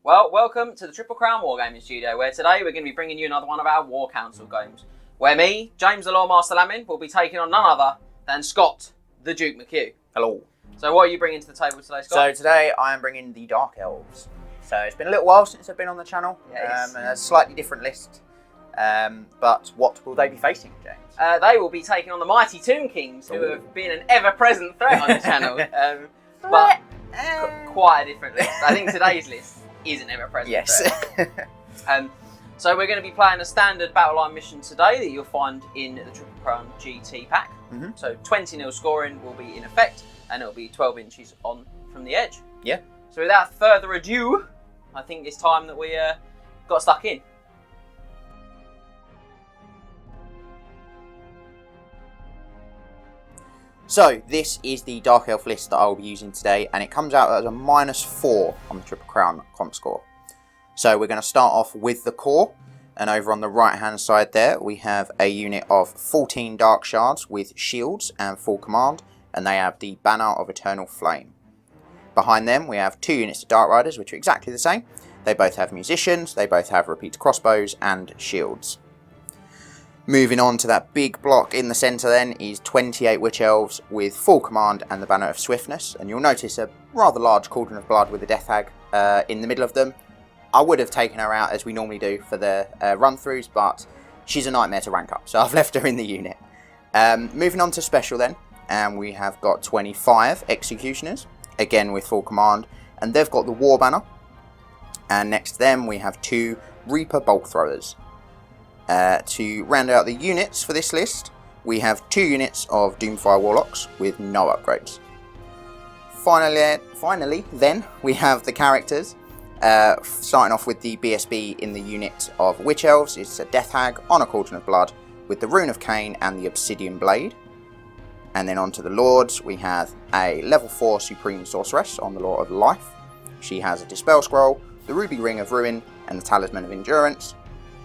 Well, welcome to the Triple Crown Wargaming Studio, where today we're going to be bringing you another one of our War Council games, where me, James The Loremaster Lammin, will be taking on none other than Scott The Duke McHugh. Hello. So what are you bringing to the table today, Scott? So today I am bringing the Dark Elves. So it's been a little while since I've been on the channel, Yes. and a slightly different list. But what will they be facing, James? They will be taking on the mighty Tomb Kings, who have been an ever-present threat on the channel. But quite a different list. I think today's list is an ever-present threat. So we're going to be playing a standard battle line mission today that you'll find in the Triple Crown GT pack. So 20-0 scoring will be in effect, and it'll be 12 inches on from the edge. Yeah. So without further ado, I think it's time that we got stuck in. So this is the Dark Elf list that I'll be using today, and it comes out as a -4 on the Triple Crown comp score. So we're going to start off with the core, and over on the right hand side there we have a unit of 14 Dark Shards with shields and full command, and they have the Banner of Eternal Flame. Behind them we have 2 units of Dark Riders, which are exactly the same. They both have musicians, they both have repeater crossbows and shields. Moving on to that big block in the centre then is 28 Witch Elves with full command and the Banner of Swiftness, and you'll notice a rather large Cauldron of Blood with a Death Hag in the middle of them. I would have taken her out as we normally do for the run-throughs, but she's a nightmare to rank up, so I've left her in the unit. Moving on to special then, and we have got 25 Executioners, again with full command, and they've got the War Banner. And next to them we have 2 Reaper Bolt Throwers. To round out the units for this list, we have 2 units of Doomfire Warlocks with no upgrades. Finally then, we have the characters. Starting off with the BSB in the unit of Witch Elves, it's a Death Hag on a Cauldron of Blood with the Rune of Cain and the Obsidian Blade. And then onto the Lords, we have a level 4 Supreme Sorceress on the Law of Life. She has a Dispel Scroll, the Ruby Ring of Ruin, and the Talisman of Endurance.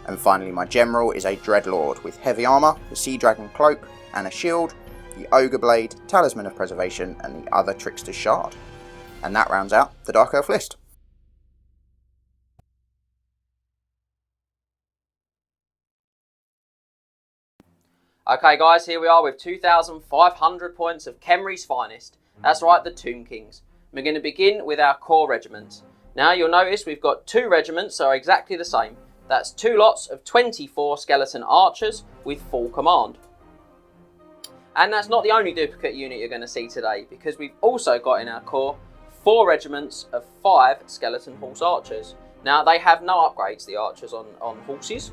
And finally my General is a Dreadlord with Heavy Armour, the Sea Dragon Cloak and a Shield, the Ogre Blade, Talisman of Preservation, and the other Trickster Shard. And that rounds out the Dark Elf list. Okay guys, here we are with 2,500 points of Khemri's finest. That's right, the Tomb Kings. We're going to begin with our core regiments. Now you'll notice we've got 2 regiments that are exactly the same. That's 2 lots of 24 skeleton archers with full command. And that's not the only duplicate unit you're going to see today, because we've also got in our core 4 regiments of 5 skeleton horse archers. Now they have no upgrades, the archers on horses.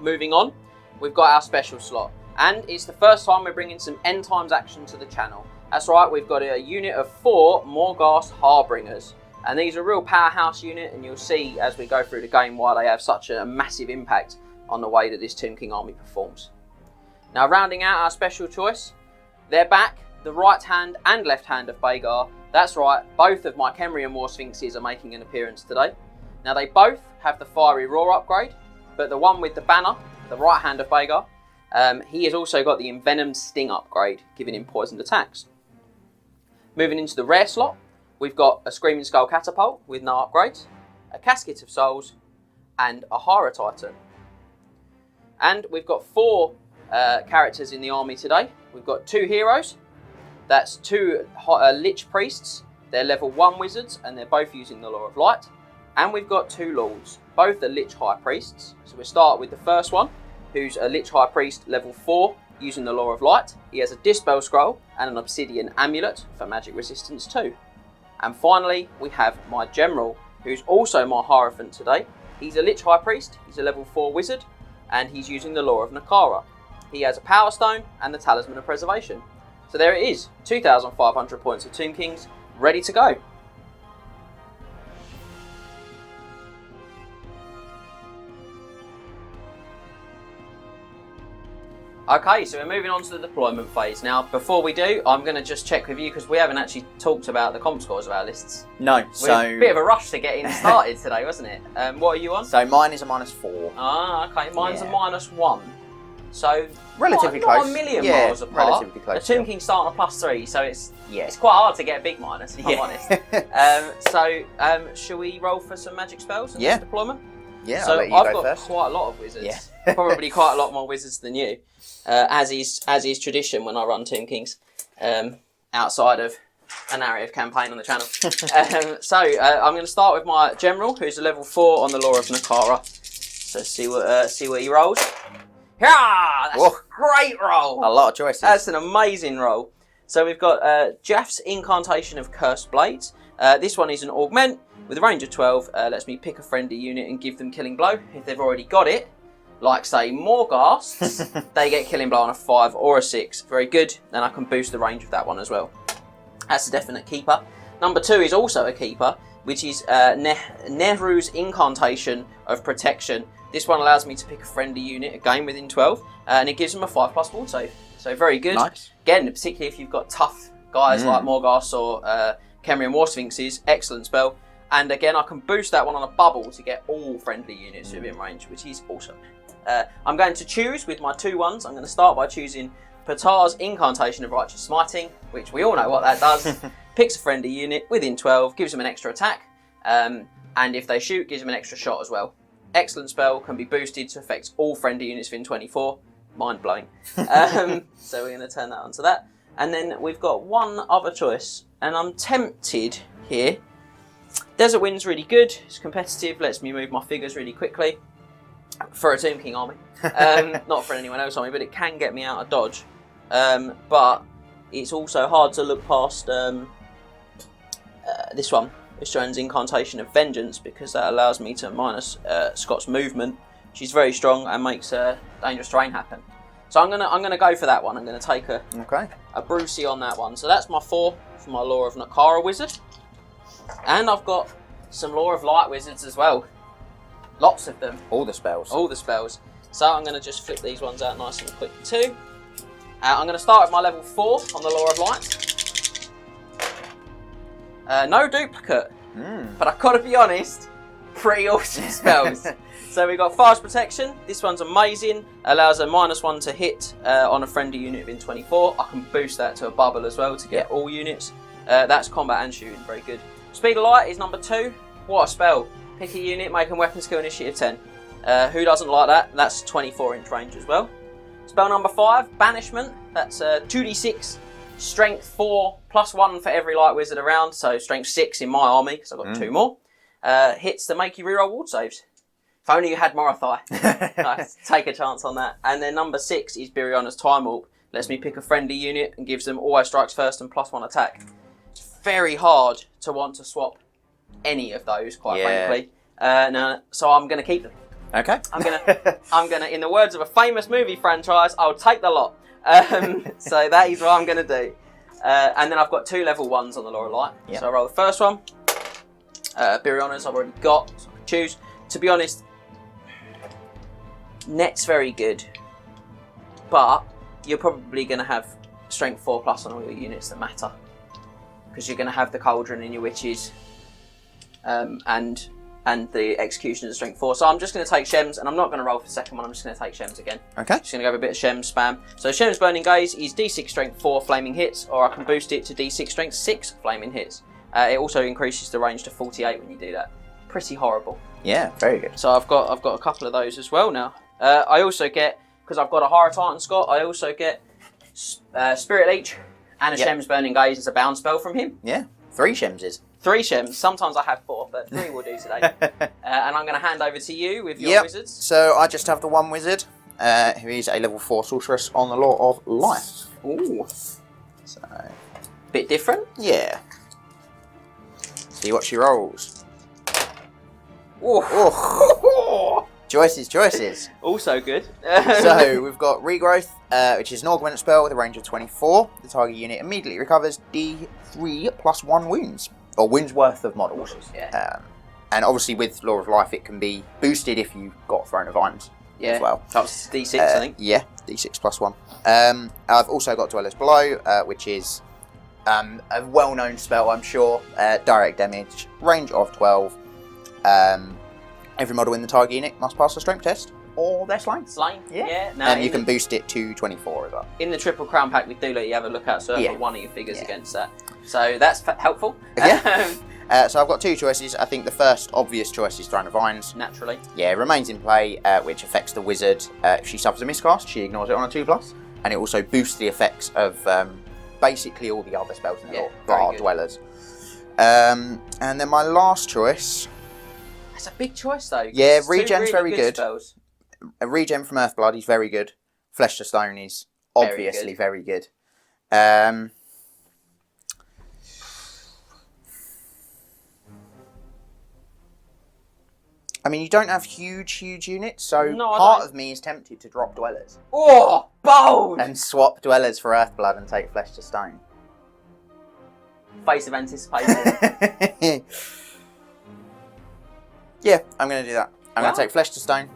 Moving on, we've got our special slot, and it's the first time we're bringing some end times action to the channel. That's right, we've got a unit of 4 Morghast Harbingers. And these are a real powerhouse unit, and you'll see as we go through the game why they have such a massive impact on the way that this Tomb King army performs. Now rounding out our special choice, their back, the right hand and left hand of Bagar. That's right, both of my Khemrian Warsphinxes are making an appearance today. Now they both have the Fiery Roar upgrade, but the one with the banner, the right hand of Bagar, he has also got the Envenomed Sting upgrade, giving him poisoned attacks. Moving into the rare slot, we've got a Screaming Skull Catapult with no upgrades, a Casket of Souls, and a Hierotitan. And we've got 4 characters in the army today. We've got 2 heroes. That's 2 Lich Priests. They're level 1 wizards, and they're both using the Law of Light. And we've got 2 Lords. Both are Lich High Priests. So we'll start with the first one, who's a Lich High Priest level 4 using the Law of Light. He has a Dispel Scroll and an Obsidian Amulet for magic resistance too. And finally, we have my General, who's also my Hierophant today. He's a Lich High Priest, he's a level 4 wizard, and he's using the Law of Nehekhara. He has a Power Stone and the Talisman of Preservation. So there it is, 2,500 points of Tomb Kings, ready to go. Okay, so we're moving on to the deployment phase. Now, before we do, I'm going to just check with you, because we haven't actually talked about the comp scores of our lists. No, so... A bit of a rush to get in started today, wasn't it? What are you on? So mine is a -4. Ah, okay, mine's a -1. So Relatively not close. a million miles apart. Relatively close. The Tomb King's starting on +3, so it's quite hard to get a big minus, if I'm honest. Shall we roll for some magic spells and deployment? Yeah, so I'll let you I've go got first. quite a lot of wizards. Probably quite a lot more wizards than you, as is tradition when I run Tomb Kings, outside of a narrative campaign on the channel. I'm going to start with my general, who's a level 4 on the Lore of Nehekhara. So see what he rolls. Yeah, that's a great roll. A lot of choices. That's an amazing roll. So we've got Jaff's Incantation of Cursed Blades. This one is an augment with a range of 12. Lets me pick a friendly unit and give them Killing Blow. If they've already got it, like say Morghast, they get Killing Blow on a 5 or a 6. Very good. Then I can boost the range of that one as well. That's a definite keeper. Number 2 is also a keeper, which is Nehru's Incantation of Protection. This one allows me to pick a friendly unit, again within 12, and it gives them a 5+ ward save. So very good. Nice. Again, particularly if you've got tough guys like Morghast or Khemrian Warsphinxes, excellent spell. And again, I can boost that one on a bubble to get all friendly units within range, which is awesome. I'm going to choose with my 2 ones. I'm going to start by choosing Patar's Incantation of Righteous Smiting, which we all know what that does. Picks a friendly unit within 12, gives them an extra attack, and if they shoot, gives them an extra shot as well. Excellent spell, can be boosted to affect all friendly units within 24. Mind blowing. So we're going to turn that onto that. And then we've got one other choice, and I'm tempted here. Desert Wind's really good, it's competitive, lets me move my figures really quickly. For a Tomb King army. Not for anyone else army, but it can get me out of dodge. But it's also hard to look past this one. Jones' Incantation of Vengeance, because that allows me to minus Scott's movement. She's very strong and makes dangerous terrain happen. So I'm gonna go for that one. I'm gonna take a Brucey on that one. So that's my 4 for my Lore of Nehekhara wizard, and I've got some Lore of Light wizards as well. Lots of them. All the spells. All the spells. So I'm gonna just flip these ones out nice and quick too. I'm gonna start with my level 4 on the Lore of Light. No duplicate, but I've got to be honest, pretty awesome spells. So we've got Fast Protection. This one's amazing. Allows a -1 to hit on a friendly unit within 24. I can boost that to a bubble as well to get all units. That's combat and shooting, very good. Speed of Light is number 2. What a spell. Pick a unit, make them weapon skill initiative 10. Who doesn't like that? That's 24-inch range as well. Spell number 5, Banishment. That's 2d6. Strength 4 +1 for every light wizard around, so strength 6 in my army because I've got 2 more. Hits to make you reroll ward saves. If only you had Morathai. Nice. Take a chance on that. And then number 6 is Biriona's Time Warp. Lets me pick a friendly unit and gives them always strikes first and +1 attack. It's very hard to want to swap any of those, quite frankly. So I'm going to keep them. Okay. I'm gonna, in the words of a famous movie franchise, I'll take the lot. So that is what I'm gonna do. And then I've got 2 level 1s on the Lore of Light. Yep. So I roll the first one. Biriona's I've already got, so I can choose. To be honest, Net's very good, but you're probably gonna have strength 4+ on all your units that matter, because you're gonna have the Cauldron in your witches, and the Execution is strength 4. So I'm just going to take Shems, and I'm not going to roll for the second one, I'm just going to take Shems again. Okay. Just going to go with a bit of Shems spam. So Shems Burning Gaze is D6 strength 4 flaming hits, or I can boost it to D6 strength 6 flaming hits. It also increases the range to 48 when you do that. Pretty horrible. Yeah, very good. So I've got a couple of those as well now. I also get, because I've got a Hierotitan Scott, I also get Spirit Leech and a Shems Burning Gaze as a bound spell from him. Yeah, 3 Shemses. 3 Shems. Sometimes I have 4, but 3 will do today. And I'm going to hand over to you with your wizards. So I just have the 1 wizard, who is a level 4 sorceress on the Lore of Light. Ooh. So, bit different? Yeah. See what she rolls. Ooh. Oh. Choices. Also good. So we've got Regrowth, which is an augment spell with a range of 24. The target unit immediately recovers D3 +1 wounds. Or wounds worth of models. Yeah. And obviously with Lore of Life it can be boosted if you've got Throne of Vines as well. That's D6 I think. Yeah, D6 +1. I've also got Dwellers Below, which is a well-known spell, I'm sure. Direct damage, range of 12. Every model in the target unit must pass a strength test. or they're slain. Slain? Yeah. Now, And you can boost it to 24 as well. In the Triple Crown pack, we do let you have a look at circle one of your figures against that. So that's helpful. Yeah. So I've got two choices. I think the first obvious choice is Throne of Vines. Naturally. Yeah, it remains in play, which affects the wizard. If she suffers a miscast, she ignores it on a 2+. And it also boosts the effects of basically all the other spells in the lore, bar Dwellers. And then my last choice... That's a big choice, though. Yeah, Regen's really very good. Spells. A Regen from Earthblood is very good. Flesh to Stone is obviously very good. I mean, you don't have huge units, so part of me is tempted to drop Dwellers. Oh, bold! And swap Dwellers for Earthblood and take Flesh to Stone. Face of anticipation. Yeah, I'm going to do that. I'm going to take Flesh to Stone,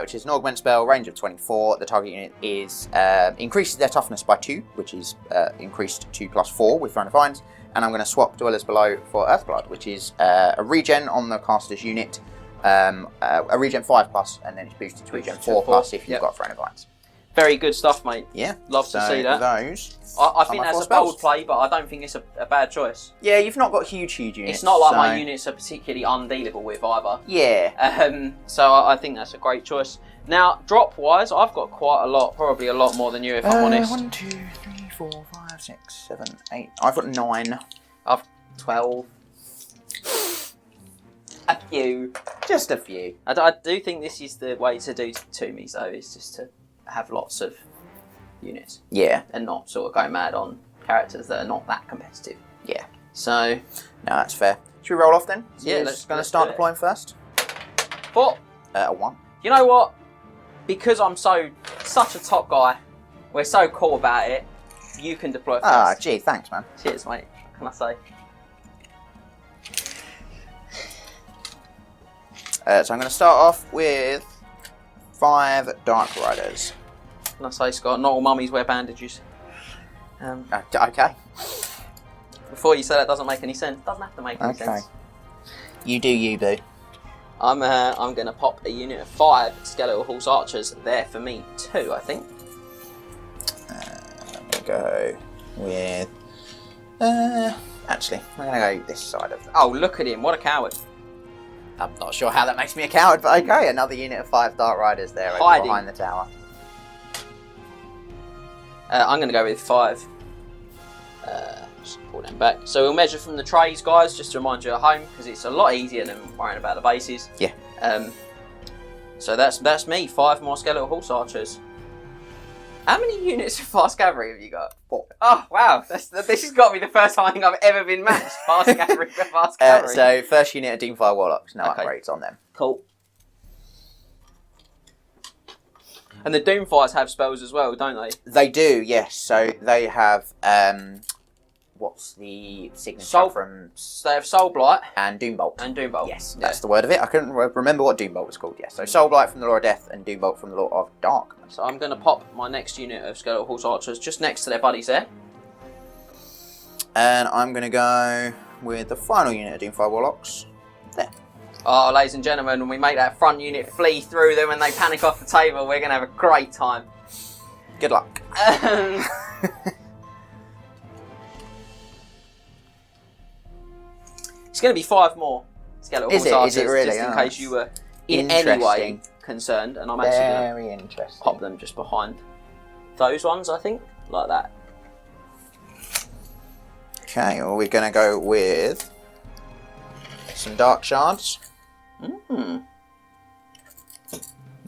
which is an augment spell, range of 24. The target unit is increases their toughness by 2, which is increased to +4 with Throne of Vines. And I'm going to swap Dwellers Below for Earthblood, which is a regen on the caster's unit. A Regen 5+, and then it's boosted to Regen 4+ if you've got Throne of Vines. Very good stuff, mate. Yeah. Love to see that. Those. I think that's a bold play, but I don't think it's a bad choice. Yeah, you've not got huge units. It's not like my units are particularly undealable with either. Yeah. So I think that's a great choice. Now, drop-wise, I've got quite a lot, probably a lot more than you, if I'm honest. 1, 2, 3, 4, 5, 6, 7, 8. I've got 9. I've 12. A few. Just a few. I do think this is the way to do Tomies, though, is just to have lots of units. Yeah. And not sort of go mad on characters that are not that competitive. Yeah. So... No, that's fair. Should we roll off then? Yeah, let's start deploying first. 4. A 1. You know what? Because I'm such a top guy, we're so cool about it, you can deploy first. Ah, gee, thanks, man. Cheers, mate. What can I say? So I'm going to start off with 5 Dark Riders. Can I say, Scott, not all mummies wear bandages. Okay. Before you say that doesn't make any sense. Doesn't have to make any sense. You do you, boo. I'm going to pop a unit of 5 Skeletal Horse Archers there for me too, I think. I'm going to go with... actually, I'm going to go this side of... Oh, look at him. What a coward. I'm not sure how that makes me a coward, but okay, another unit of 5 Dark Riders there over behind the tower. I'm going to go with 5. Just pull them back. So we'll measure from the trays, guys, just to remind you at home, because it's a lot easier than worrying about the bases. Yeah. So that's me, 5 more Skeletal Horse Archers. How many units of Fast Cavalry have you got? 4. Oh, wow. This has got to be the first time I think I've ever been matched. Fast Cavalry for Fast Cavalry. So, first unit of Doomfire Warlocks. No upgrades on them. Cool. And the Doomfires have spells as well, don't they? They do, yes. So, they have... what's the signature from... They have Soul Blight. And Doombolt. Yes, that's the word of it. I couldn't remember what Doombolt was called, yes. So Soul Blight from the Lore of Death and Doombolt from the Lore of Dark. So I'm going to pop my next unit of Skeletal Horse Archers just next to their buddies there. And I'm going to go with the final unit of Doomfire Warlocks. There. Oh, ladies and gentlemen, when we make that front unit flee through them and they panic off the table, we're going to have a great time. Good luck. It's going to be 5 more Skeletal Horse Archers, is it really? just in case you were in any way concerned. And I'm actually going to pop them just behind those ones, I think, like that. Okay, well, we're going to go with some Dark Shards. Mm.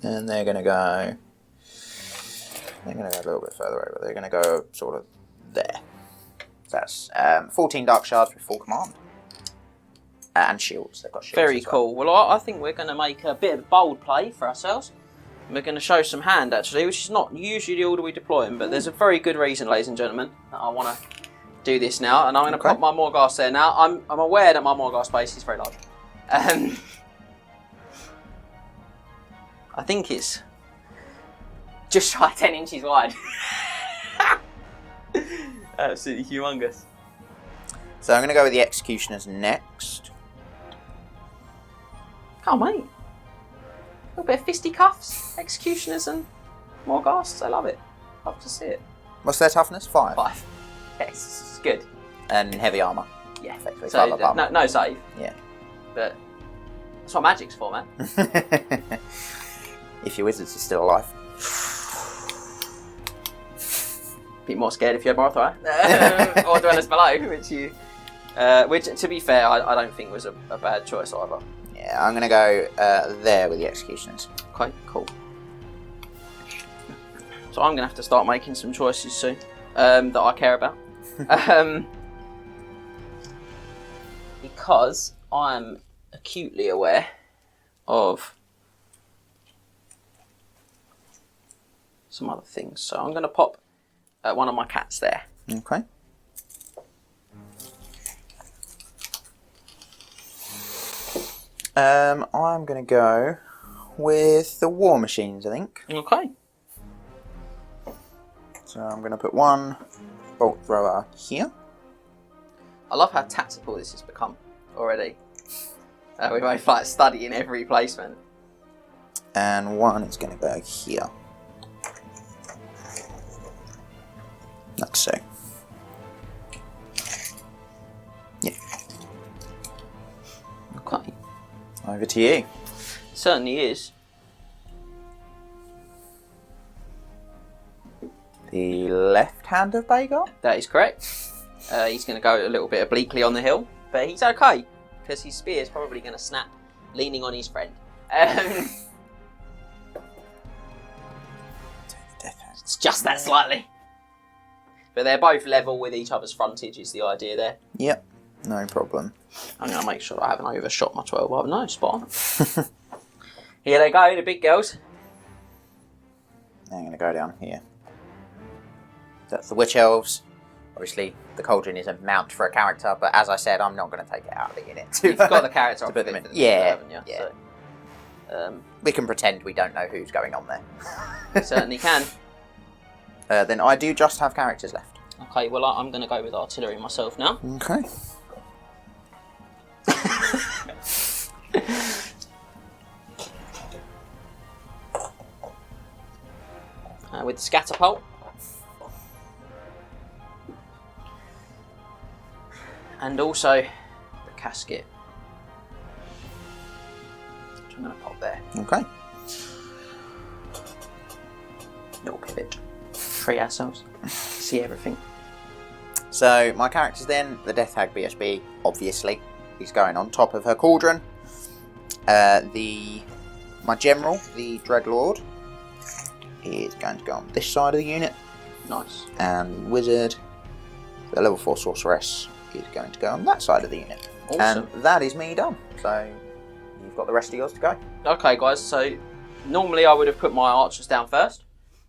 And they're going to go... They're going to go a little bit further over. They're going to go sort of there. That's 14 Dark Shards with full command. And shields. They've got shields. Very cool. Well, I think we're going to make a bit of a bold play for ourselves. We're going to show some hand, actually, which is not usually the order we deploy them, but there's a very good reason, ladies and gentlemen, that I want to do this now. And I'm going to pop my Morghast there now. I'm aware that my Morghast base is very large. I think it's just shy 10 inches wide. Absolutely humongous. So I'm going to go with the Executioners next. Oh, mate. little bit of fisticuffs, executioners and Morghasts. I love it. Love to see it. What's their toughness? 5. 5. Yes, it's good. And heavy armour. Yeah, Effectively. so armour. no save. Yeah. But that's what Magic's for, man. If your wizards are still alive. Be more scared if you had Morathor. Or Dwellers Below, which to be fair, I don't think was a bad choice either. Yeah, I'm going to go there with the executioners. Okay, cool. So I'm going to have to start making some choices soon that I care about. Because I'm acutely aware of some other things. So I'm going to pop one of my cats there. Okay. I'm going to go with the war machines, I think. Okay. So I'm going to put one bolt thrower here. I love how tactical this has become already. We've both like studying every placement. And one is going to go here. Like so. Yeah. Okay. Over to you. Certainly is. The left hand of Bagar? That is correct. He's going to go a little bit obliquely on the hill, but he's okay because his spear is probably going to snap, leaning on his friend. It's just that slightly. But they're both level with each other's frontage is the idea there. Yep, no problem. I'm going to make sure I haven't overshot my 12. Well, no, spot on. Here they go, the big girls. I'm going to go down here. That's the Witch Elves. Obviously, the Cauldron is a mount for a character, but as I said, I'm not going to take it out of the unit. You've got the character to put them in. Yeah. So, So, we can pretend we don't know who's going on there. we certainly can. Then I do just have characters left. Okay, well, I'm going to go with artillery myself now. Okay. With the Catapult. And also the Casket. Which I'm going to pop there. Okay. Little pivot. Free ourselves. See everything. So my characters then, the Death Hag BSB, obviously, is going on top of her Cauldron. My General, the Dreadlord, is going to go on this side of the unit. Nice. And the Wizard, the level 4 Sorceress, is going to go on that side of the unit. Awesome. And that is me done. So you've got the rest of yours to go. Okay, guys, so normally I would have put my archers down first.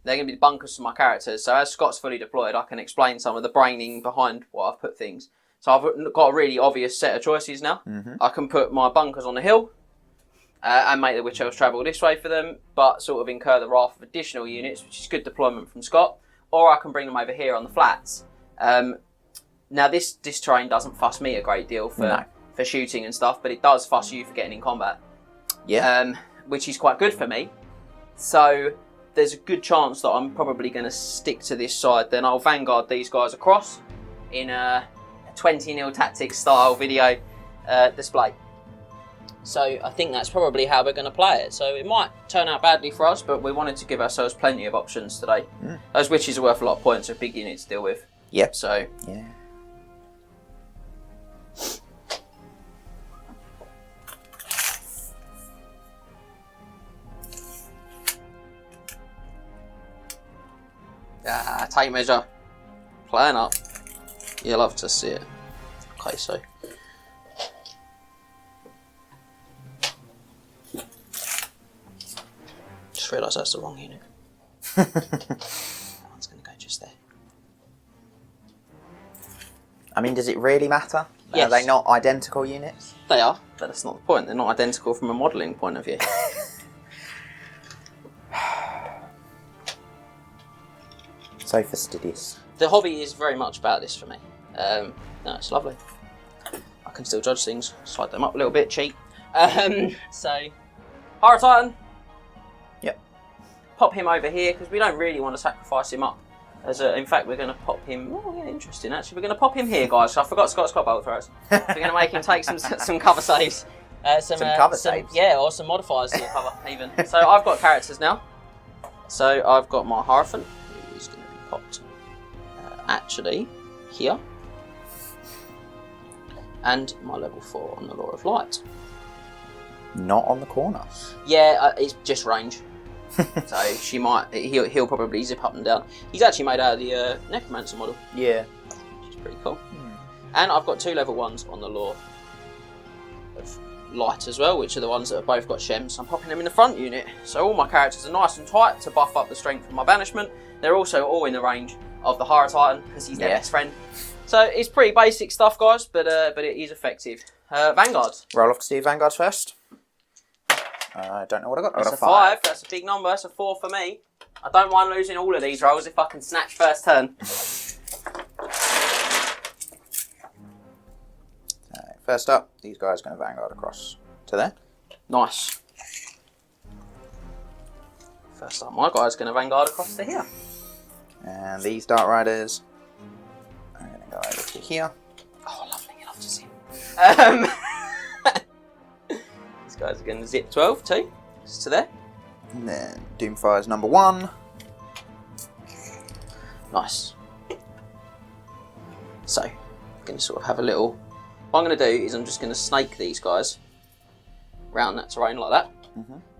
They're going to be the bunkers for my characters. So as Scott's fully deployed, I can explain some of the braining behind what I've put things. So I've got a really obvious set of choices now. Mm-hmm. I can put my bunkers on the hill and make the Witch Elves travel this way for them, but sort of incur the wrath of additional units, which is good deployment from Scott. Or I can bring them over here on the flats. Now this terrain doesn't fuss me a great deal for shooting and stuff, but it does fuss you for getting in combat. Yeah. Which is quite good for me. So there's a good chance that I'm probably going to stick to this side. Then I'll vanguard these guys across in a 20-0 tactics style video display. So I think that's probably how we're going to play it. So it might turn out badly for us, but we wanted to give ourselves plenty of options today. Those witches are worth a lot of points, a big unit to deal with. Yep. So yeah. Tape measure. Plan up. You love to see it. Okay, so. Just realised that's the wrong unit. That one's going to go just there. I mean, does it really matter? Yes. Are they not identical units? They are, but that's not the point. They're not identical from a modelling point of view. So fastidious. The hobby is very much about this for me. No, it's lovely. I can still judge things, slide them up a little bit, cheat. So, Hierotitan, pop him over here because we don't really want to sacrifice him up. In fact, we're going to pop him. Oh, yeah, interesting. Actually, we're going to pop him here, guys. I forgot Scott's got bolt throws. We're going to make him take some cover saves. Some cover saves. Yeah, or some modifiers to cover even. So I've got characters now. So I've got my Hierophant, who is going to be popped actually here, and my level 4 on the Law of Light. Not on the corner. Yeah, it's just range. So he'll probably zip up and down. He's actually made out of the Necromancer model. Yeah. Which is pretty cool. And I've got 2 level 1s on the Law of Light as well, which are the ones that have both got Shems. I'm popping them in the front unit. So all my characters are nice and tight to buff up the strength of my banishment. They're also all in the range of the Hierotitan because he's their best friend. So it's pretty basic stuff, guys, but it is effective. Vanguards. Roll off to see Vanguards first. I don't know what I got. That's a 5. That's a big number. That's a 4 for me. I don't mind losing all of these rolls if I can snatch first turn. First up, these guys are going to Vanguard across to there. Nice. First up, my guy's going to Vanguard across to here. And these Dark Riders are going to go over to here. Oh, lovely. I love to see him. These guys are going to zip 12 too. Just to there. And then Doomfire's number 1. Nice. So, I'm going to sort of have a little... What I'm going to do is I'm just going to snake these guys around that terrain like that.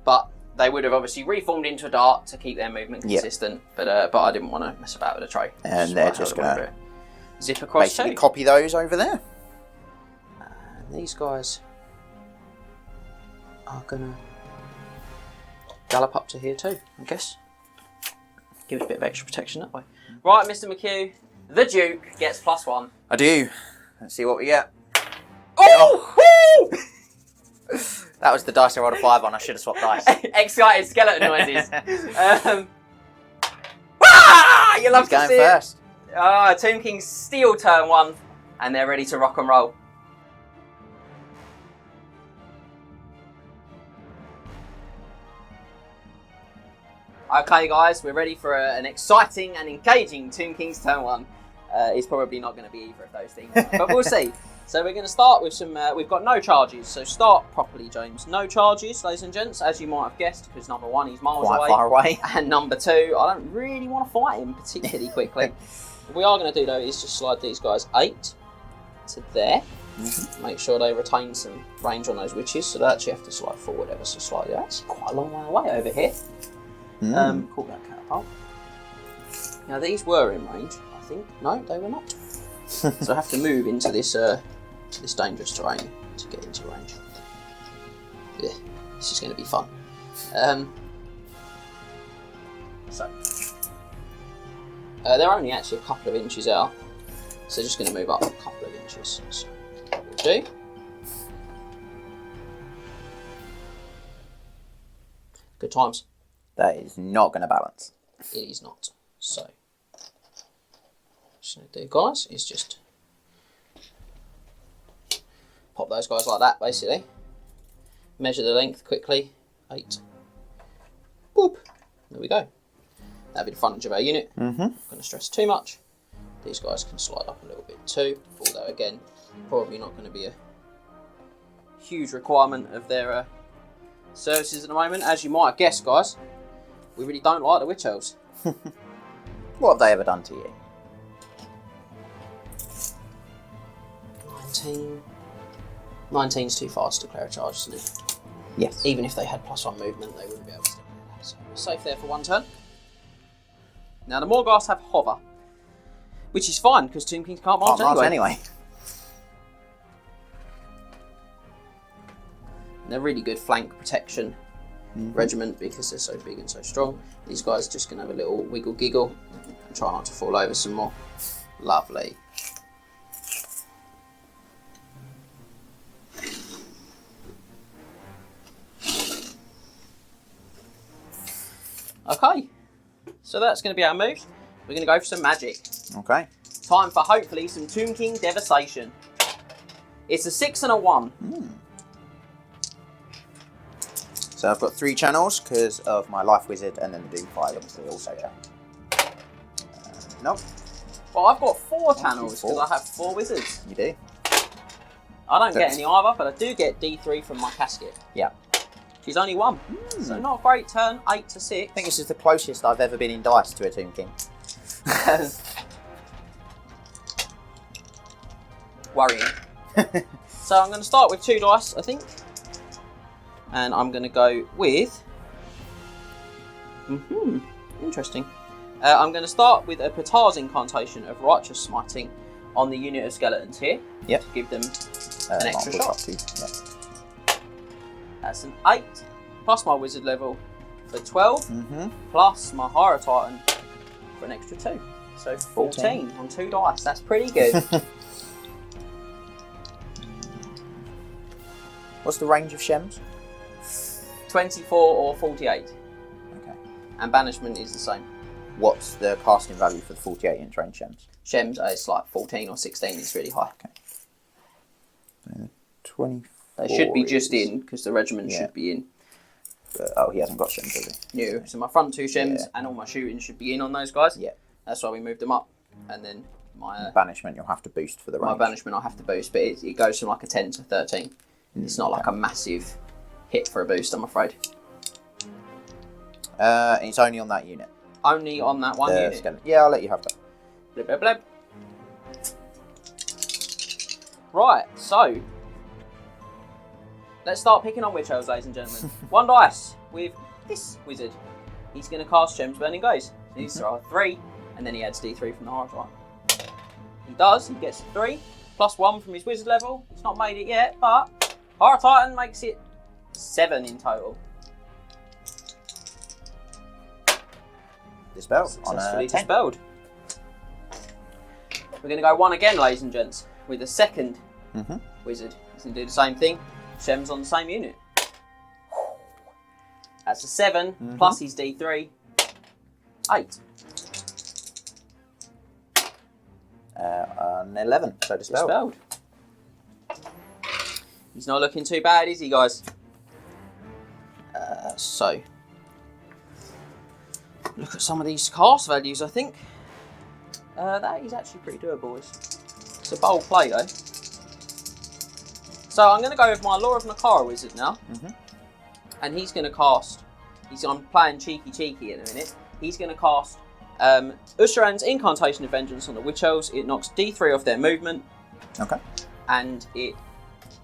But they would have obviously reformed into a dart to keep their movement consistent. But I didn't want to mess about with the tray. And they're just going to zip across basically copy those over there. And these guys are going to gallop up to here too, I guess. Give us a bit of extra protection that way. Right, Mr. McHugh, the Duke gets +1. I do. Let's see what we get. Oh! That was the dice I rolled a 5 on. I should have swapped dice. Excited skeleton noises. You love to see first. it. Tomb Kings steal turn 1, and they're ready to rock and roll. Okay, guys, we're ready for an exciting and engaging Tomb Kings turn 1. It's probably not going to be either of those things, but we'll see. So we're going to start with some, we've got no charges, so start properly, James. No charges, ladies and gents, as you might have guessed, because number 1, he's miles Quite far away. And number 2, I don't really want to fight him particularly quickly. What we are going to do, though, is just slide these guys 8 to there. Make sure they retain some range on those witches, so they actually have to slide forward ever so slightly. That's quite a long way away over here. Call that catapult. Now, these were in range, I think. No, they were not. So I have to move into this this dangerous terrain to get into range. Yeah, this is going to be fun. They're only actually a couple of inches out, so just going to move up a couple of inches. So we'll do. Good times. That is not going to balance. It is not. So, what I'm going to do, guys, is just pop those guys like that, basically. Measure the length quickly. 8. Boop. There we go. That'll be the frontage of our unit. Not going to stress too much. These guys can slide up a little bit too, although again, probably not going to be a huge requirement of their services at the moment. As you might have guessed, guys, we really don't like the Witch Elves. What have they ever done to you? 19. 19's too fast to declare a charge, isn't it? Yes. Even if they had +1 movement, they wouldn't be able to declare that. So we're safe there for 1 turn. Now the Morghast have hover, which is fine because Tomb Kings can't march anyway. They're really good flank protection regiment because they're so big and so strong. These guys are just going to have a little wiggle giggle and try not to fall over some more. Lovely. Okay, so that's going to be our moves. We're going to go for some magic. Okay. Time for hopefully some Tomb King devastation. It's a 6 and a 1. So I've got 3 channels because of my Life Wizard and then the Doom Fire obviously also channel. Nope. Well, I've got 4 channels because I have 4 wizards. You do? I don't get any either, but I do get D3 from my casket. Yeah. She's only 1, so not a great turn. 8 to 6. I think this is the closest I've ever been in dice to a Tomb King. Worrying. So I'm going to start with 2 dice, I think. And I'm going to go with... Interesting. I'm going to start with a Patar's Incantation of Righteous Smiting on the unit of skeletons here. Yep. To give them an extra shot. Yep. That's an 8, plus my wizard level for 12, plus my Hierotitan for an extra 2. So 14 on 2 dice. That's pretty good. What's the range of Shems? 24 or 48. Okay. And banishment is the same. What's the casting value for the 48-inch range Shems? Shems, it's like 14 or 16. It's really high. Okay. 24. They should be just in, because the regiment should be in. Oh, he hasn't got Shems, does he? No. So my front 2 Shems and all my shooting should be in on those guys. Yeah. That's why we moved them up. And then my... banishment you'll have to boost for the range. My banishment I'll have to boost, but it goes from like a 10 to 13. It's not like a massive hit for a boost, I'm afraid. It's only on that unit. Only on that one unit? Skeleton. Yeah, I'll let you have that. Blib, blib, blib. Right, so... let's start picking on Witch Elves, ladies and gentlemen. 1 dice with this wizard. He's going to cast Gems Burning Gaze. These are 3, and then he adds D3 from the Hierophant. He does, he gets 3, plus 1 from his wizard level. He's not made it yet, but Hierotitan makes it 7 in total. Dispel. Successfully dispelled. We're going to go 1 again, ladies and gents, with a second wizard. He's going to do the same thing. Shems on the same unit. That's a 7, plus his D3. 8. An 11, so dispelled. He's not looking too bad, is he, guys? So, look at some of these cast values, I think. That is actually pretty doable. It's a bold play, though. So I'm going to go with my Law of Nehekhara wizard now. And he's going to cast... I'm playing cheeky in a minute. He's going to cast Usharan's Incantation of Vengeance on the Witch Elves. It knocks D3 off their movement. Okay. And it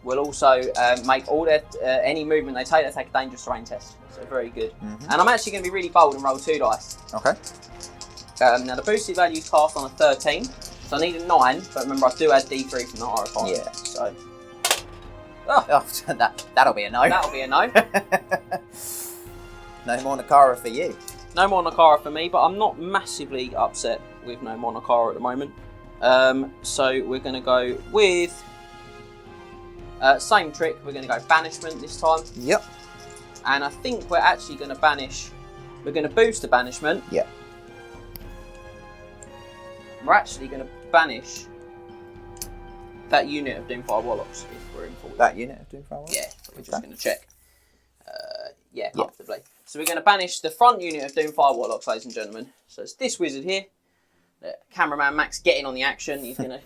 will also make all their any movement they take a dangerous terrain test. So very good. And I'm actually going to be really bold and roll 2 dice. Okay. Now the boosted value is cast on a 13. So I need a 9, but remember I do add D3 from the Hierophant. Yeah. So... that'll be a no. That'll be a no. No more Nehekhara for you. No more Nehekhara for me, but I'm not massively upset with no more Nehekhara at the moment. So we're going to go with... same trick, we're going to go Banishment this time. Yep. And I think we're actually going to banish... We're going to boost the Banishment. Yep. We're actually going to banish that unit of Doomfire Warlocks if we're in full. That unit of Doomfire Warlocks? Yeah, we're just going to check. Yeah, comfortably. So we're going to banish the front unit of Doomfire Warlocks, ladies and gentlemen. So it's this wizard here. The cameraman Max getting on the action. He's going to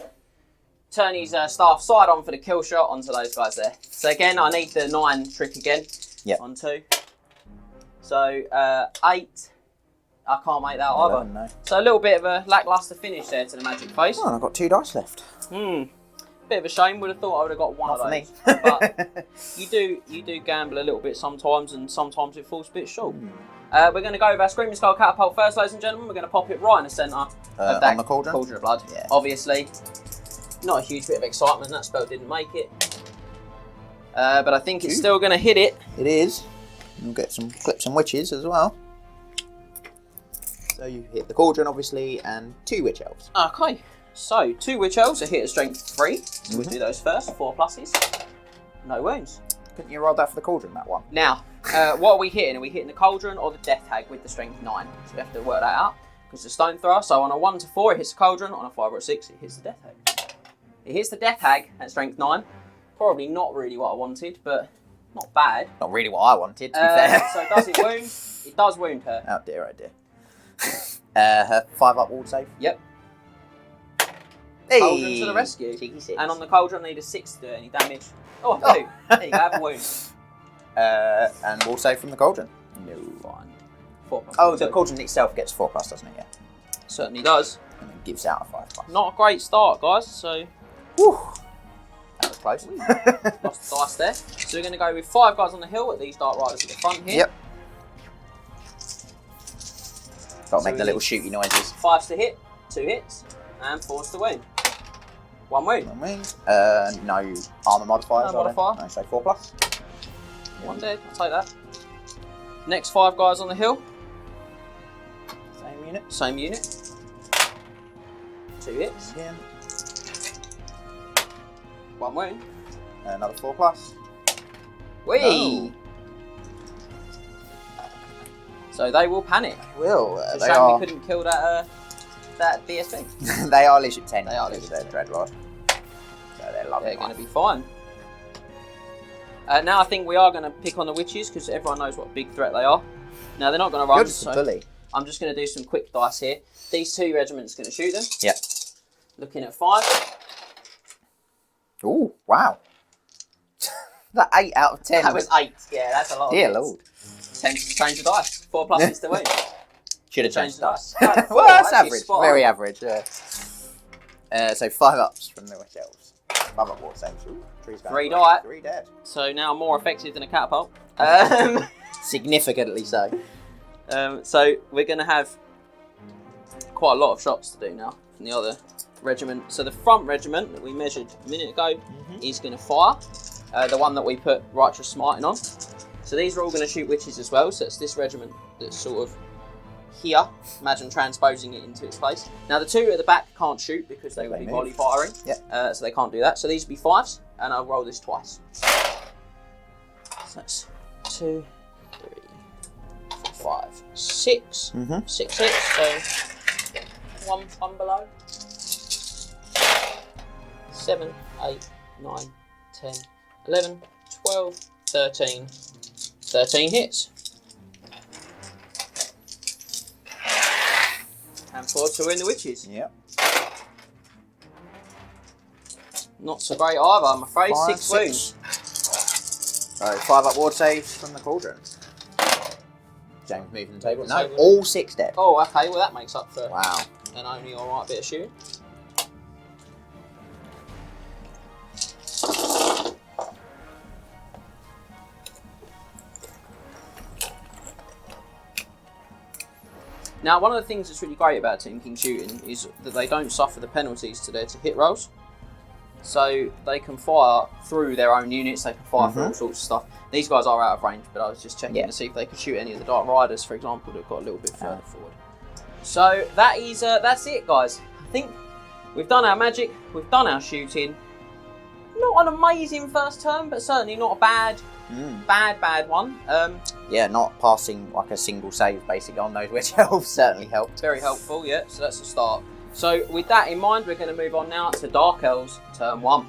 turn his staff side on for the kill shot onto those guys there. So again, I need the 9 trick again. Yep. On 2. So 8. I can't make that either. 11, no. So a little bit of a lacklustre finish there to the magic face. Oh, and I've got 2 dice left. Bit of a shame. Would have thought I would have got one Not of for those. me. But you do gamble a little bit sometimes, and sometimes it falls a bit short. We're going to go with our Screaming Skull Catapult first, ladies and gentlemen. We're going to pop it right in the centre of that on the cauldron? Cauldron of Blood. Yeah. Obviously, not a huge bit of excitement. That spell didn't make it, but I think it's still going to hit it. It is. You'll get some clips and witches as well. So you hit the cauldron, obviously, and 2 witch elves. Okay. So, 2 Witch Elves, a hit of strength 3. So we'll do those first, 4 pluses. No wounds. Couldn't you roll that for the cauldron, that one? Now, what are we hitting? Are we hitting the cauldron or the death hag with the strength 9? So we have to work that out. Because the stone thrower, so on a 1 to 4 it hits the cauldron, on a 5 or a 6 it hits the death hag. It hits the death hag at strength 9. Probably not really what I wanted, but Not bad. Not really what I wanted, to be fair. So does it wound? It does wound her. Oh dear, oh dear. Her 5-up ward save. Yep. Hey. Cauldron to the rescue. Cheeky 6. And on the cauldron, I need a 6 to do any damage. Oh, I do. There you go, have a wound. And ward save from the cauldron. No. Fine. 4+. Oh, the cauldron itself gets 4+, doesn't it? Yeah. Certainly does. And then gives out a 5+. Not a great start, guys, so... Whew. That was close. Lost the dice there. So we're going to go with 5 guys on the hill at these Dark Riders at the front here. Yep. Got to So make the little shooty noises. 5's to hit, 2 hits, and 4's to win. 1 wound. 1 wound. No armour modifiers. No modifier. No, so 4+. 1 dead, I'll take that. Next 5 guys on the hill. Same unit. Same unit. 2 hits. Again. 1 wound. Another 4+. Whee! No. So they will panic. They will. It's a They shame are. we couldn't kill that DSP. They are Liche 10. They are because Liche they're Dreadlord. So they're lovely. They're going to be fine. Now I think we are going to pick on the witches because everyone knows what a big threat they are. Now they're not going to run, You're just a bully. I'm just going to do some quick dice here. These 2 regiments are going to shoot them. Yep. Looking at 5. Ooh, wow. That 8 out of 10. That was 8. Yeah, that's a lot. Dear of hits. Lord. Change the dice. 4+ is the win. Should have Change changed the that. dice. Right, Well, that's actually average. spot Very on. average, yeah. So 5 ups from the Witch Elves. 5-up ward saves. Ooh, trees going 3 for it. die. 3 dead. So now more effective than a catapult. Significantly so. So we're going to have quite a lot of shots to do now from the other regiment. So the front regiment that we measured a minute ago is going to fire. The one that we put Righteous Smiting on. So these are all going to shoot witches as well. So it's this regiment that's sort of here. Imagine transposing it into its place. Now the 2 at the back can't shoot because they would be volley firing. Yep. So they can't do that. So these would be 5s, and I'll roll this twice. So that's 2, 3, 4, 5, 6. 6 hits. So one below. 7, 8, 9, 10, 11, 12, 13. 13 hits. And 4 to win the witches. Yep. Not so great either, I'm afraid. 5, 6 wounds. So 5-up ward saves from the cauldron. James moving the table. No, Table. all 6 dead. Oh, okay, well that makes up for Wow. an only alright bit of shooting. Now, one of the things that's really great about Team King shooting is that they don't suffer the penalties to their hit rolls. So they can fire through their own units, they can fire through all sorts of stuff. These guys are out of range, but I was just checking to see if they could shoot any of the Dark Riders, for example, that got a little bit further forward. So that is that's it, guys. I think we've done our magic, we've done our shooting. Not an amazing first turn, but certainly not a bad one. Yeah, not passing like a single save basically on those Witch Elves certainly helped. Very helpful, yeah, so that's a start. So with that in mind, we're going to move on now to Dark Elves, turn 1.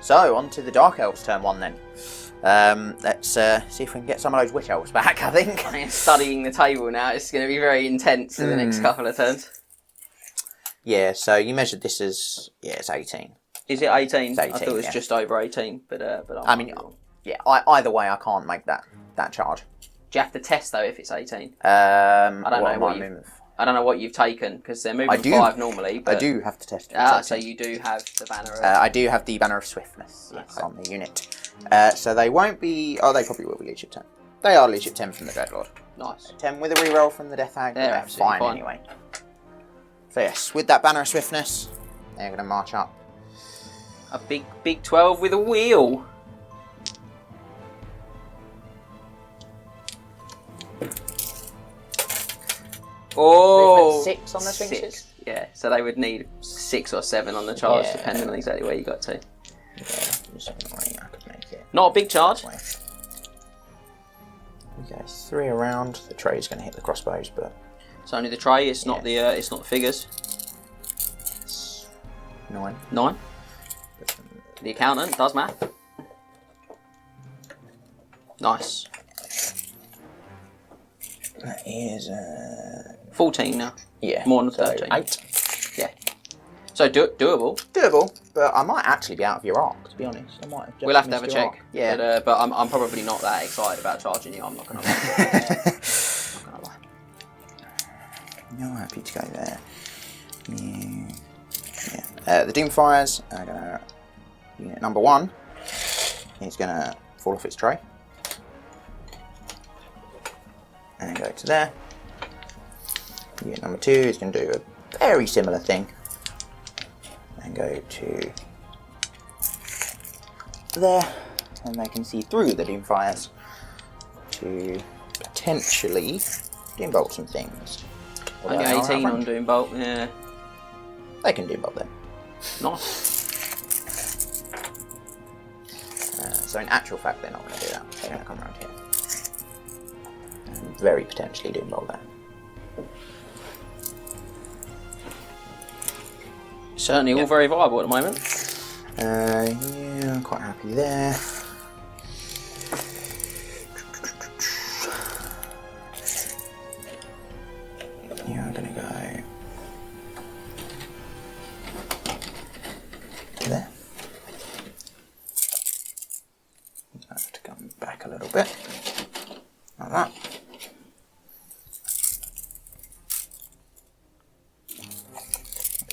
So, on to the Dark Elves turn 1 then. Let's see if we can get some of those Witch Elves back, I think. I am studying the table now, it's going to be very intense in the next couple of turns. Yeah, so you measured this as, it's 18. Is it 18? It's 18, I thought it was just over 18, but I mean, yeah, either way I can't make that charge. do you have to test though if it's 18? I I don't know what you've taken because they're moving 5 normally. But I do have to test it. So you do have the banner. I do have the banner of swiftness on the unit. So they won't be. Oh, they probably will be leadership 10. They are leadership 10 from the Dreadlord. Nice. 10 with a reroll from the Death Hag. They're fine anyway. So yes, with that banner of swiftness, they're going to march up. A big 12 with a wheel. Oh, 6 on the Sphinxes? 6. Yeah, so they would need 6 or 7 on the charge, Yeah. depending on exactly where you got to. Yeah, just ignoring I could make it. Not a big charge. Okay, 3 around. The tray is going to hit the crossbows, but It's only the tray. It's not the. It's not the figures. 9. 9. The accountant does math. Nice. That is 14 now. Yeah. More than so 13. 8. Yeah. So doable. Doable, but I might actually be out of your arc, to be honest. I might have just We'll have to have a missed your check. arc. Yeah. But I'm probably not that excited about charging you. I'm not gonna lie. Not gonna lie. You're happy to go there. Yeah. The Doomfires are gonna. Unit number 1 is gonna fall off its tray. And go to there. Unit number 2 is going to do a very similar thing. And go to there. And they can see through the Doomfires to potentially Doombolt some things. Only 18 on Doombolt, yeah. They can Doombolt them. Nice. So in actual fact, they're not going to do that. They're going to come around here. And very potentially Doombolt that. Certainly all very viable at the moment. Yeah, I'm quite happy there. Yeah, I'm going to go there. I have to come back a little bit, like that.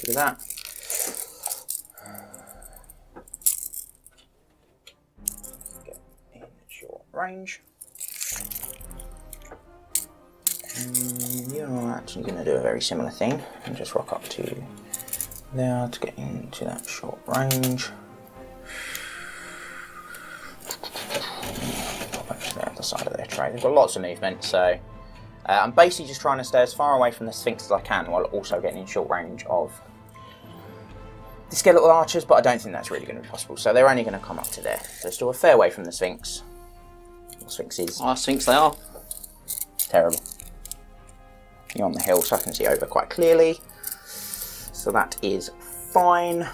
Look at that. Get in short range. You're actually going to do a very similar thing and just rock up to there to get into that short range. Actually, the side of their tray. They've got lots of movement, so I'm basically just trying to stay as far away from the Sphinx as I can while also getting in short range of the skeletal archers, but I don't think that's really going to be possible. So they're only going to come up to there. So still a fair way from the Sphinx. The Sphinx is Sphinx they are. terrible. You're on the hill, so I can see over quite clearly. So that is fine.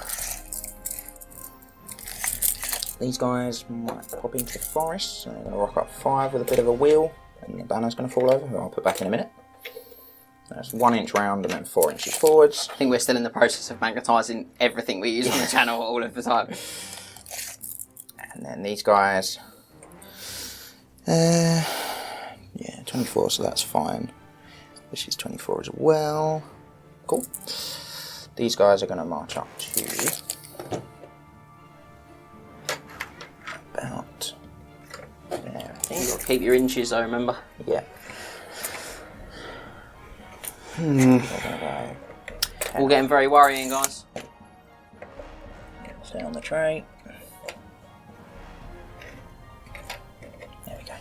These guys might pop into the forest, so they're going to rock up 5 with a bit of a wheel, and the banner's going to fall over, who I'll put back in a minute. That's 1 inch round and then 4 inches forwards. I think we're still in the process of magnetising everything we use on the channel all of the time. And then these guys, yeah, 24, so that's fine. This is 24 as well. Cool. These guys are going to march up to about there, I think. You've got to keep your inches though, remember? Yeah. We're gonna go. All getting very worrying, guys. Stay on the tray. There we go.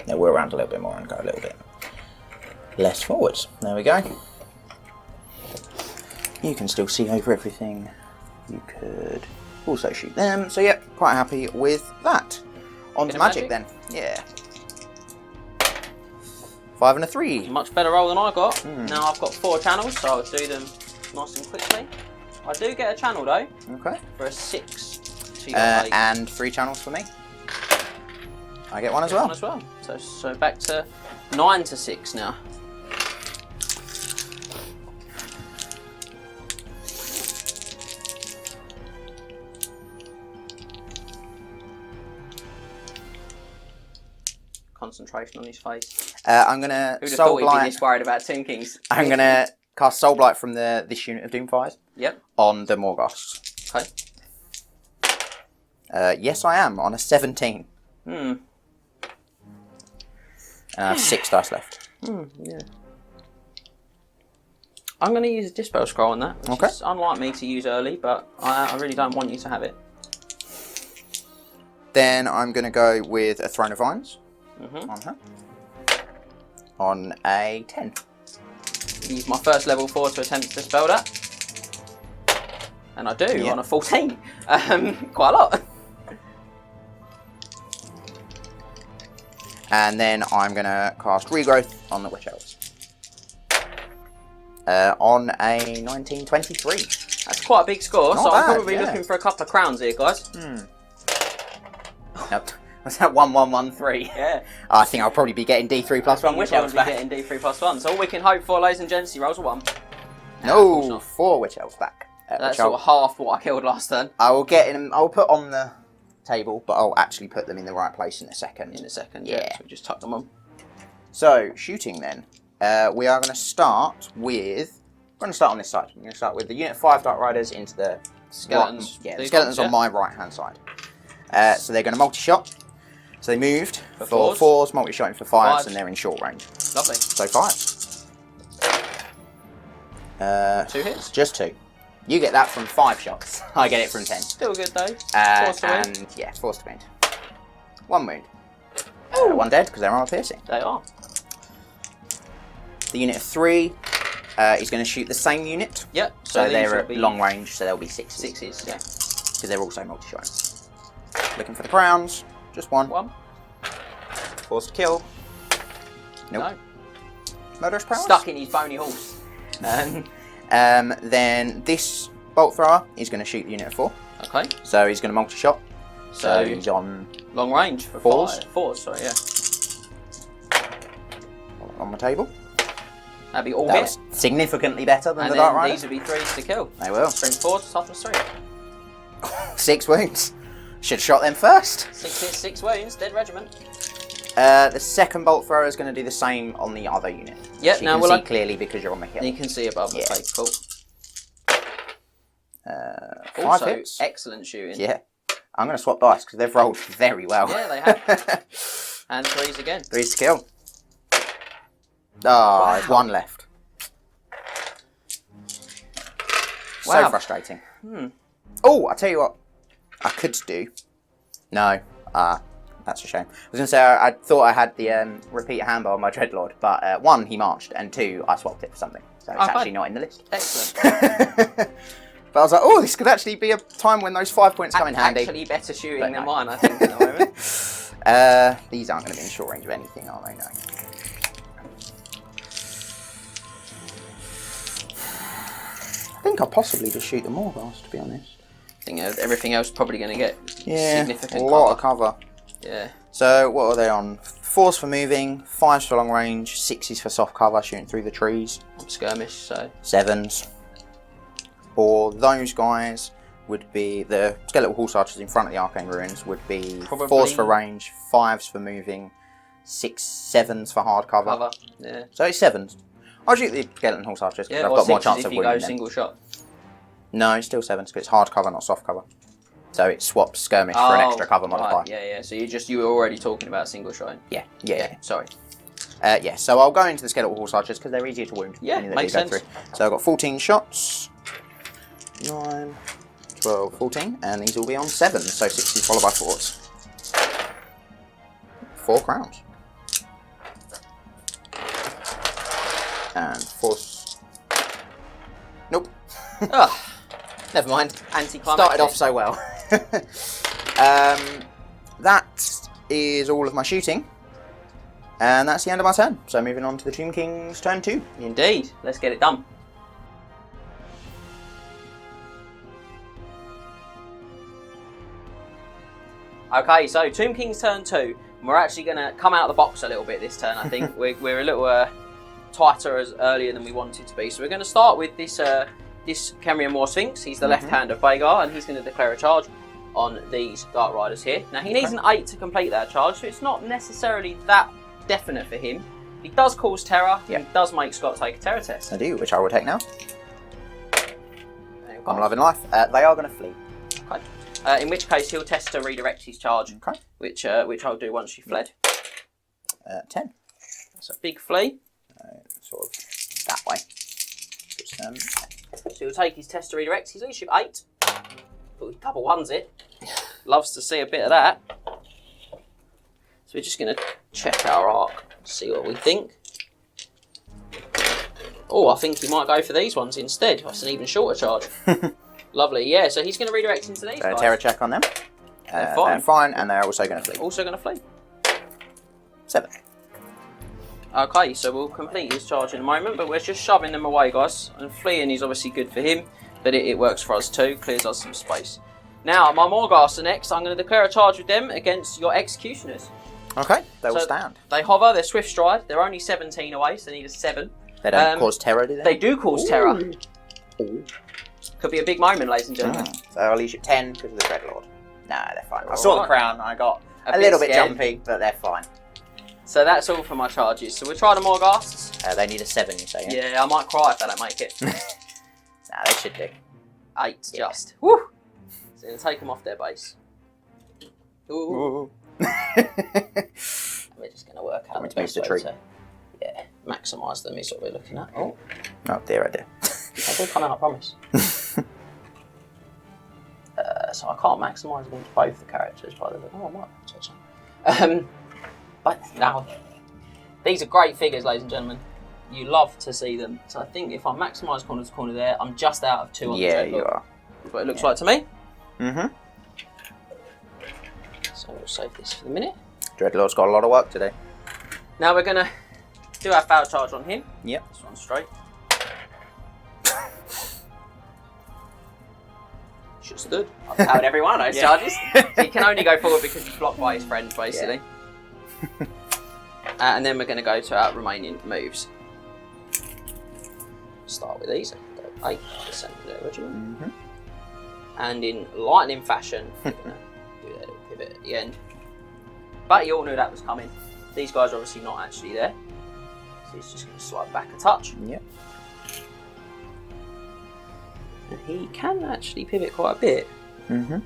Now we'll round a little bit more and go a little bit less forwards. There we go. You can still see over everything. You could also shoot them. So yeah, quite happy with that. On to magic then. Yeah. 5 and a 3. Much better roll than I got. Now I've got 4 channels, so I'll do them nice and quickly. I do get a channel though. Okay. For a 6 to your 8. And 3 channels for me. I get one as well. One as well. So back to 9 to 6 now. Concentration on his face. I'm gonna Who'd have Soul thought he'd be Blight. this worried about Tomb Kings? I'm gonna cast Soul Blight from this unit of Doomfires. Yep. On the Morghast. Okay. Yes, I am on a 17. And I have 6 dice left. Yeah. I'm going to use a Dispel scroll on that, which is unlike me to use early, but I really don't want you to have it. Then I'm going to go with a Throne of Vines on her. On a 10. Use my first level 4 to attempt to dispel that. And I do on a 14. Quite a lot. And then I'm going to cast Regrowth on the Witch Elves. On a 1923. That's quite a big score, Not so I'm bad, probably yeah. looking for a couple of crowns here, guys. Nope. Was that 1113? Yeah. I think I'll probably be getting D3 plus 1, Witch which I Elves was be back. getting D3 plus 1. So all we can hope for, ladies and gents, he rolls a 1. No, 4 Witch Elves back. That's sort of half what I killed last turn. I will get them. I'll put on the table, but I'll actually put them in the right place in a second. Yeah. So we just tuck them on. So shooting then, we are going to start with. We're going to start on this side. We're going to start with the Unit 5 Dark Riders into the Skeletons. the skeletons on my right hand side. So they're going to multi-shot. So they moved for fours, multi-shotting for fives, and they're in short range. Lovely. So 5. 2 hits. Just 2. You get that from 5 shots. I get it from 10. Still good though. Forced to wound. Yeah, forced to wound. 1 wound. 1 dead because they're armor piercing. They are. The unit of 3 is going to shoot the same unit. Yep. So they're at long range, so they'll be 6s. 6s, yeah. Because they're also multi-shotting. Looking for the crowns. Just 1. 1. Forced to kill. Nope. No. Murderous prowess. Stuck in his bony horse. Then this bolt thrower is going to shoot the unit of 4. Okay. So he's going to multi-shot. So he's on long range for 4s. 4s, sorry, yeah. On the table. That'd be all That hit. was significantly better than And the Dark then Rider. these would be 3s to kill. They will. Strength 4s, toughness 3. 6 wounds. Should have shot them first. 6 hits, 6 wounds, dead regiment. The second bolt thrower is going to do the same on the other unit. Yep, so now you can see clearly because you're on the hill. You can see above the plate, cool. 5 Also, hits. excellent shooting. Yeah. I'm going to swap dice because they've rolled very well. Yeah, they have. And 3s again. 3s to kill. Oh, there's 1 left. Wow. So frustrating. Oh, I tell you what, I could do. No, that's a shame. I was going to say I thought I had the repeat handbar on my Dreadlord, but 1, he marched, and 2, I swapped it for something. So it's actually not in the list. Excellent. But I was like, oh, this could actually be a time when those 5 points come in handy. Actually better shooting But than no. mine, I think, at the moment. These aren't going to be in short range of anything, are they? No. I think I'll possibly just shoot the Morghast, to be honest. I think everything else is probably going to get significant a lot of cover. Yeah. So what are they on? 4s for moving, 5s for long range, 6s for soft cover, shooting through the trees. Skirmish, so. 7s. For those guys would be the skeletal horse archers in front of the arcane ruins would be Probably 4s for range, 5s for moving, 7s for hard cover. Yeah. So it's 7s. I'll shoot the skeleton horse archers because Yeah, I've or got more 6s chance if of you go winning them. single shot. No, it's still 7s because it's hard cover, not soft cover. So it swaps skirmish for an extra cover modifier. Right, yeah. So you were already talking about single shot. Yeah. Sorry. Yeah, so I'll go into the skeletal horse archers because they're easier to wound. Yeah, than makes you go sense. through. So I've got 14 shots. 9, 12, 14, and these will be on 7s, so 60 followed by 4s. 4 crowns. And 4. Nope. Never mind. Anticlimactic. Started off so well. That is all of my shooting. And that's the end of my turn. So moving on to the Tomb King's turn 2. Indeed. Let's get it done. Okay, so Tomb King's turn 2. We're actually going to come out of the box a little bit this turn, I think. we're a little tighter earlier than we wanted to be. So we're going to start with this Khemrian Warsphinx. He's the left hand of Vhagar, and he's going to declare a charge on these Dark Riders here. Now, he needs an 8 to complete that charge, so it's not necessarily that definite for him. He does cause terror, and he does make Scott take a terror test. I do, which I will take now. I'm loving life. They are going to flee. Okay. In which case, he'll test to redirect his charge, which I'll do once you've fled. 10. That's a big flee. Sort of that way. So he'll take his test to redirect. He's leadership 8. But he double ones it. Loves to see a bit of that. So we're just going to check our arc, see what we think. Oh, I think he might go for these ones instead. That's an even shorter charge. Lovely, yeah. So he's going to redirect into these guys. Terror check on them. They're fine, and they're also going to flee. Also going to flee. 7. Okay, so we'll complete his charge in a moment, but we're just shoving them away, guys. And fleeing is obviously good for him. but it works for us too. Clears us some space. Now, my Morghast are next. I'm going to declare a charge with them against your Executioners. Okay, they will stand. They hover, they're Swift Stride. They're only 17 away, so they need a 7. They don't cause terror, do they? They do cause terror. Ooh. Could be a big moment, ladies and gentlemen. So I'll leash at 10 because of the Dreadlord. Nah, they're fine. I saw the crown, I got a bit little bit scared. jumpy, but they're fine. So that's all for my charges. So we'll try the Morghasts. They need a 7, you say? Yeah, I might cry if they don't make it. Nah, they should do. 8, just. Woo! So going to take them off their base. Ooh. We're just going to work out the best way to maximise them is what we're looking at. Oh dear, I do. I will come out, I promise. So I can't maximise against both the characters by the way. Oh, I might. But now, these are great figures, ladies and gentlemen. You love to see them. So I think if I maximise corner to corner there, I'm just out of 2 on the Dreadlord. You are. That's what it looks like to me. Mm-hmm. So we'll save this for the minute. Dreadlord's got a lot of work today. Now we're going to do our foul charge on him. Yep. This one's straight. Should have stood. I've fouled every one of those charges. So he can only go forward because he's blocked by his friends, basically. Yeah. And then we're going to go to our remaining moves. Start with these. 8% of their regiment. Mm-hmm. And in lightning fashion, we're going to do that little pivot at the end. But you all knew that was coming. These guys are obviously not actually there. So he's just going to slide back a touch. Yep. And he can actually pivot quite a bit. Mm-hmm.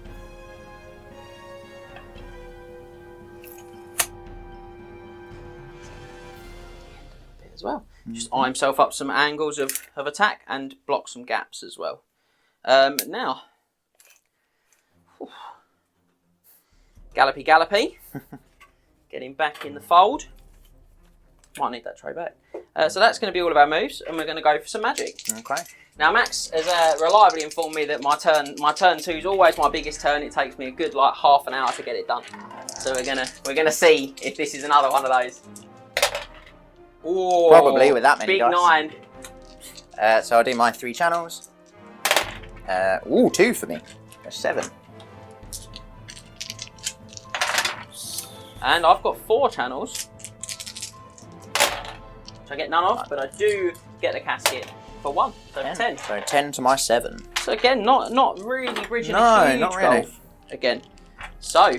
As well. Just eye himself up some angles of attack and block some gaps as well. Now, gallopy. Getting back in the fold. Might need that tray back. So that's going to be all of our moves, and we're going to go for some magic. Okay. Now Max has reliably informed me that my turn 2 is always my biggest turn. It takes me a good like half an hour to get it done. So we're gonna see if this is another one of those. Ooh, probably with that many big dice. 9. So I'll do my 3 channels. 2 for me. That's 7. And I've got 4 channels, which I get none of, but I do get the casket for 1, so 10. So 10 to my 7. So again, not really bridging a huge not really. gulf again. So,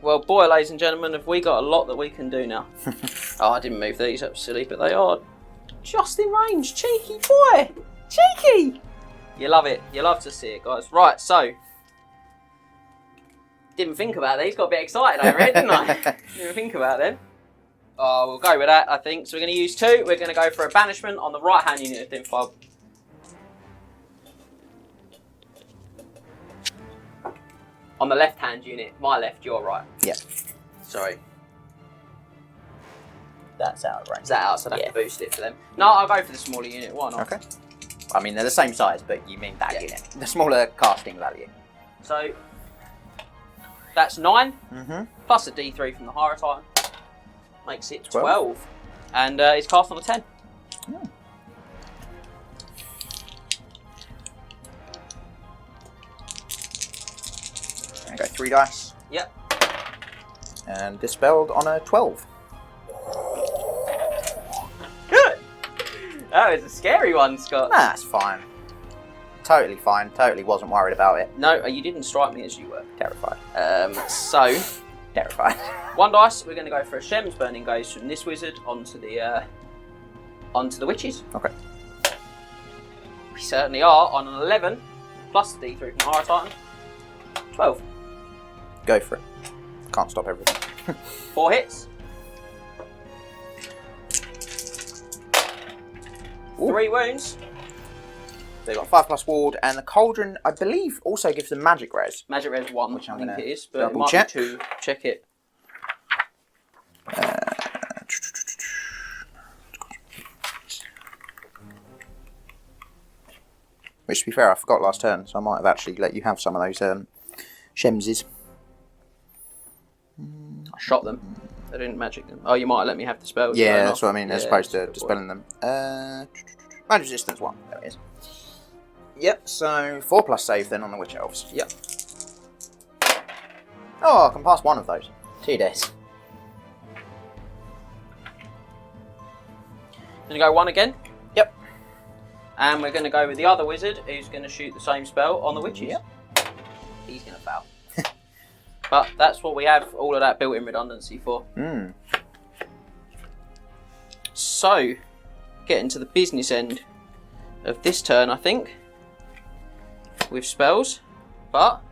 well, boy, ladies and gentlemen, have we got a lot that we can do now. Oh, I didn't move these up, silly, but they are just in range. Cheeky boy, cheeky. You love it. You love to see it, guys. Right, so. Didn't think about these. Got a bit excited over it, didn't I? Didn't think about them. Oh, we'll go with that, I think. So we're going to use 2. We're going to go for a banishment on the right-hand unit of Dimfob. On the left-hand unit. My left, your right. Yep. Sorry. That's out of range. Is that out? So I'd have to boost it for them. No, I'll go for the smaller unit. Why not? Okay. I mean, they're the same size, but you mean that unit. The smaller casting value. So, that's 9. Mm-hmm. Plus a D3 from the Hierotitan. Makes it 12. And it's cast on a 10. Oh. Gonna go 3 dice. Yep. And dispelled on a 12. Good! That was a scary one, Scott. That's fine. Totally fine. Totally wasn't worried about it. No, you didn't strike me as you were. Terrified. So, Terrified. 1 dice. We're going to go for a Shem's Burning Gaze from this wizard onto the witches. Okay. We certainly are on an 11 plus the D3 from the Hierotitan. 12. Go for it. Can't stop everything. 4 hits. Ooh. 3 wounds. They've got 5+ ward, and the cauldron, I believe, also gives them magic res. Magic res 1, which I I'm think gonna it is, but double it might check. be 2. Check it. Which, to be fair, I forgot last turn, so I might have actually let you have some of those Shemses. I shot them. I didn't magic them. Oh, you might have let me have the spell. Yeah, that's what I mean, as opposed to that's a good dispelling them. Magic resistance 1. There it is. Yep, so 4+ save then on the Witch Elves. Yep. Oh, I can pass one of those. 2 days. Gonna go 1 again. Yep. And we're gonna go with the other wizard who's gonna shoot the same spell on the witches. Yep. He's gonna fail. But that's what we have all of that built-in redundancy for. So, getting to the business end of this turn, I think, with spells, but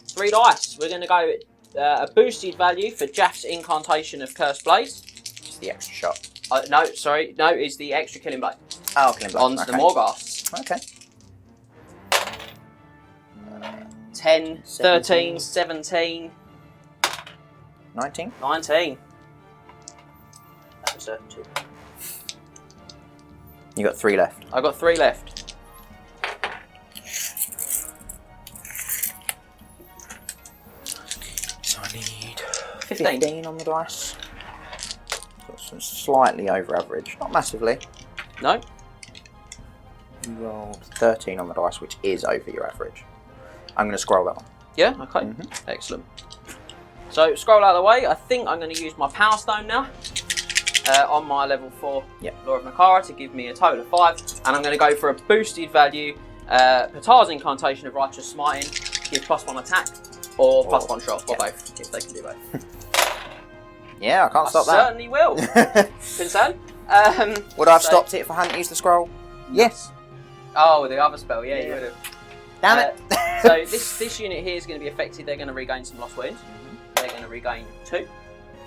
three dice. We're going to go a boosted value for Jaff's Incantation of Cursed Blaze. Just the extra shot. No, sorry, no, it's the extra Killing Blade. Oh, Killing Blade. On the Morghasts. Okay. 10, 13, 17, 19. 19. That was 2. You got 3 left. I've got 3 left. So I need 15 on the dice. So slightly over average, not massively. No. You rolled 13 on the dice, which is over your average. I'm going to scroll that one. Yeah, okay. Excellent. So, scroll out of the way. I think I'm going to use my Power Stone now on my level 4 Lord of Nehekhara to give me a total of 5. And I'm going to go for a boosted value Patar's Incantation of Righteous Smiting, give +1 attack, or +1 shot, or both, if they can do both. Yeah, I can't stop that. Certainly will. Concern? Would I have stopped it if I hadn't used the scroll? Yes. Oh, the other spell, yeah, you would have. Damn it. So this unit here is going to be affected. They're going to regain some lost wounds. They're going to regain 2.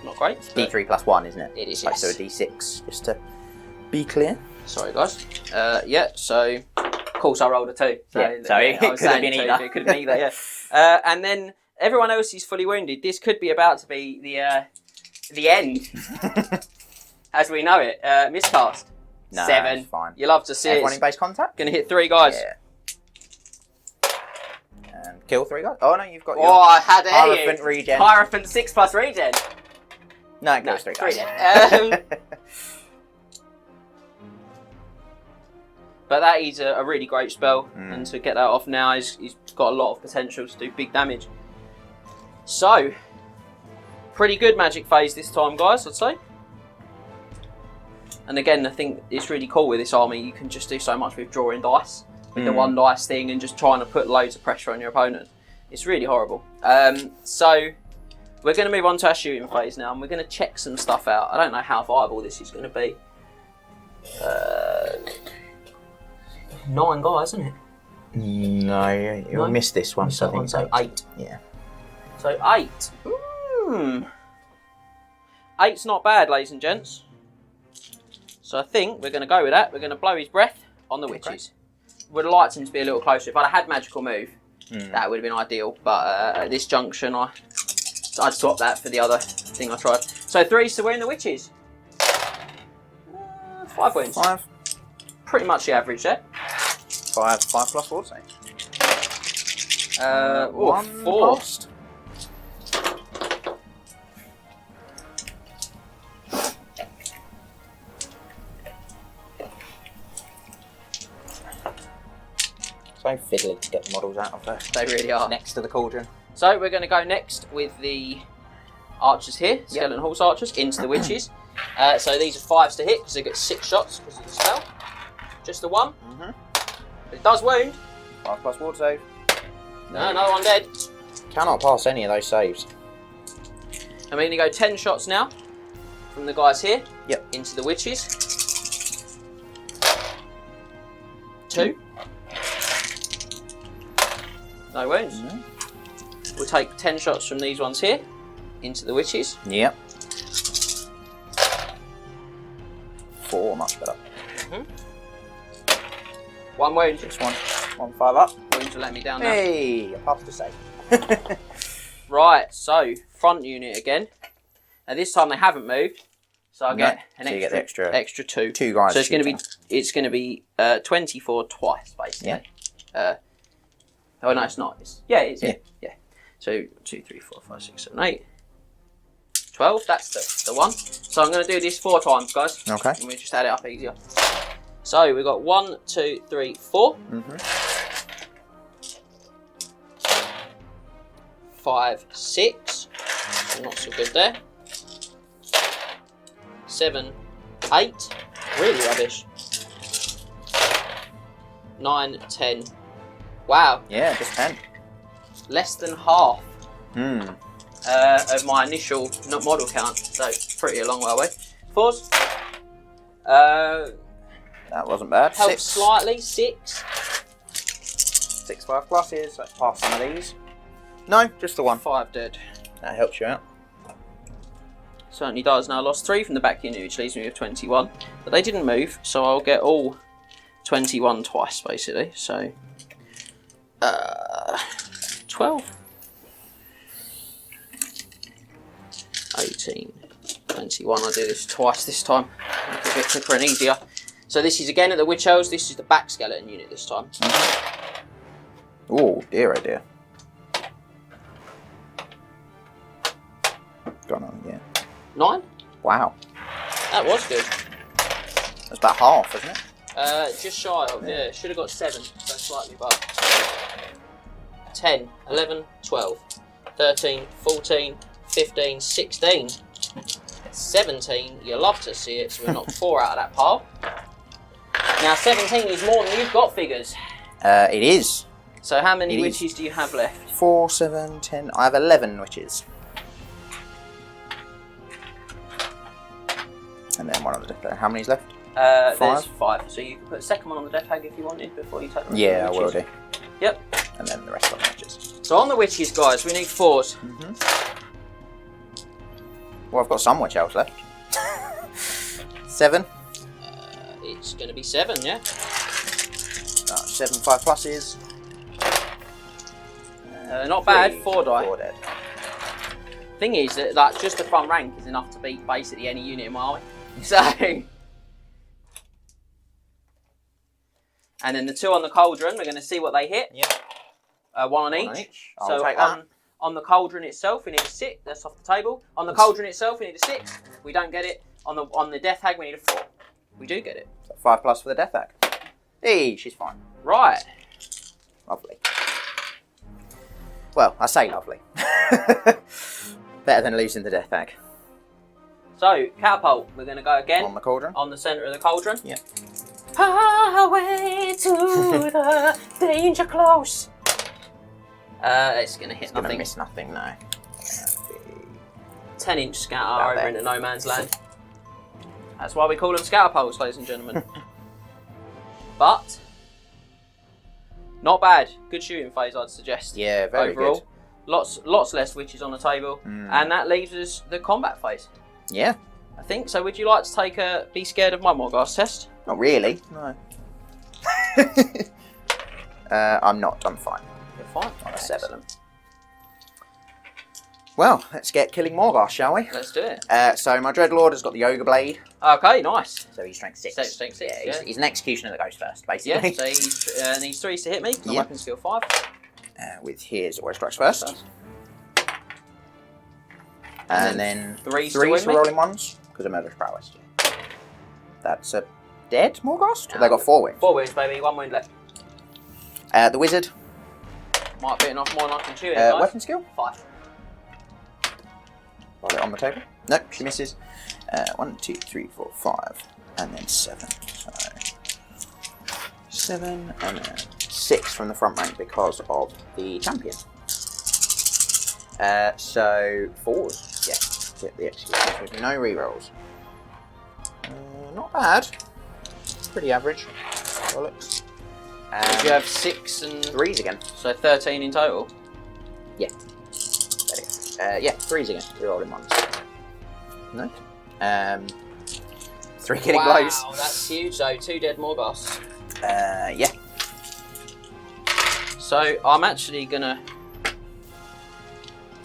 Not great. D3 + 1, isn't it? It is, yes. So a D6, just to be clear. Sorry, guys. Yeah, so of course I rolled a 2. So, yeah, so it could have been either. It could have been either, yeah. And then everyone else is fully wounded. This could be about to be the end, as we know it. Miscast. No, 7. Fine. You love to see Everyone it. in base contact? Going to hit 3 guys. Yeah. And kill 3 guys? Oh no, you've got your I had Hierophant regen. Hierophant 6+ regen. No, it goes 3 guys. But that is a really great spell, and to get that off now, he's got a lot of potential to do big damage. So, pretty good magic phase this time, guys, I'd say. And again, I think it's really cool with this army. You can just do so much with drawing dice, with the 1 dice thing, and just trying to put loads of pressure on your opponent. It's really horrible. So, we're going to move on to our shooting phase now, and we're going to check some stuff out. I don't know how viable this is going to be. 9 guys, isn't it? No, you'll miss this one. So I think so 8. Yeah. So 8. 8's not bad, ladies and gents. So I think we're going to go with that. We're going to blow his breath on the witches. Would have liked him to be a little closer. If I'd had magical move, that would have been ideal. But at this junction, I'd swap that for the other thing I tried. So 3, so we're in the witches. 5 wins. 5. Pretty much the average there. 5 + 4, say. 4. Lost. So fiddly to get the models out of there. They really are. Next to the cauldron. So we're going to go next with the archers here, skeleton horse archers, into the witches. So these are 5s to hit because they get 6 shots because of the spell. Just the 1. But it does wound. 5+ ward save. No, another one dead. Cannot pass any of those saves. And we're going to go 10 shots now from the guys here. Yep. Into the witches. 2. No wounds. We'll take 10 shots from these ones here into the witches. Yep. 4, much better. 1 wound. Just 1 5 up. Wounds will let me down now. Hey, I passed the save. Right, so front unit again. Now this time they haven't moved, so I get an so you get the extra 2. 2 guys. So it's going to be 24 twice basically. Yeah. Oh no, it's not. It is. Yeah. 2, 3, 4, 5, 6, 7, 8. 12, that's the one. So I'm going to do this 4 times, guys. Okay. And we just add it up easier. So we've got 1, 2, 3, 4. 5, 6. Not so good there. 7, 8. Really rubbish. 9, 10. Wow. Yeah, just 10. Less than half of my initial model count. So pretty a long way away. 4s. That wasn't bad. Helps 6. slightly. 6. 6 5 pluses. Let's pass some of these. No, just the one. 5 dead. That helps you out. Certainly does. Now I lost 3 from the back unit, which leaves me with 21. But they didn't move, so I'll get all 21 twice, basically. So 12, 18, 21. I'll do this twice this time. Make it a bit quicker and easier. So this is again at the Witch Elves. This is the back skeleton unit this time. Oh dear, oh dear. Gone on, yeah. 9. Wow. That was good. That's about half, isn't it? Just shy of, yeah. Should have got 7, so slightly above. 10, 11, 12, 13, 14, 15, 16, 17. You love to see it, so we knocked 4 out of that pile. Now 17 is more than you've got figures. It is. So how many witches do you have left? 4, 7, 10. I have 11 witches. And then one on the death hag. How many's left? 5. 5. There's 5. So you can put a second one on the death hag if you wanted before you take the Yeah, I witches. will do. Yep. And then the rest of the witches. So on the witches, guys, we need 4s. Well, I've got some witch elves left. 7. It's going to be 7, yeah? 7 5 pluses. Not bad. 4 die. 4 dead. Thing is that like, just the front rank is enough to beat basically any unit in my army. So, and then the 2 on the cauldron, we're going to see what they hit. Yep. 1 on each. I'll So take that. on the cauldron itself, we need a 6. That's off the table. On the cauldron itself, we need a 6. We don't get it. On the death hag, we need a 4. We do get it. So 5 plus for the death hag. Hey, she's fine. Right. Lovely. Well, I say lovely. Better than losing the death hag. So catapult, we're going to go again On the cauldron. on the centre of the cauldron. Yep. Highway to the danger close. It's going to hit It's going to nothing. miss nothing now. 10-inch scatter About over there. into no man's land. That's why we call them scatterpoles, ladies and gentlemen. But not bad. Good shooting phase, I'd suggest. Yeah, very overall. good. Lots less witches on the table, and that leaves us the combat phase. Yeah. I think so. Would you like to take a be scared of my Morghast test? Not really. No. I'm not. I'm fine. You're fine. On a 7. Well, let's get killing Morghast, shall we? Let's do it. So my Dreadlord has got the Ogre Blade. Okay, nice. So he's strength 6. So strength 6, Yeah, he's an executioner that goes first, basically. Yeah, so he needs 3s to hit me. My Yep. weapon skill 5. With his always strikes first. And then 3s to 3s win for me. rolling ones, because of murderous prowess. That's a dead Morghast? They got 4 wins. 4 wounds, baby. 1 wound left. The Wizard. Might be enough more than I can chew it, guys. Weapon skill. 5. Got it on the table. Nope, she misses. 1, 2, 3, 4, 5. And then 7. So 7 and then 6 from the front rank because of the champion. So 4s. Yeah, hit the execution with no rerolls. Not bad. Pretty average. How it looks. Did you have 6 and 3s again. so 13 in total? Yeah. Yeah, 3s again. 3 rolling ones. No. 3 killing wow, blows. That's huge though. 2 dead Morghasts. Yeah. So I'm actually gonna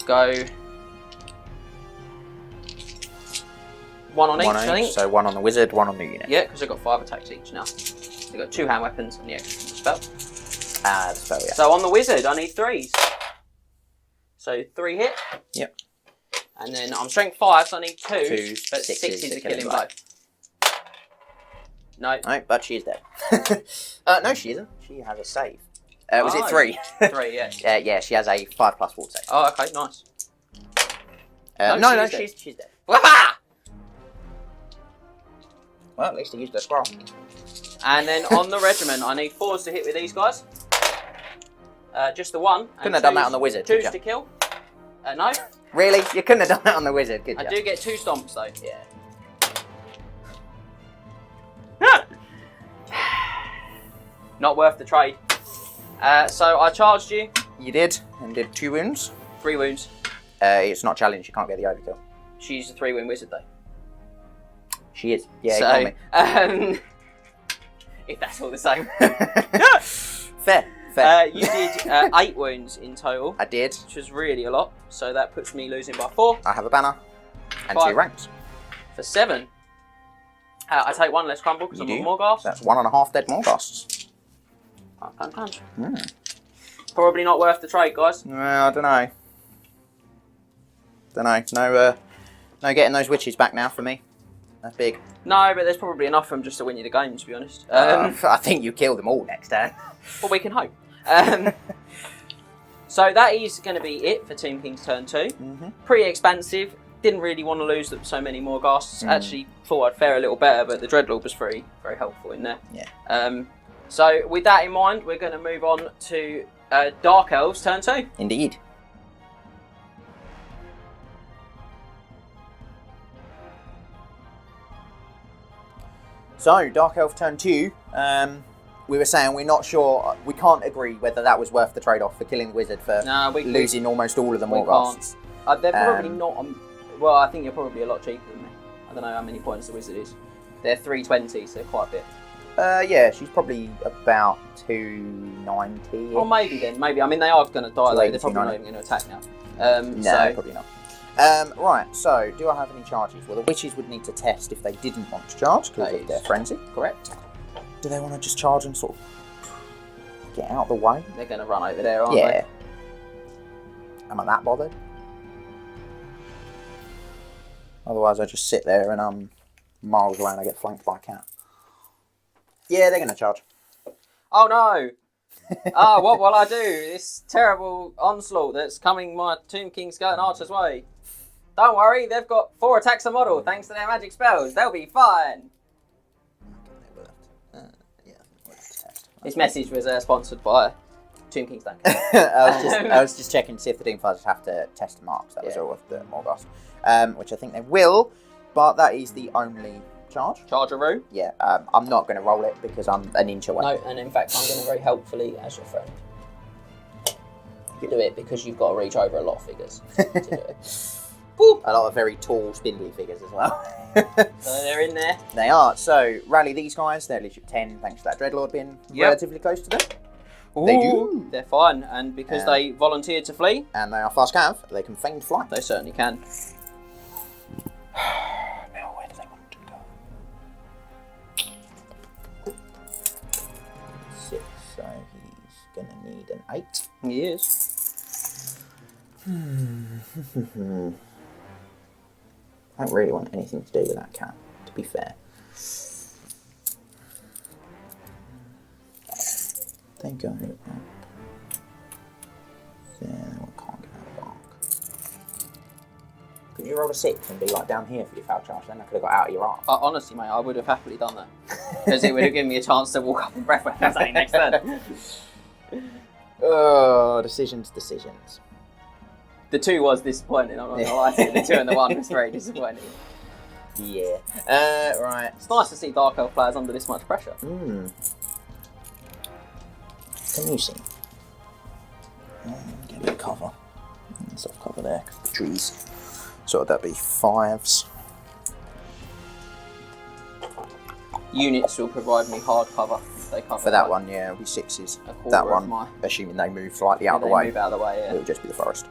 go 1 on each, I think. So 1 on the wizard, 1 on the unit. Yeah, because I've got 5 attacks each now. I've got 2 hand weapons and the extra spell. The spell, yeah. So on the wizard, I need 3s. So 3 hit. Yep. And then I'm strength 5, so I need 2. Twos, But sixes 6 to to kill kill him him both. No. No, but she is dead. No, she isn't. She has a save. Was it 3? 3, yeah. Yeah, she has a 5+ ward save. Oh, okay, nice. No, she's dead. Wah-ha! Well, at least I used the scroll. And then on the regiment, I need 4s to hit with these guys. Just the 1. Couldn't have done that on the wizard, could 2s you? to kill. No. Really? You couldn't have done that on the wizard, could you? I do get 2 stomps though. Yeah. Not worth the trade. So I charged you. You did, and did 2 wounds. 3 wounds. It's not challenged, you can't get the overkill. She's a 3-win wizard though. She is. Yeah, So, ignore me. if that's all the same. Fair. You did 8 wounds in total. I did. Which was really a lot. So that puts me losing by 4. I have a banner. And 5. 2 ranks. For 7. I take 1 less crumble because I'm on Morghast. That's 1.5 dead Morghasts. Punch. Mm. Probably not worth the trade, guys. Well, I don't know. No getting those witches back now for me. That's big. No, but there's probably enough of them just to win you the game, to be honest. I think you kill them all next turn. Well, we can hope. So that is going to be it for Tomb King's turn 2. Mm-hmm. Pretty expansive. Didn't really want to lose so many more ghasts. Actually thought I'd fare a little better, but the Dreadlord was very, very helpful in there. Yeah. So with that in mind, we're going to move on to Dark Elves turn 2. Indeed. So, Dark Elf turn 2, we were saying we're not sure, we can't agree whether that was worth the trade-off for killing the wizard for losing almost all of the Morghasts. They're probably not, well, I think you're probably a lot cheaper than me. I don't know how many points the wizard is. They're 320, so quite a bit. Yeah, she's probably about 290. Or maybe then, maybe. I mean, they are going to die though. They're probably not even going to attack now. No, probably not. Right, so do I have any charges? Well, the witches would need to test if they didn't want to charge because of their frenzy. Correct. Do they want to just charge and sort of get out of the way? They're going to run over there, aren't they? Yeah. Am I that bothered? Otherwise, I just sit there and I'm miles away and I get flanked by a cat. Yeah, they're going to charge. Oh no! What will I do? This terrible onslaught that's coming my Tomb King Skeleton Archer's way. Don't worry, they've got 4 attacks a model thanks to their magic spells. They'll be fine. This message was sponsored by Tomb King's Stone. I was just checking to see if the Doomfighters have to test the marks. That was all of the Morghast. Which I think they will, but that is the only charge. Chargeroo? Yeah, I'm not going to roll it because I'm an inch away. No, and in fact I'm going to very helpfully, as your friend, do it because you've got to reach over a lot of figures to do it. Boop. A lot of very tall, spindly figures as well. So they're in there. They are. So, rally these guys. They're leadership 10 thanks to that Dreadlord being relatively close to them. Ooh, they do. They're fine, and because they volunteered to flee. And they are fast cav, they can feign flight. They certainly can. Now, where do they want to go? 6, so he's going to need an 8. He is. I don't really want anything to do with that cat, to be fair. They go up. Yeah, we can't get out of arc. Could you roll a 6 and be like down here for your foul charge? Then I could have got out of your arc. Honestly, mate, I would have happily done that. Because it would have given me a chance to walk up and breath weapon something next turn. Oh, decisions. The 2 was disappointing, I'm not going to lie to you. The 2 and the 1 was very disappointing. Yeah. Right. It's nice to see Dark Elf players under this much pressure. Can you see? Get a bit of cover. Soft cover there, because the trees. So that'd be 5s. Units will provide me hard cover. They cover For that one, yeah, it'll be 6s. That one, assuming they move slightly out of the way. Move out of the way, yeah. It'll just be the forest.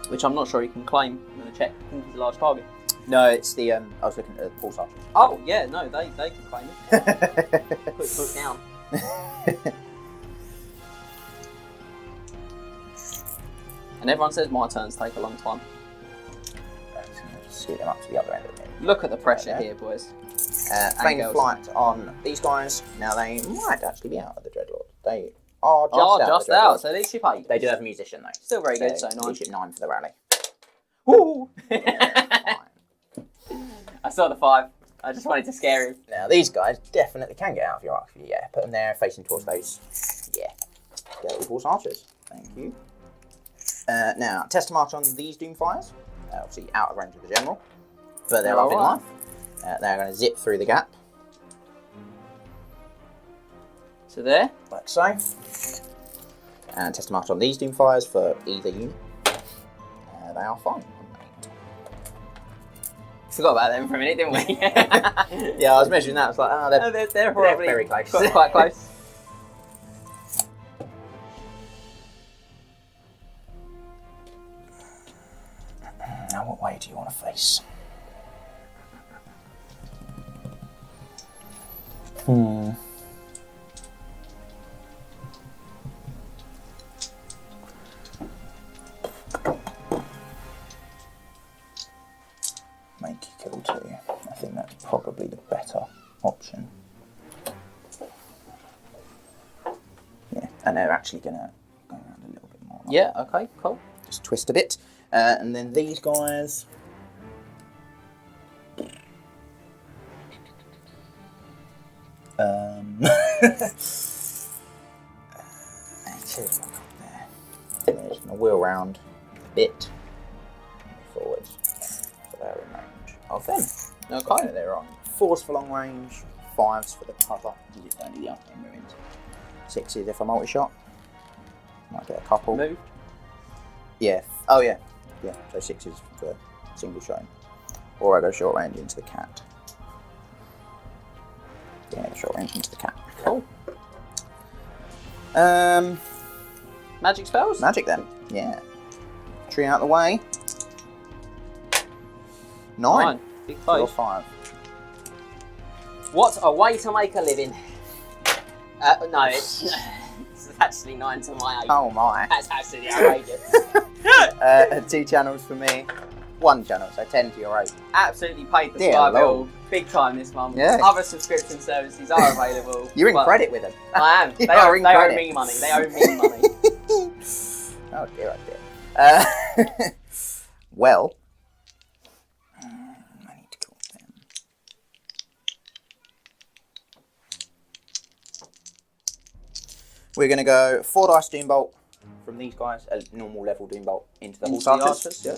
Which I'm not sure you can claim. I'm going to check. I think it's a large target. No, it's the, I was looking at the pulse archer. Oh, yeah, no, they can claim it. Put foot down. And everyone says my turns take a long time. Let's scoot them up to the other end of it. Look at the pressure here, boys. Flame Flight on these guys. Now they might actually be out of the Dreadlord. They are just out. So at least you paid. They do have a musician though. Still very good, so 9. Leadership 9 for the rally. Woo! I saw the 5. I just wanted to scare him. Now these guys definitely can get out of your arc. Yeah, put them there facing towards those. Yeah. Go Horse Archers. Thank you. Now, test march on these Doomfires. Obviously out of range of the general. But they're loving life. They're going to zip through the gap. So there. Like so. And test march on these Doomfires for either unit. They are fine. Forgot about them for a minute, didn't we? Yeah, I was measuring that. I was like, oh, they're probably very close. Quite close. Now, what way do you want to face? Make you kill 2. I think that's probably the better option. Yeah, and they're actually going to go around a little bit more. Yeah, okay, cool. Just twist a bit. And then these guys. There's one up there. So they're just going to wheel round a bit forwards. So they're in range of them. Okay. So they're on 4s for long range, 5s for the cover. It's only the up in ruins. 6s if I multi-shot. Might get a couple. Moved. Yeah. Oh yeah. Yeah. So 6s for single shot. Or I go short range into the cat. Yeah, short range into the cat. Cool. Magic spells? Magic then. Yeah. Tree out the way. 9. Big 4 or 5. 5. What a way to make a living. No, it's actually 9 to my 8. Oh my. That's absolutely outrageous. 2 channels for me. 1 channel, so 10 to your 8. Absolutely paid the Dear Sky Lord. bill big time this month. Yeah. Other subscription services are available. You're in but credit with them. I am. You They are in owe credit. me money. They owe me money. Oh dear, oh dear. Well, I need to call them. We're going to go 4 dice Doombolt from these guys, a normal level Doombolt into the Horse Archers. Yeah.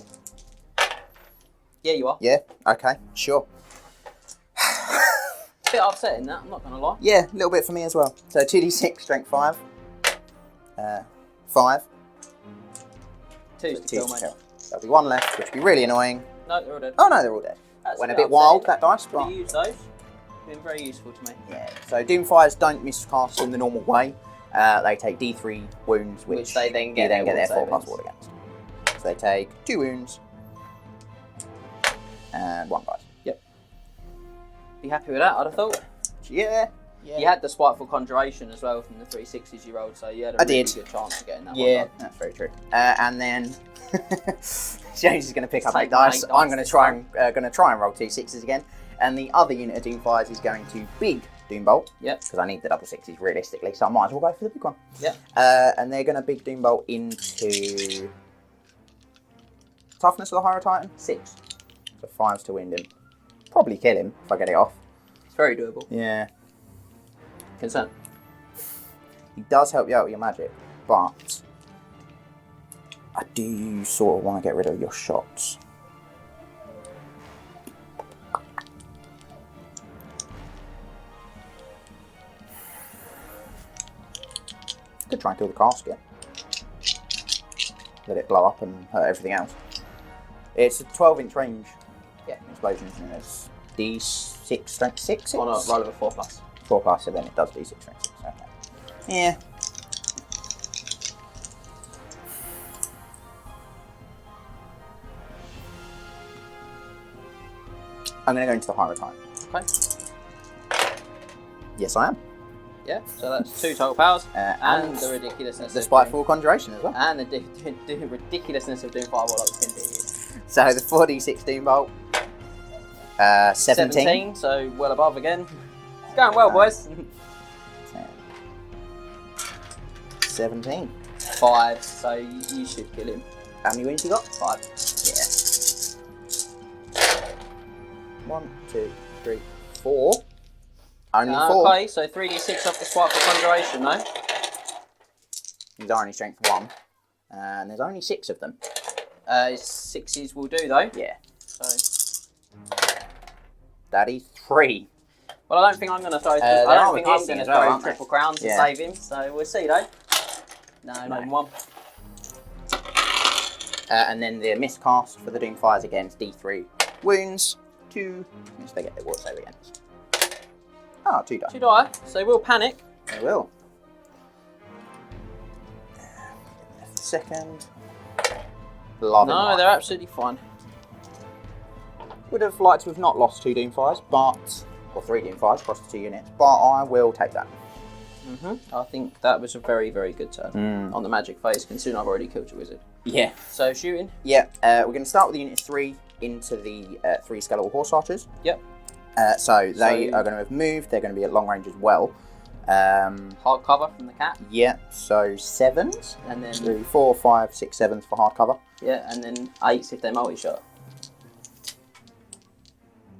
Yeah, you are. Yeah, okay, sure. Bit upsetting that, I'm not going to lie. Yeah, a little bit for me as well. So 2d6, strength 5. 5. 2's to kill, mate. There'll be 1 left, which will be really annoying. No, they're all dead. Oh no, they're all dead. That's Went a bit bit wild, upsetting. that dice, Have but you used those? Been very useful to me. yeah. So Doomfires don't miscast in the normal way. They take D3 wounds, which they then get you their their 4+ savings. ward against. So they take 2 wounds and 1 dice. Yep. Be happy with that, I'd have thought. Yeah. Yeah. You had the Spiteful Conjuration as well from the 360s you rolled, so you had a really good chance of getting that one Yeah, done. that's very true. And then James is going to pick up 8 Take dice. 8 I'm dice going to try and roll 2 6s again. And the other unit of Doomfires is going to big Doombolt. Yep. Because I need the double 6s realistically, so I might as well go for the big one. Yep. And they're going to big Doombolt into toughness of the Hierotitan. 6. So 5s to wind him. Probably kill him if I get it off. It's very doable. Yeah. Concern. He does help you out with your magic, but I do sort of want to get rid of your shots. Could try and kill the casket. Let it blow up and hurt everything else. It's a 12-inch range. Yeah. Explosions, and it's D6 strength 6. On a roll of a 4+. 4+, so then it does D6 strength 6. Okay. Yeah. I'm going to go into the Hierotype. Okay. Yes, I am. Yeah, so that's 2 total powers. And the ridiculousness. The Spiteful Conjuration as well. And the ridiculousness of doing Fireball like 10 days. So the 4d16 bolt. 17. So well above again. It's going well, boys. 10. 17. 5, so you should kill him. How many wins you got? 5. Yeah. 1, 2, 3, 4. Only 4. Okay, so 3d6 off the Spiteful Conjuration, no? He's only strength 1. And there's only 6 of them. 6s will do though. Yeah. So That is 3. well, I don't think I'm going to throw. I don't think I'm going to throw triple crowns to save him. So we'll see though. No, not even 1. And then the miscast for the Doomfires against D3 wounds. 2. Yes, they get their ward save against. Oh, 2 die. 2 die. So we'll panic. They will. Second. Love No, they're absolutely fine. Would have liked to have not lost 2 Doomfires, but... or 3 Doomfires across the 2 units, but I will take that. I think that was a very, very good turn on the magic phase, considering I've already killed your wizard. Yeah. So shooting. Yeah, we're going to start with Unit 3 into the 3 Skeletal Horse Archers. Yep. So they are going to have moved, they're going to be at long range as well. Hard cover from the cat. Yeah, so 7s. And then 3, 4, 5, 6, 7s for hard cover. yeah, and then 8s if they're multi-shot.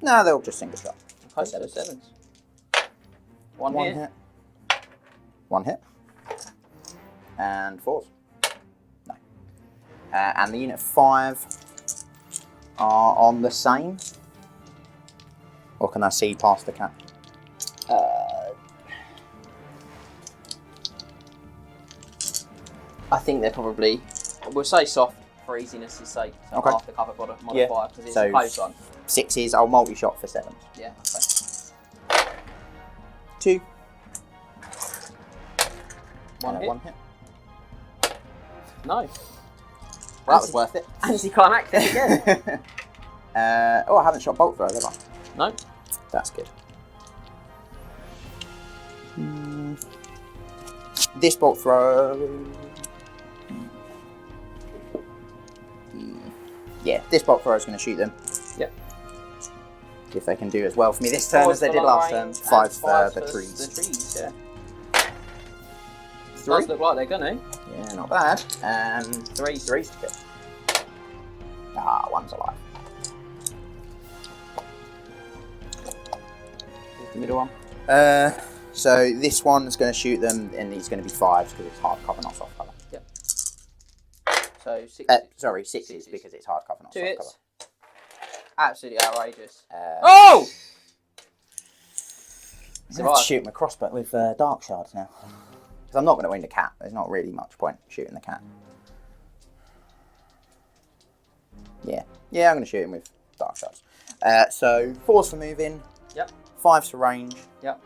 No, they'll just single shot. Okay, so 7s. One hit. 1 hit. And 4s. No. And the Unit 5 are on the same. Or can I see past the cat? I think they're probably, we'll say soft for easiness' sake. So Okay. half the cover modifier because it's So a close one. 6s, I'll multi-shot for 7s. Yeah, okay. 2. 1 hit. 1 hit. No. Well, that was worth it. Anticlimactic again. Oh, I haven't shot bolt throw, have I? No. That's good. This bolt throw... Yeah, this bolt throw is going to shoot them. Yep. See if they can do as well for me this turn as they did last turn. 5 for the trees. The trees, yeah. 3. Does look like they're gonna. Yeah, not bad. And 3s to kill. Ah, 1's alive. The middle one. So this one's going to shoot them, and these going to be 5s because it's hard cover, not soft cover. Yep. So 6. Sorry, 6s because it's hard cover, not 2 soft hits. cover. Absolutely outrageous. Oh! I'm going to shoot my crossbow with dark shards now. Because I'm not going to win the cat. There's not really much point shooting the cat. Yeah. Yeah, I'm going to shoot him with dark shards. So 4s for moving. Yep. 5s for range. Yep.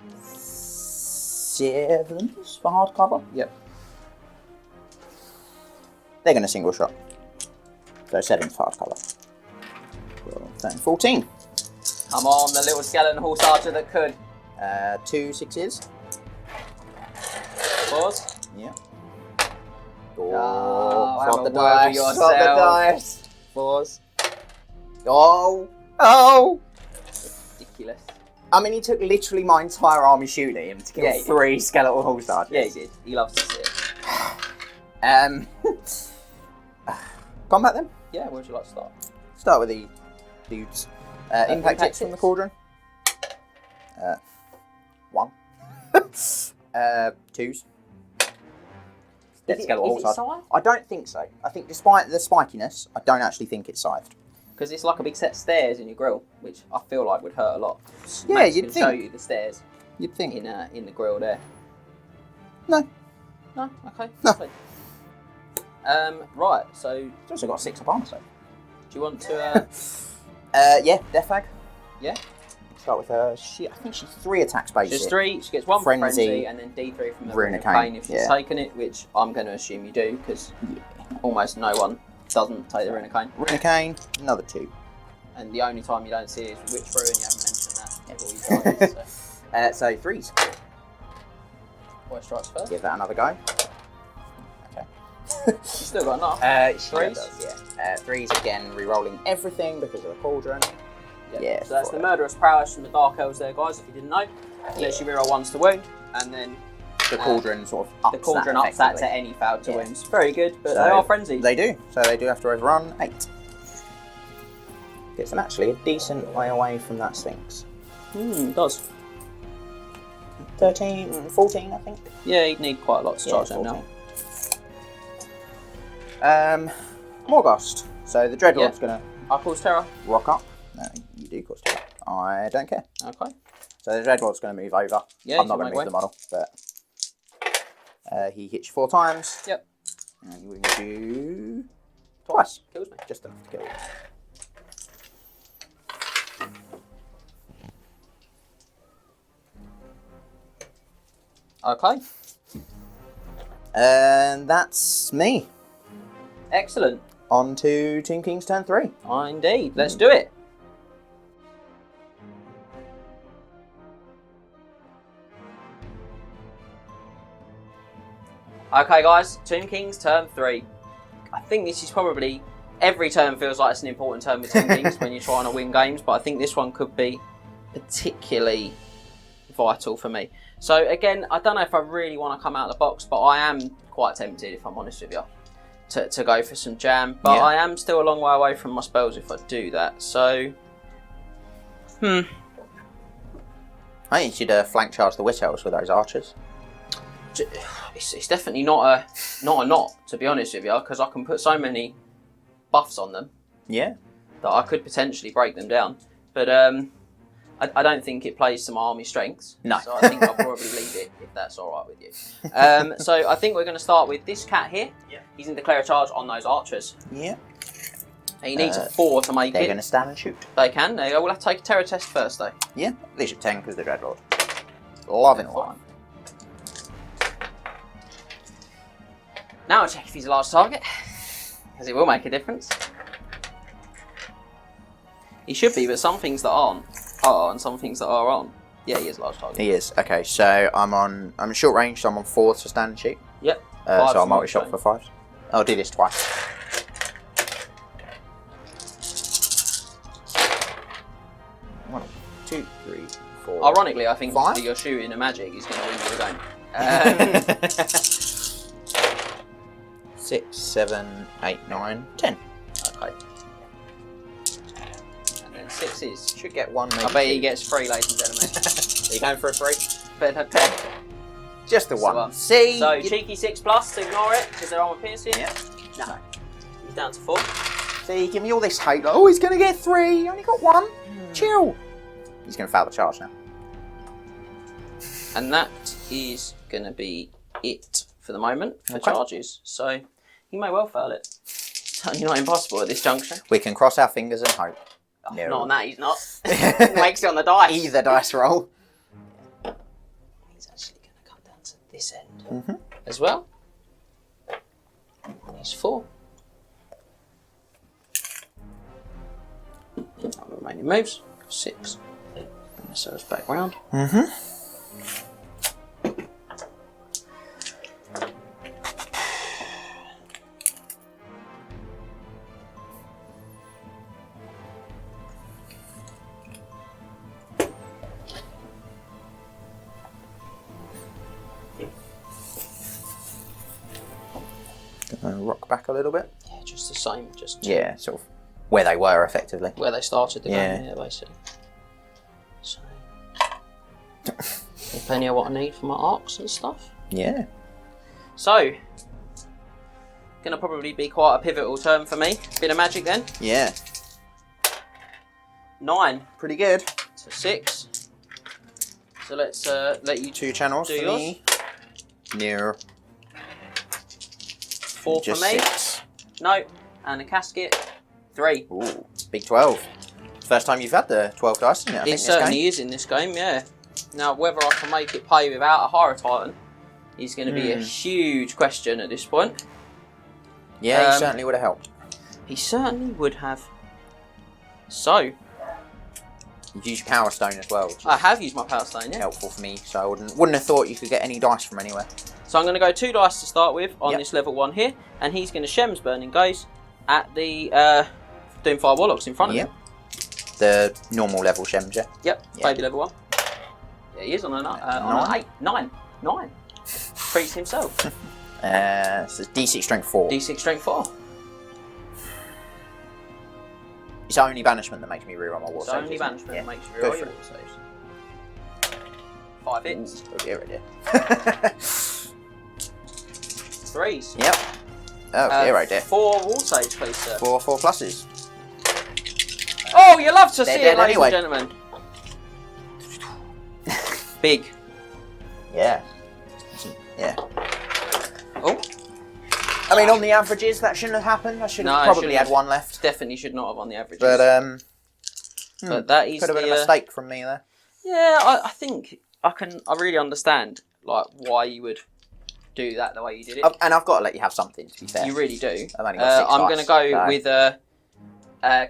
7s for hard cover. Yep. They're going to single shot. So 7s for hard cover. 13, 14. Come on, the little skeleton horse archer that could. 2 6s. 4s. Yeah. Oh, have swap a the word dice. with Swap the yourself. dice. 4s. Oh. Oh. Ridiculous. I mean, he took literally my entire army shooting at him to kill 3 skeletal horse archers. Yeah, he did. He loves to see it. Combat then? Yeah, where would you like to start? Start with the dudes. Impact hits from the cauldron. 1. 2s. Dead skeletal horse archer. scythed? I don't think so. I think despite the spikiness, I don't actually think it's scythed. Because it's like a big set of stairs in your grill, which I feel like would hurt a lot. Yeah, Max you'd can think. show you the stairs You'd think. in the grill there. No. No? Okay. No. Fine. Right, so do It's also got 6 up armor, so. you want to... Yeah, Death Fag. Yeah? Start with her. I think she's 3 attacks basic. She's 3, she gets 1 Frenzy, for Frenzy, and then D3 from the Rune Rune of of Cain, Cain if she's yeah. taken it, which I'm going to assume you do, because almost no one doesn't take the Rune of Cain. Rune of Cain, another 2. And the only time you don't see it is Witch Brew, and you haven't mentioned that before you started, so. So 3s. Boy strikes first. Give that another go. Okay. You still got enough. Threes? Yeah. Threes again, re-rolling everything because of the cauldron. Yeah, so that's the murderous prowess from the Dark Elves there, guys, if you didn't know. Lets you reroll ones to wound, and then the cauldron sort of ups that to any failed to wounds. Very good, but they are frenzied. They do, so they do have to overrun 8. Gets them actually a decent way away from that Sphinx. It does. 13, 14, I think. Yeah, you'd need quite a lot to charge them now. Morghast. So the Dreadlord's going to... I cause terror. Rock up. No, you do cause terror. I don't care. Okay. So the Dreadlord's going to move over. Yeah, I'm not going to move the model, but... he hits you 4 times. Yep. And you can do... Twice. Kills me. Just enough to kill. Okay. And that's me. Excellent. On to Tomb King's turn 3. Indeed. Let's do it. Okay, guys. Tomb King's turn 3. I think this is probably... Every turn feels like it's an important turn with Tomb Kings when you're trying to win games, but I think this one could be particularly vital for me. So again, I don't know if I really want to come out of the box, but I am quite tempted, if I'm honest with you, to go for some jam. But I am still a long way away from my spells if I do that. So, I think you should flank charge the Witch Elves with those archers. It's definitely not a knot, to be honest with you, because I can put so many buffs on them. Yeah. That I could potentially break them down. But I don't think it plays to my army strengths. No. So I think I'll probably leave it if that's all right with you. So I think we're going to start with this cat here. Yeah. He's going to declare a charge on those archers. Yeah. He needs a 4 to make it. They're going to stand and shoot. They can. There you go. We'll have to take a terror test first, though. Yeah. Leadership 10 because the Dreadlord. Loving life. Now I'll check if he's a large target, because it will make a difference. He should be, but some things that aren't are, and some things that are aren't. Yeah, he is a large target. He is. Okay, so I'm short range, so I'm on 4 to stand and shoot. Yep. So I'll multi-shot for 5. I'll do this twice. One, 2, 3, 4. Ironically, I think 5? that you're shooting a magic is going to win you the game. 6, 7, 8, 9, 10. Okay. And then 6 is... Should get 1 maybe. I bet he gets 3, ladies and gentlemen. Are you going for a 3? Better 10. Just the 1. See? So cheeky 6+ to ignore it, because they're armor piercing. Yeah. No. He's down to 4. See, give me all this hate. Oh, he's going to get 3. He only got 1. Chill. He's going to foul the charge now. And that is going to be it for the moment for charges. So he may well fail it. It's certainly not impossible at this juncture. We can cross our fingers and hope. Oh, no. Not on that, he's not. Makes it on the dice. Either dice roll. He's actually going to come down to this end as well. He's 4. Remaining moves. 6. So it's back round. Rock back a little bit. Yeah, just the same. Just yeah, sort of where they were effectively. Where they started the game, yeah, basically. So, plenty of what I need for my arcs and stuff. Yeah. So, gonna probably be quite a pivotal turn for me. Bit of magic then. Yeah. 9. Pretty good. To 6. So let's let you 2 channels do for yours. me. Near. 4 Just for me. 6. No. And a casket. 3. Ooh, big 12. First time you've had the 12 dice, isn't it? I think It certainly is in this game, yeah. Now, whether I can make it pay without a Hierotitan is going to be a huge question at this point. Yeah, he certainly would have helped. He certainly would have. So, You've used your Power Stone as well. Which I is have used my Power Stone, yeah. helpful for me, so I wouldn't have thought you could get any dice from anywhere. So I'm going to go 2 dice to start with on this level 1 here, and he's going to Shems Burning Gaze at the Doomfire Warlocks in front of him. The normal level Shems, yeah? Yep, baby level 1. Yeah, he is on an 8. 9. Treats himself. So it's D6 Strength 4. D6 Strength 4. It's only banishment that makes me reroll my war saves. It's only banishment that makes you reroll your war saves. 5 hits. Threes. Yep. Oh, 0 dear. 4 wall saves, please, sir. 4 pluses. Oh, you love to see They're it, ladies anyway. and gentlemen. Big. Yeah. Yeah. Oh. I mean, on the averages, that shouldn't have happened. I should have probably had 1 left. Definitely should not have on the averages. But that is could have been a mistake from me there. Yeah, I think I really understand like why you would do that the way you did it. And I've got to let you have something, to be fair. You really do. I've only got 6 I'm going to go so. with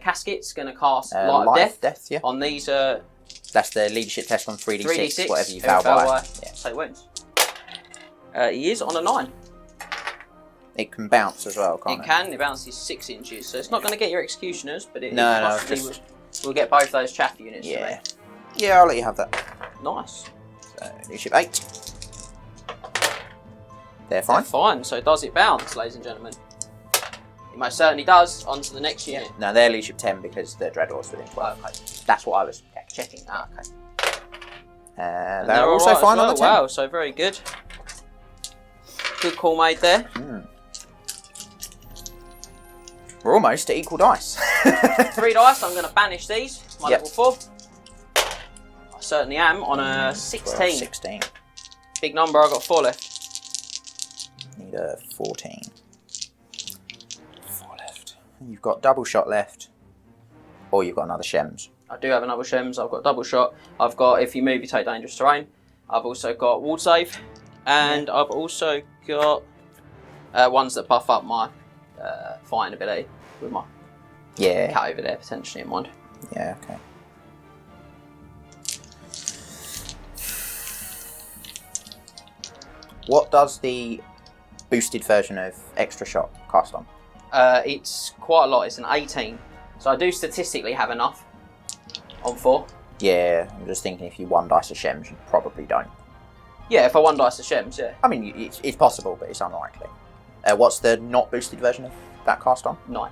Casket's going to cast Light of Death yeah. on these. That's the leadership test on 3d6, 3d6 whatever you fail by. Yeah. So wounds. He is on a 9. It can bounce as well, can't it? It can. It bounces 6 inches, so it's not going to get your Executioners, but it No, possibly will get both those chaff units. Yeah. Yeah, I'll let you have that. Nice. So, leadership 8. They're fine. They're fine. So does it bounce, ladies and gentlemen? It most certainly does. On to the next unit. No, they're leadership 10 because the Dreadlord's within 12. Okay. That's what I was checking. Okay. And they're also fine on the 10. Wow, so very good. Good call made there. We're almost at equal dice. 3 dice, I'm going to banish these. My level 4. I certainly am on a 16. 16. Big number, I've got 4 left. Need a 14. 4 left. You've got double shot left. Or you've got another Shems. I do have another Shems, I've got double shot. I've got if you move, you take dangerous terrain. I've also got ward save. And I've also got ones that buff up my fighting ability with my cat over there potentially in mind. Yeah, okay. What does the boosted version of Extra Shot cast on? It's quite a lot, it's an 18. So I do statistically have enough on 4. Yeah, I'm just thinking if you 1 dice a Shems, you probably don't. Yeah, if I 1 dice the Shems, yeah. I mean, it's possible, but it's unlikely. What's the not boosted version of that cast on? 9. Okay.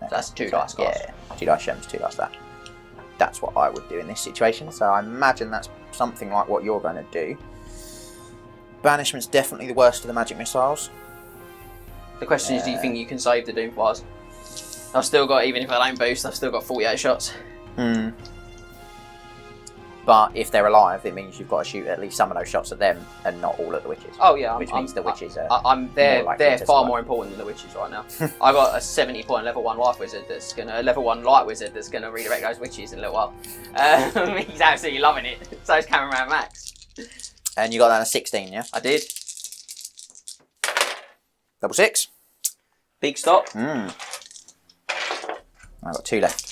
So that's 2 dice cast. Yeah, 2 dice Shems, 2 dice that. That's what I would do in this situation, so I imagine that's something like what you're going to do. Banishment's definitely the worst of the magic missiles. The question is, do you think you can save the Doomfires? I've still got, even if I don't boost, I've still got 48 shots. But if they're alive, it means you've got to shoot at least some of those shots at them and not all at the witches. Oh yeah, which means the witches are. They're far more important than the witches right now. I got a 70-point level 1 life wizard that's gonna level 1 light wizard that's gonna redirect those witches in a little while. He's absolutely loving it. So is Cameraman Max. And you got that at 16, yeah? I did. Double 6. Big stop. I've got 2 left.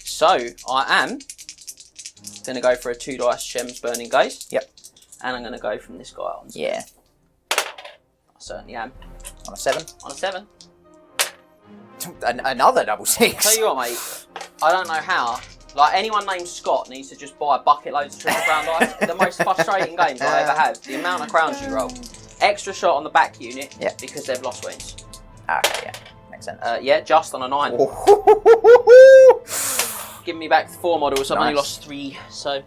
So I am going to go for a 2 dice Shems Burning Gaze. Yep. And I'm going to go from this guy on. Yeah. I certainly am. On a 7. On a 7. Another double 6. Tell you what, mate. I don't know how. Like, anyone named Scott needs to just buy a bucket loads of triple crown dice. The most frustrating games I ever had. The amount of crowns you roll. Extra shot on the back unit because they've lost wins. Okay, yeah. Makes sense. Yeah, just on a 9. Give me back 4 models. I've only lost 3, so...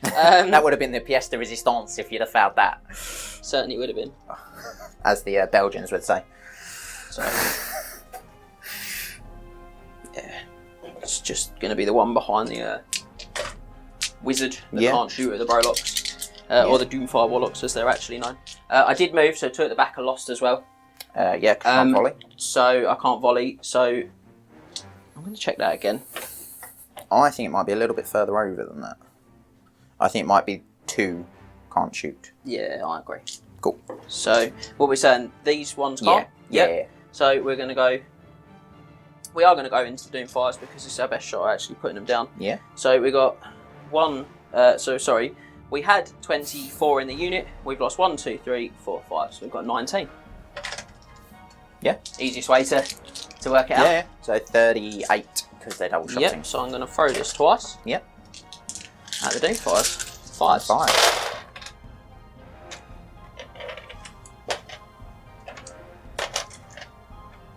that would have been the pièce de résistance if you'd have found that. Certainly would have been. As the Belgians would say. So... yeah. It's just going to be the one behind the wizard that can't shoot at the Brolocks. Or the Doomfire Warlocks as they're actually known. I did move, so 2 at the back are lost as well. Yeah, can't volley. So I can't volley, so... I'm going to check that again. I think it might be a little bit further over than that. I think it might be 2 can't shoot. Yeah, I agree. Cool. So, what we're saying, these ones can't? Yeah. So, we're going to go we are going to go into Doom Fires because it's our best shot at actually putting them down. Yeah. So we got we had 24 in the unit. We've lost 1, 2, 3, 4, 5. So we've got 19. Yeah. Easiest way to work it out. Yeah. So 38 because they're double shotting. Yep. So I'm going to throw this twice. Yep. At the Doom Fires. 5. 5.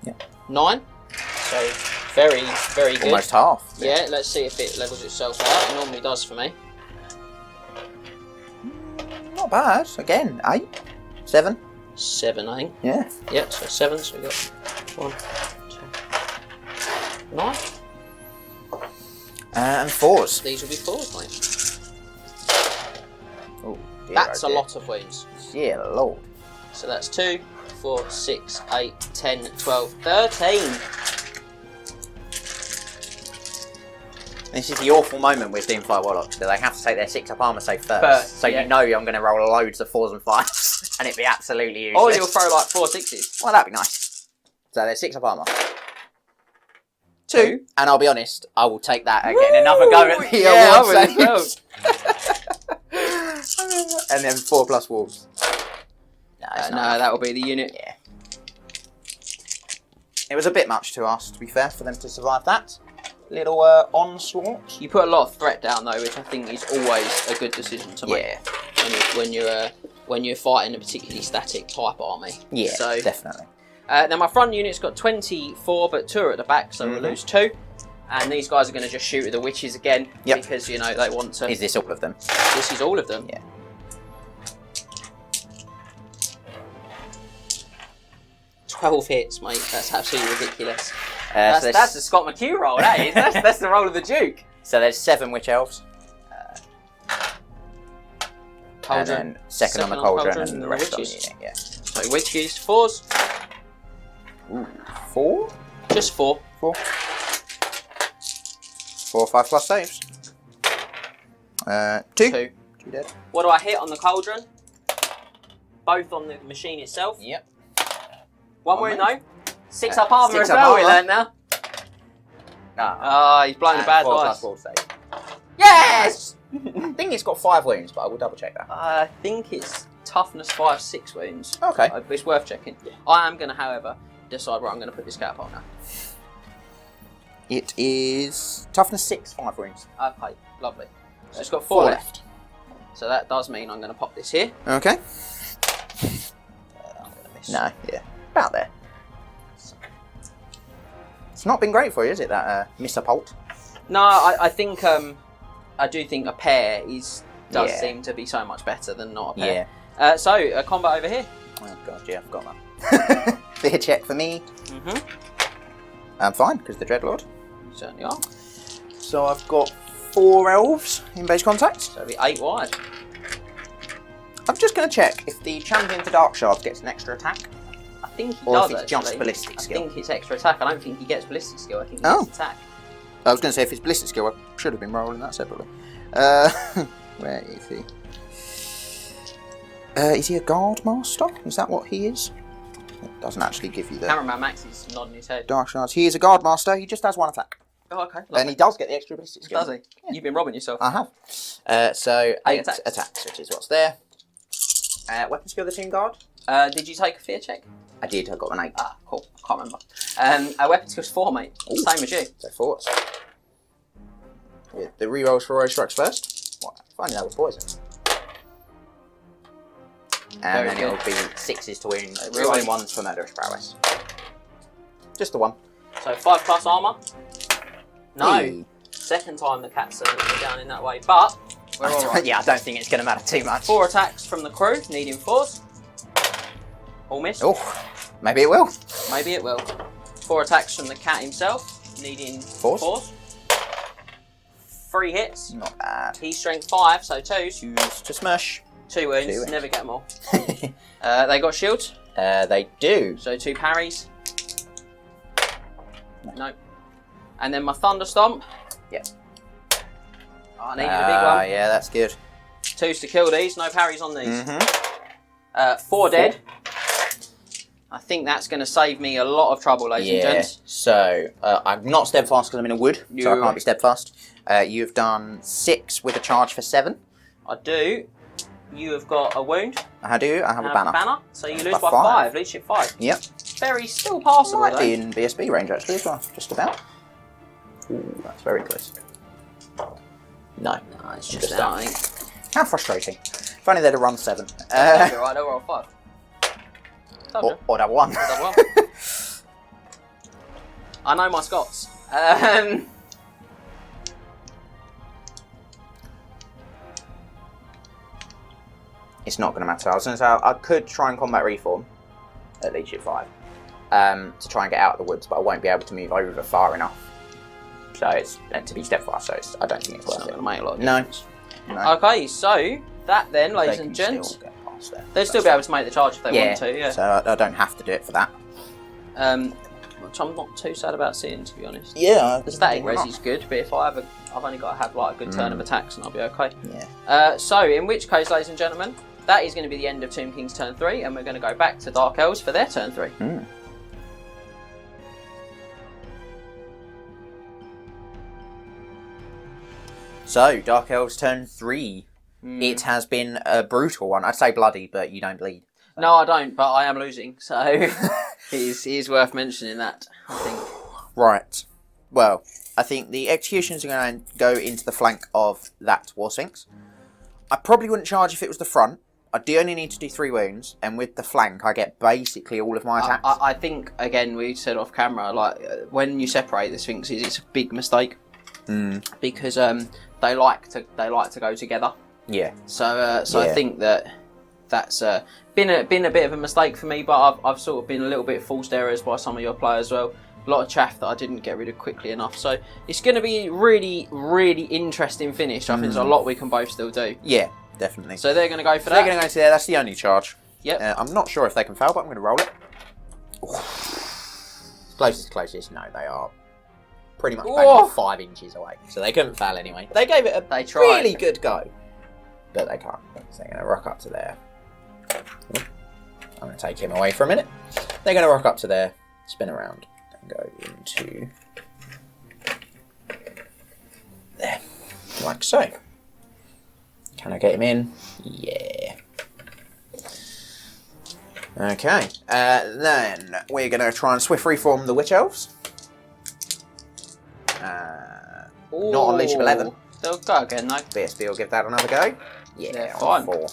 Yep. 9. So very, very good. Almost half. Yeah, let's see if it levels itself out. It normally does for me. Not bad. Again, 8. 7. 7, I think. Yeah. Yep, so 7. So we got 1, 2, 9. And 4s. These will be 4s, mate. Oh, That's a lot of wounds. Yeah, Lord. So that's 2, 4, 6, 8, 10, 12, 13. This is the awful moment with Doomfire Warlocks, because they have to take their 6-up armour save first. So yeah. you know I'm going to roll loads of 4s and 5s, and it'd be absolutely useless. Or you'll throw like 4 6s. Well, that'd be nice. So they're 6-up armour. 2, and I'll be honest, I will take that and get another go at the award saves. And then 4 plus wolves. No, that will be the unit. Yeah. It was a bit much to ask, to be fair, for them to survive that. Little onslaught. You put a lot of threat down though, which I think is always a good decision to make. Yeah. When you're fighting a particularly static type army. Yeah, so, definitely. Now my front unit's got 24, but 2 are at the back, so we'll lose 2. And these guys are going to just shoot at the witches again because you know they want to. Is this all of them? This is all of them. Yeah. 12 hits, mate. That's absolutely ridiculous. So That's the Scott McHugh roll, that is. That's the roll of the Duke. So there's 7 witch elves. Cauldron. And then second on the cauldron and the rest on the unit, yeah. So witches, 4s. Ooh, 4? Just 4. 4. 4 or 5 plus saves. 2. 2 dead. What do I hit on the cauldron? Both on the machine itself. Yep. 1 wound though. 6-up armour as well, we learned now. He's blown a bad 4 dice. plus wolf save. Yes! I think it's got 5 wounds, but I will double check that. I think it's toughness 5, 6 wounds. Okay. It's worth checking. I am going to, however, decide where I'm going to put this catapult now. It is toughness 6, 5 wounds. Okay, lovely. So it's got 4 left. So that does mean I'm going to pop this here. Okay. I'm going to miss. No, yeah. About there. It's not been great for you, is it, that Catapult? No, I think I do think a pair does Yeah. seem to be so much better than not a pair. Yeah. So a combat over here. Oh god, yeah, I forgot that. Fear check for me. I'm fine, because the Dreadlord. You certainly are. So I've got 4 elves in base contact. So it'll be 8 wide. I'm just going to check if the champion to Dark Shards gets an extra attack. I think he Or does, if it's just actually. ballistic skill. I think it's extra attack. I don't think he gets ballistic skill. I think he Oh. gets attack. I was going to say if it's ballistic skill, I should have been rolling that separately. Where is he? Is he a guard master? Is that what he is? It doesn't actually give you the Cameraman Max is nodding his head. Dark Shards. He is a guard master. He just has 1 attack. Oh, okay. And he does get the extra ballistic skill. Does he? Yeah. You've been robbing yourself. I have. So 8 attacks. attacks, which is what's there. Weapon skill the team guard. Did you take a fear check? I did. I got an 8. Ah, cool. I can't remember. Our weapon skill's 4, mate. Ooh. Same as you. So 4s. Yeah, the rerolls for Rogue Strikes first. What? Finding that with poison. And Very then good. it'll be 6s to win. Really? 1s for murderous prowess. Just the 1. So 5 plus armour. No. Hey. Second time the cats are down in that way, but we're alright. Yeah, I don't think it's going to matter too much. 4 attacks from the crew, needing 4s. All missed. Oh, maybe it will. Maybe it will. 4 attacks from the cat himself, needing 4s. 3 hits. Not bad. He's strength 5, so 2s. Use to smash. 2 wounds. 2 wounds. Never get them all. They got shields, They do. so 2 parries. No. And then my thunder stomp. Yep. Oh, I needed a big one. Yeah, that's good. 2s to kill these. No parries on these. 4 4 dead. I think that's going to save me a lot of trouble, ladies and gents. So, I'm not steadfast because I'm in a wood, so I can't be steadfast. You've done 6 with a charge for 7. I do. You have got a wound. I do. I have a banner. So you lose by 5. Leadership 5. Yep. Very still passable. Might be in BSB range actually as well. Just about. Ooh, that's very close. No. No, it's just out, I think. How frustrating. If only they'd have run 7. That'd be right, they'll roll 5. Or double 1. Double 1. I know my Scots. It's not going to matter. I was going to say I could try and combat reform at leadership 5 to try and get out of the woods, but I won't be able to move over far enough. So it's meant to be steadfast, so I don't think it's worth it. Not going to make a lot of No. difference. No. Okay, so that then, ladies and gents, they'll still be able to make the charge if they want to. Yeah. So I don't have to do it for that. Which I'm not too sad about seeing, to be honest. Yeah. The static res is good, but if I've only got to have like a good turn of attacks, and I'll be okay. Yeah. So in which case, ladies and gentlemen, that is going to be the end of Tomb King's turn 3, and we're going to go back to Dark Elves for their turn 3. So, Dark Elves turn 3. It has been a brutal one. I'd say bloody, but you don't bleed. So. No, I don't, but I am losing, so it is worth mentioning that, I think. Right. Well, I think the executions are going to go into the flank of that Warsphinx. I probably wouldn't charge if it was the front. I do only need to do 3 wounds, and with the flank, I get basically all of my attacks. I think, again, we said off camera, like, when you separate the Sphinxes, it's a big mistake. Because they like to go together. Yeah. So I think that's been a bit of a mistake for me, but I've sort of been a little bit forced errors by some of your players as well. A lot of chaff that I didn't get rid of quickly enough. So it's going to be really, really interesting finish. I think there's a lot we can both still do. Yeah, definitely. So they're going to go for that. They're going to go to there. That's the only charge. Yep. I'm not sure if they can fail, but I'm going to roll it. Closest. No, they are pretty much bang 5 inches away. So they couldn't fail anyway. They gave it a really good go. But they can't. So they're going to rock up to there. I'm going to take him away for a minute. They're going to rock up to there, spin around, and go into there. Like so. Can I get him in? Yeah. Okay. Then we're going to try and swift reform the Witch Elves. Not on leadership 11. They'll go again, though. BSB will give that another go. Yeah, on 4.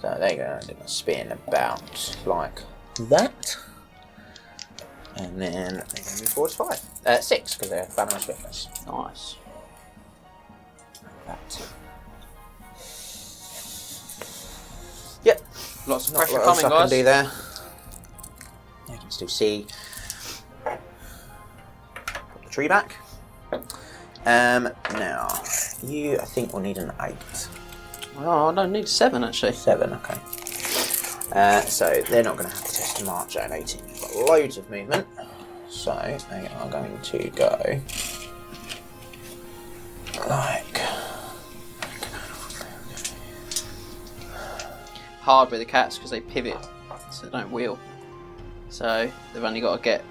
So they're going to spin about like that. And then they're going to move forward to 5. 6, because they're banner of swiftness. Nice. That. Yep. Lots of pressure coming, guys. Can do there. You can still see. Put the tree back. Now, you, I think, will need an 8. Oh, I don't need 7, actually. 7, okay. So, they're not going to have to test a march at 18. They've got loads of movement. So, they are going to go like... Hard with the cats because they pivot, so they don't wheel. So, they've only got to get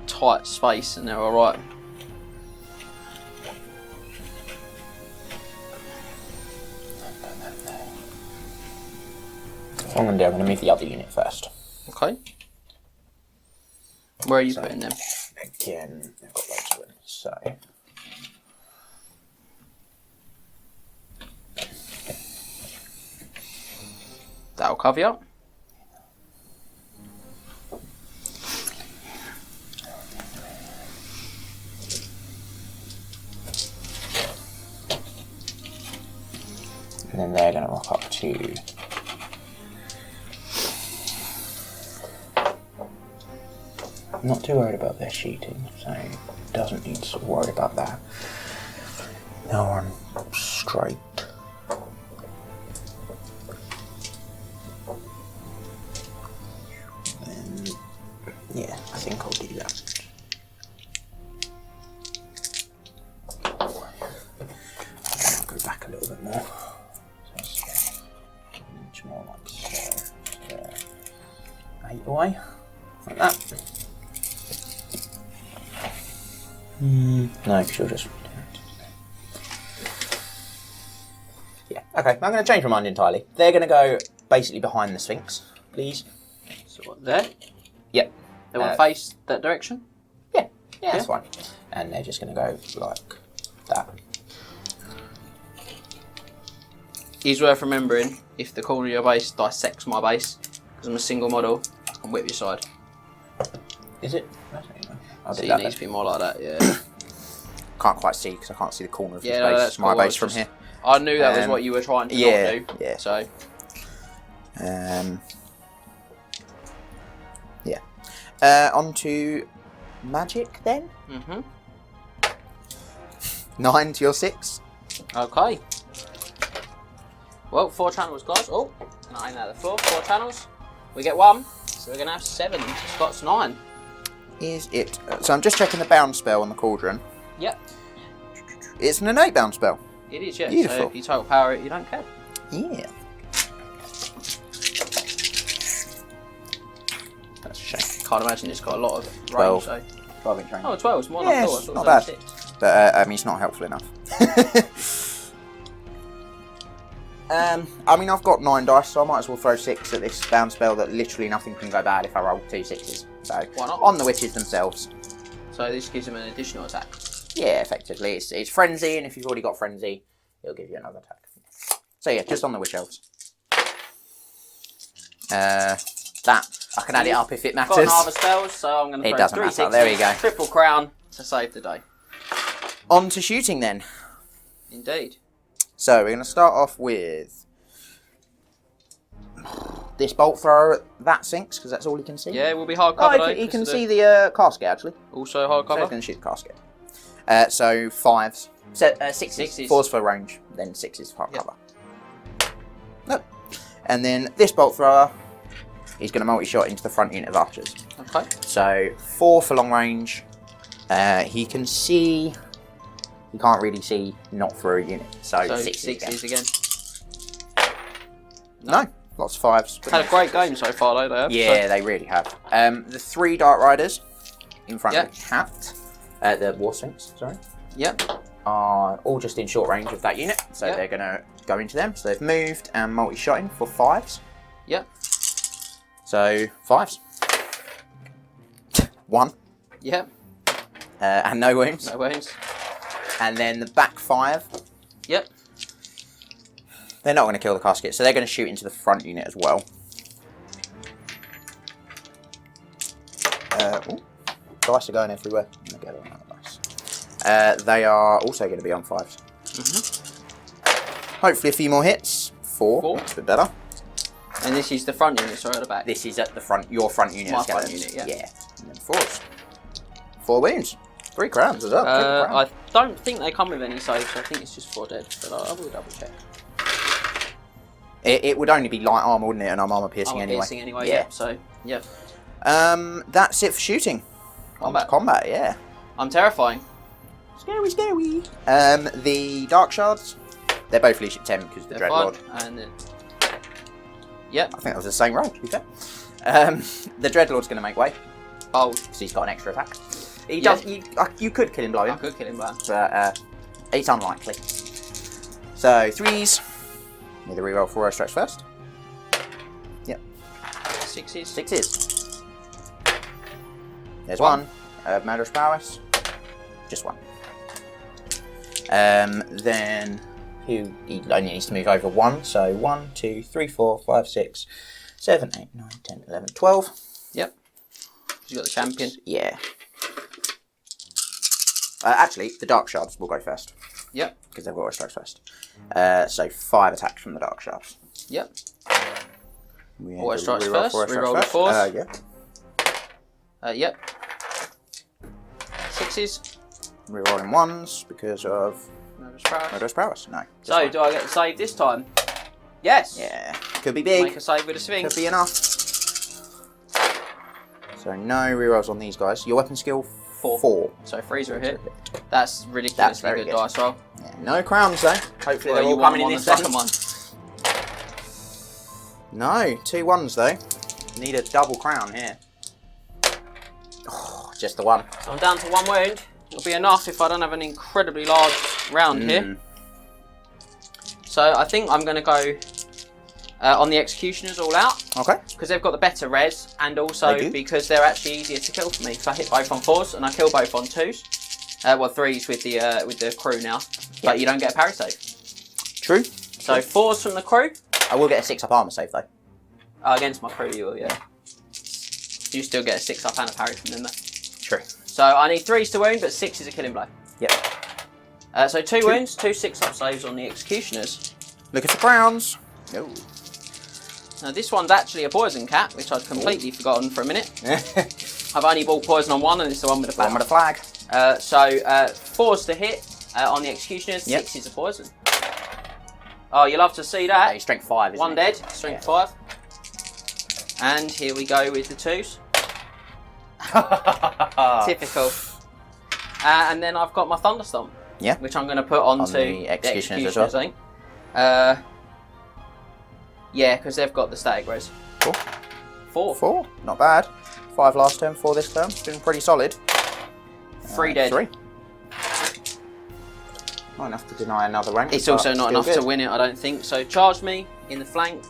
tight space and they're alright. I'm going to move the other unit first. Okay. Where are you putting them? Again, they've got loads of them, so... That'll cover you up. And then they're going to rock up to... I'm not too worried about their shooting, so doesn't need to worry about that. They'll run straight. And yeah, I think I'll do that. I'll go back a little bit more. So it's more like so. 8 away. way. Like that. No, because you'll just... Yeah, okay, I'm going to change my mind entirely. They're going to go basically behind the Sphinx, please. So what, there? Yep. They want to face that direction? Yeah, that's fine. And they're just going to go like that. It's worth remembering, if the corner of your base dissects my base, because I'm a single model, I can whip your side. Is it? I'll So do it that needs to be more like that, yeah. Can't quite see because I can't see the corner of Yeah, his base, my cool. base from here. I knew that was what you were trying to not do. Yeah. So. Yeah. On to magic then. 9 to your 6. Okay. Well, 4 channels, guys. Oh, 9 out of the 4. 4 channels. We get 1, so we're going to have 7. Scott's 9. Is it? So I'm just checking the bound spell on the cauldron. Yep. It's an innate bound spell. It is, yeah. Beautiful. So if you total power it, you don't care. Yeah. That's a shame. Can't imagine it's got a lot of range, 12. so. 12-inch range. Oh, 12 is more than Yeah, I thought. I it's thought not it was bad. only 6. But I mean, it's not helpful enough. I mean, I've got 9 dice, so I might as well throw 6 at this bound spell that literally nothing can go bad if I roll 2 6s. So, why not? On the witches themselves. So this gives them an additional attack. Yeah, effectively. It's frenzy, and if you've already got frenzy, it'll give you another attack. So yeah, just on the witch elves. That. I can add it up if it matters. Got an other spells, so I'm going to It throw doesn't 3 matter. 6s. There we go. Triple crown to save the day. On to shooting then. Indeed. So we're going to start off with this bolt thrower at that Sphinx, because that's all he can see. Yeah, it will be hard cover though. He can see the casket actually. Also hard So cover. he's going to shoot the casket. So 5s. 6s. 4s for range, then 6s for hard cover. Nope. And then this bolt thrower, he's going to multi-shot into the front unit of archers. Okay. So 4 for long range. He can see... He can't really see not through a unit. So 6s again. No, lots of 5s. Had a great game so far though, they have. Yeah, So. they really have. The 3 Dark Riders in front of the cat, the Warsphinx, sorry. Yep. Are all just in short range of that unit, so they're going to go into them. So they've moved and multi-shot in for 5s. Yep. So 5s. 1. Yep. And no wounds. No wounds. And then the back 5. Yep. They're not going to kill the casket, so they're going to shoot into the front unit as well. Dice are going everywhere. I'm going to get on that dice. They are also going to be on 5s. Hopefully a few more hits. 4. That's a bit better. And this is the front unit, sorry, at the back. This is at the front, your front unit. My front unit, yeah. Yeah. And then 4s. 4 wounds. 3 crowns as well. I don't think they come with any saves, so I think it's just 4 dead, but I will double check. It would only be light armour, wouldn't it? And I'm armour piercing anyway. Yeah. So, yeah. That's it for shooting. Combat, yeah. I'm terrifying. Scary, scary. The Dark Shards, they're both leash at 10 because the Dreadlord. And then... Yep. I think that was the same roll, to be fair. The Dreadlord's going to make way. Oh. Because he's got an extra attack. He does. You could kill him blowing. I could kill him blowing. But it's unlikely. So 3s. Need a reroll 4 strikes first. Yep. 6s. 6s. There's 1. Murderous Prowess. Just 1. Then he only needs to move over 1. So 1, 2, 3, 4, 5, 6, 7, 8, 9, 10, 11, 12. Yep. You got the champion. Yeah. Actually, the Dark Shards will go first. Yep. Because they've got to strike first. So 5 attacks from the Dark Shards. Yep. What strikes first? Reroll the 4s. Yep. 6s. Rerolling 1s because of Murderous Prowess. No. So, do I get the save this time? Yes. Yeah. Could be big. Make a save with a Sphinx. Could be enough. So no rerolls on these guys. Your weapon skill 4. So 3s are a hit. That's ridiculously good dice roll. Yeah. No crowns though. Hopefully they're all coming in this second one. No, 2 1s though. Need a double crown here. Oh, just the one. So I'm down to 1 wound. It'll be enough if I don't have an incredibly large round here. So I think I'm going to go on the Executioners all out. Okay. Because they've got the better res, and also because they're actually easier to kill for me. So I hit both on 4s and I kill both on 2s. Well, 3s with the crew now. But you don't get a parry save. True. So 4s from the crew. I will get a 6-up armour save though. Against my crew, you will, yeah. You still get a 6-up and a parry from them though. True. So I need 3s to wound, but 6 is a killing blow. Yep. So 2 wounds, 2 6-up saves on the Executioners. Looking for crowns. No. Now this one's actually a poison cat, which I'd completely forgotten for a minute. I've only bought poison on 1, and it's the one with the flag. One with a flag. So 4's to hit on the Executioners, 6 is a poison. Oh, you love to see that. Yeah, strength 5, isn't 1 dead, strength 5. And here we go with the 2s. Typical. And then I've got my Thunderstomp. Yeah. Which I'm going to put onto the Executioners as well. I think. Yeah, because they've got the static res. 4. 4. Not bad. 5 last turn, 4 this turn. Been pretty solid. 3 dead. 3. Not enough to deny another rank. It's also not enough to win it, I don't think. So charge me in the flank.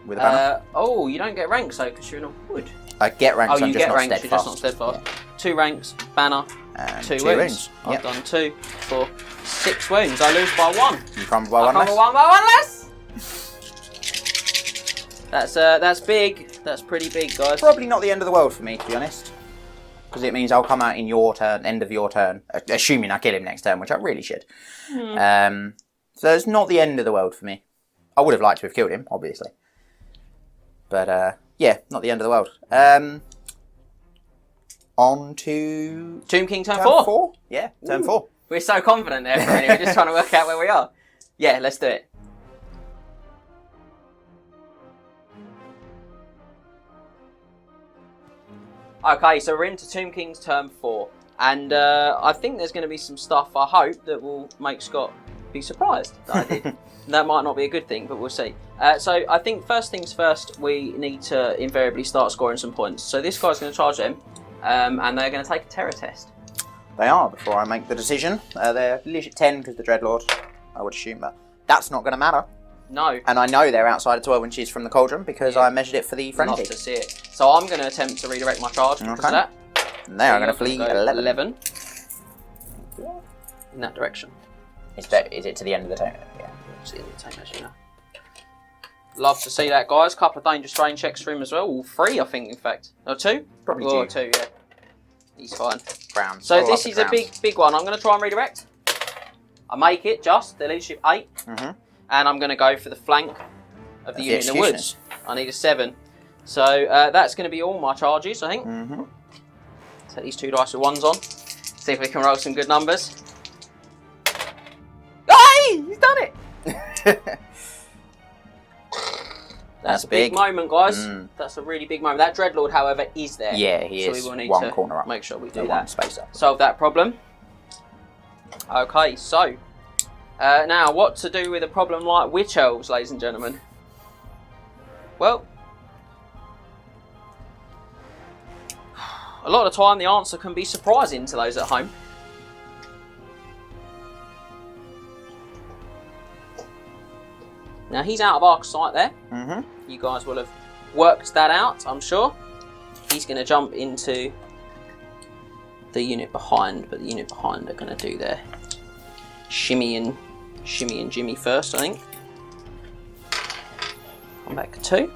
With a banner. Oh, you don't get ranks though, because you're in a wood. I get ranks, Oh, I'm you just get not ranks, steadfast. you're just not steadfast. Yeah. 2 ranks, banner, And 2 2 wounds. I've Yep. done 2, 4, 6 wounds. I lose by 1. You crumble by 1 I less. crumble 1 by 1 less. That's big. That's pretty big, guys. Probably not the end of the world for me, to be honest. Because it means I'll come out in your turn, end of your turn, assuming I kill him next turn, which I really should. So it's not the end of the world for me. I would have liked to have killed him, obviously. But, yeah, not the end of the world. On to... Tomb King turn 4. Yeah, turn 4. We're so confident there for a minute. We're just trying to work out where we are. Yeah, let's do it. Okay, so we're into Tomb King's turn 4. And I think there's going to be some stuff, I hope, that will make Scott be surprised that I did. That might not be a good thing, but we'll see. So I think first things first, we need to invariably start scoring some points. So this guy's going to charge them, and they're going to take a terror test. They are, before I make the decision. They're Liche 10 because the Dreadlord, I would assume, but that's not going to matter. No. And I know they're outside of 12 inches from the cauldron because I measured it for the frenzy. Love to see it. So I'm going to attempt to redirect my charge because of that. And they are going to flee 11. In that direction. Is it to the end of the turn? Yeah. See the turn, as you know. Love to see that, guys. Couple of dangerous strain checks for him as well. All 3, I think, in fact. No, 2? Probably 2. 2, yeah. He's fine. Crowns. So this is a big one. I'm going to try and redirect. I make it just the leadership 8. And I'm going to go for the flank of the unit in the woods. I need a 7. So that's going to be all my charges, I think. Set these 2 dice with 1s on. See if we can roll some good numbers. Hey! He's done it! That's a big moment, guys. That's a really big moment. That Dreadlord, however, is there. Yeah, he is. So we will need one to corner up. make sure we do One that. space up. Solve that problem. Okay, so now what to do with a problem like Witch Elves, ladies and gentlemen? Well, a lot of the time the answer can be surprising to those at home. Now he's out of arc sight there. You guys will have worked that out, I'm sure. He's going to jump into the unit behind, but the unit behind are going to do their shimmy and Jimmy first, I think. Come back 2.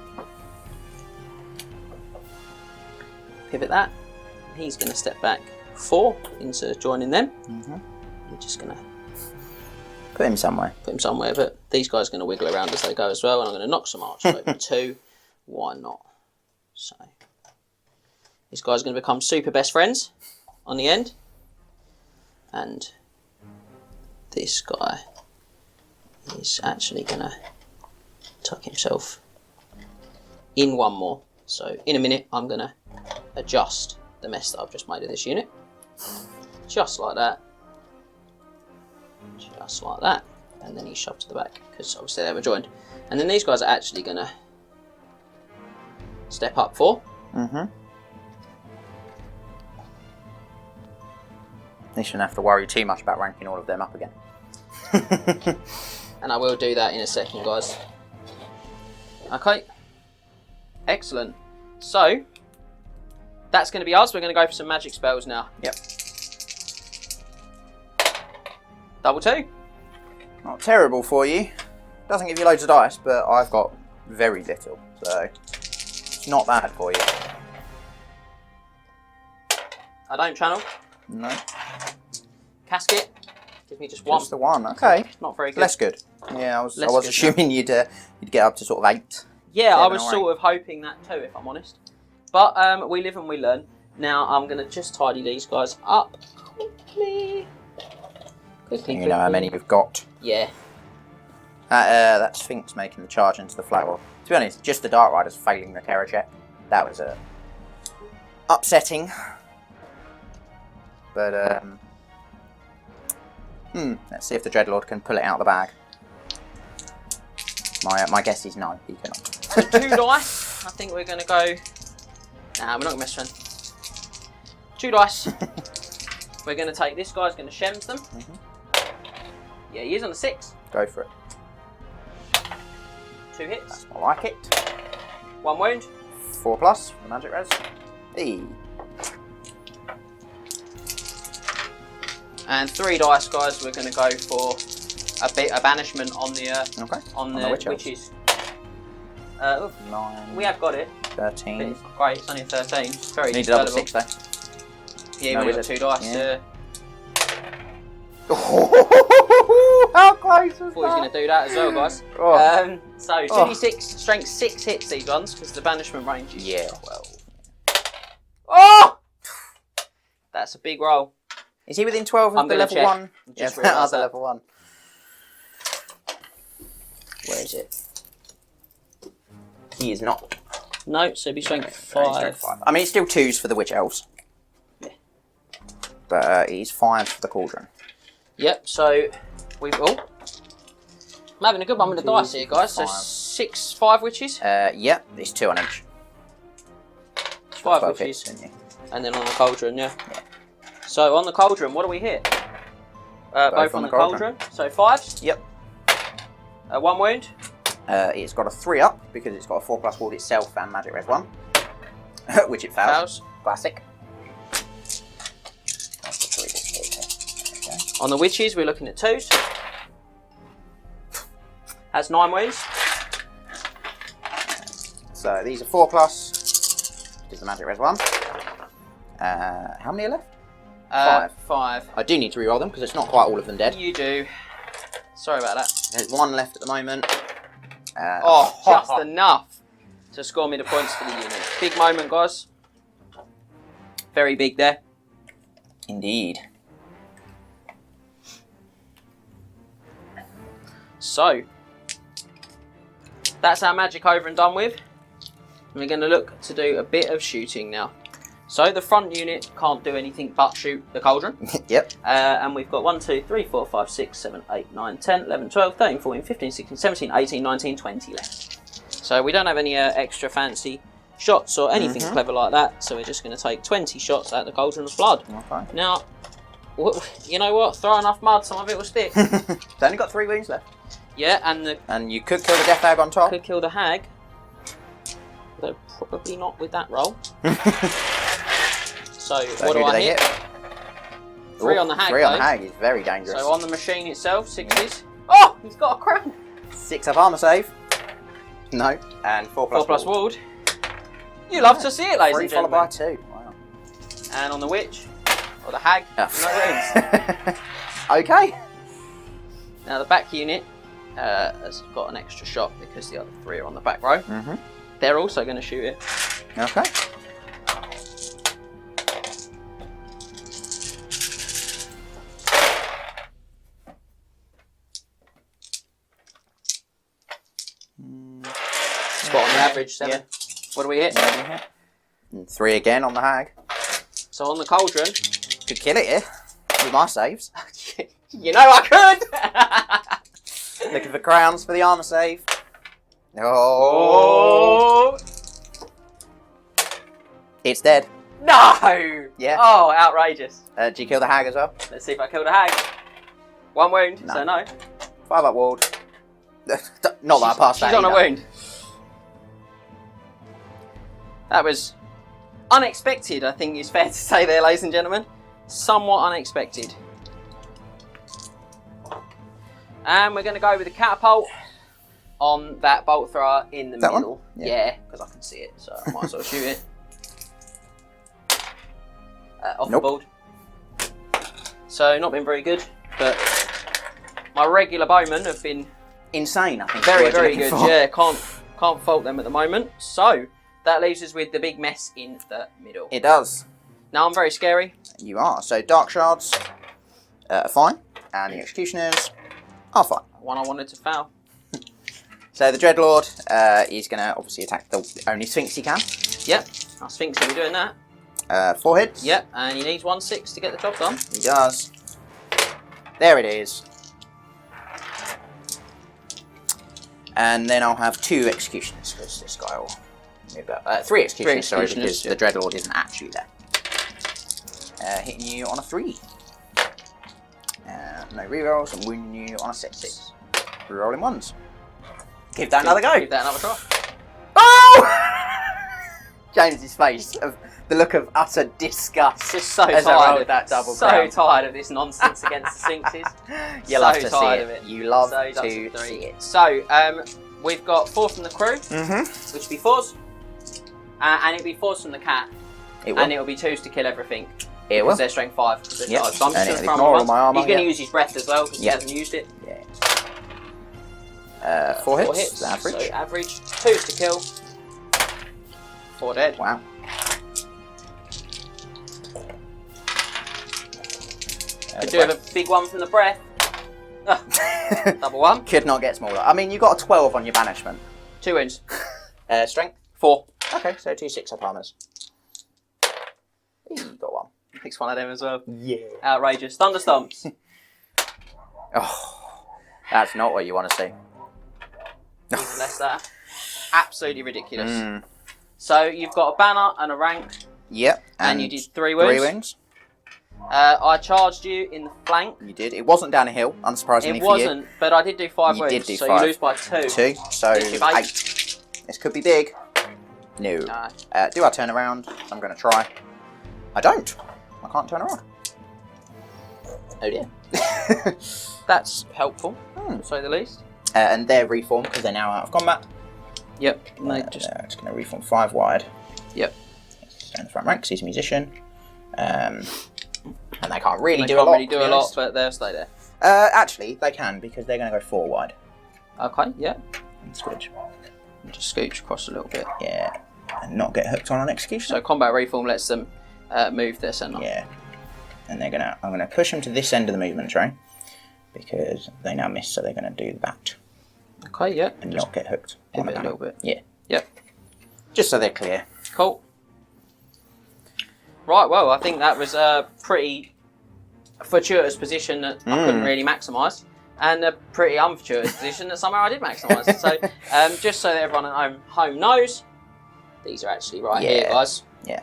Pivot that. He's going to step back 4 into joining them. We're just going to put him somewhere. But these guys are going to wiggle around as they go as well, and I'm going to knock some archers over 2. Why not? So these guys are going to become super best friends on the end, and this guy is actually going to tuck himself in 1 more. So in a minute I'm going to adjust the mess that I've just made of this unit, just like that. Just like that, and then he's shoved to the back because obviously they were joined. And then these guys are actually going to step up for. At least you don't have to worry too much about ranking all of them up again. And I will do that in a second, guys. Okay. Excellent. So, that's going to be us. We're going to go for some magic spells now. Yep. Double 2. Not terrible for you. Doesn't give you loads of dice, but I've got very little, so it's not bad for you. I don't channel. No. Casket. Give me just one. Just the one. Okay. Not very good. Less good. Yeah, I was Less good, assuming you'd get up to sort of 8. Yeah, I 7 was or 8. sort of hoping that too, if I'm honest. But we live and we learn. Now I'm going to just tidy these guys up quickly. Quickly. You know how many you've got. Yeah. That Sphinx making the charge into the flower. To be honest, just the Dark Riders failing the terror check. That was upsetting. But let's see if the Dreadlord can pull it out of the bag. My guess is no, he cannot. So 2 dice. I think we're going to go. Nah, we're not going to mess around. 2 dice. We're going to take this guy's going to shems them. Yeah, he is on a 6. Go for it. 2 hits. I like it. 1 wound. 4 plus for magic res. E. And 3 dice, guys. We're going to go for a banishment on the on the witches. 9. We have got it. 13. But it's not great. It's only a 13. It's very Need a double dispellable. 6 though. Yeah, we got 2 dice. Yeah. How close was Thought he was going to do that as well, guys. Oh. So 2d6, strength 6 hits these ones because the banishment range is 12. Oh! That's a big roll. Is he within 12 of I'm the gonna level check. 1? Just Yes, realised that's that. level 1. Where is it? He is not. No, so it'd be strength Strength 5. 5. I mean, it's still 2s for the Witch Elves. Yeah. But he's 5 for the Cauldron. Yep, so we've I'm having a good one with the dice here, guys. So 5 witches. Yeah, it's 2 on each. 5 12 witches. hits, didn't you? And then on the Cauldron, yeah. So on the Cauldron, what do we hit? Both on the Cauldron. So 5s. Yep. 1 wound. It's got a 3 up because it's got a 4 plus ward itself and magic res 1. Which it fails. Classic. On the witches, we're looking at 2s. Has 9 wounds. So these are 4 plus. Which is the magic res 1. How many are left? 5. 5. I do need to reroll them because it's not quite all of them dead. You do. Sorry about that. There's 1 left at the moment. Just enough to score me the points for the unit. Big moment, guys. Very big there. Indeed. So, that's our magic over and done with. And we're going to look to do a bit of shooting now. So the front unit can't do anything but shoot the Cauldron. Yep. And we've got 1, 2, 3, 4, 5, 6, 7, 8, 9, 10, 11, 12, 13, 14, 15, 16, 17, 18, 19, 20 left. So we don't have any extra fancy shots or anything clever like that. So we're just going to take 20 shots at the Cauldron of Blood. Okay. Now, you know what? Throw enough mud, some of it will stick. It's only got 3 wounds left. Yeah, And you could kill the Death Hag on top. Could kill the hag. Though probably not with that roll. So what do I hit? 3 on the hag. 3 on the hag is very dangerous. So on the machine itself, 6s. Oh, he's got a crown. 6 up armor save. No. And 4 plus 4 plus ward. You love to see it, ladies 3 and followed gentlemen. by 2. Wow. And on the witch, or the hag, no wounds. Okay. Now the back unit has got an extra shot because the other 3 are on the back row. They're also going to shoot it. Okay. Spot on the average, 7. Yeah. What do we hit? And 3 again on the hag. So on the Cauldron. Could kill it here with my saves. You know I could! Looking for crowns for the armor save. Oh. It's dead. No! Yeah. Oh, outrageous. Do you kill the hag as well? Let's see if I kill the hag. 1 wound, No. so no. 5 up ward. Not that I passed that She's on a either. wound. That was unexpected, I think is fair to say there, ladies and gentlemen. Somewhat unexpected. And we're going to go with the catapult on that bolt thrower in the middle. One? Yeah, because I can see it, so I might as well shoot it. Off the board. So, not been very good, but my regular bowmen have been Insane, I think. very, very good. Yeah, can't fault them at the moment. So, that leaves us with the big mess in the middle. It does. Now I'm very scary. You are. So Dark Shards are fine, and the Executioners are fine. One I wanted to foul. So the Dreadlord is going to obviously attack the only Sphinx he can. Yep, our Sphinx will be doing that. 4 hits. Yep, and he needs 1/6 to get the job done. He does. There it is. And then I'll have 2 Executioners, because this guy will move up. 3 Executioners, sorry, because the Dreadlord isn't actually there. Hitting you on a 3. No rerolls, and wounding you on a 6. Rerolling 1s. Give that another go. Give that another try. Oh! James's face, of the look of utter disgust. Just so as I tired rolled of that double so crown. tired of this nonsense against the Sphinxes. You love So to see tired it. of it. You love So to that's see a 3. it. So, we've got 4 from the crew, Mm-hmm. which will be 4s. And it'll be 4s from the cat. It will. And it'll be 2s to kill everything. It will. Because they're strength 5. Yep. So I'm just And going to it'll throw ignore all him my once. armour, He's going to yeah. use his breath as well, because Yeah. he hasn't used it. Yeah. 4 hits. 4 hits. Average. So average. 2s to kill. 4 dead. Wow. Could do with a big one from the breath. Double 1. Could not get smaller. I mean, you got a 12 on your banishment. 2 wounds. Strength? 4. Okay, so 2 6-up armors. You got 1. Picks one of them as well. Yeah. Outrageous. Thunderstomps. Oh, that's not what you want to see. Even less that. Absolutely ridiculous. Mm. So you've got a banner and a rank, Yep. and you did 3 wounds. 3 wounds. I charged you in the flank. You did. It wasn't down a hill, unsurprisingly It for wasn't, but I did do 5 You wounds. did do so 5. you lose by 2. you. 2, so This is 8. This could be big. No. No. Do I turn around? I'm going to try. I don't. I can't turn around. Oh dear. That's helpful, to say the least. And they're reformed because they're now out of combat. Yep. And they They're just. just going to reform 5 wide. Yep. Stand in the front rank 'cause he's a musician. And they can't really They do can't a lot. really do to be a lot, honest. but they'll stay there. Actually, they can because they're going to go 4 wide. Okay. Yeah. And switch. And just scooch across a little bit. Yeah. And not get hooked on an execution. So combat reform lets them move their centre. Yeah. And they're gonna. I'm gonna push them to this end of the movement train because they now miss, so they're gonna do that Okay. Yeah. and Just not get hooked. on pivot a banner. little bit. Yeah. Yep. Just so they're clear. Cool. Right, well, I think that was a pretty fortuitous position that I couldn't really maximise, and a pretty unfortuitous position that somehow I did maximise. So, just so that everyone at home knows, these are actually right here, guys. Yeah.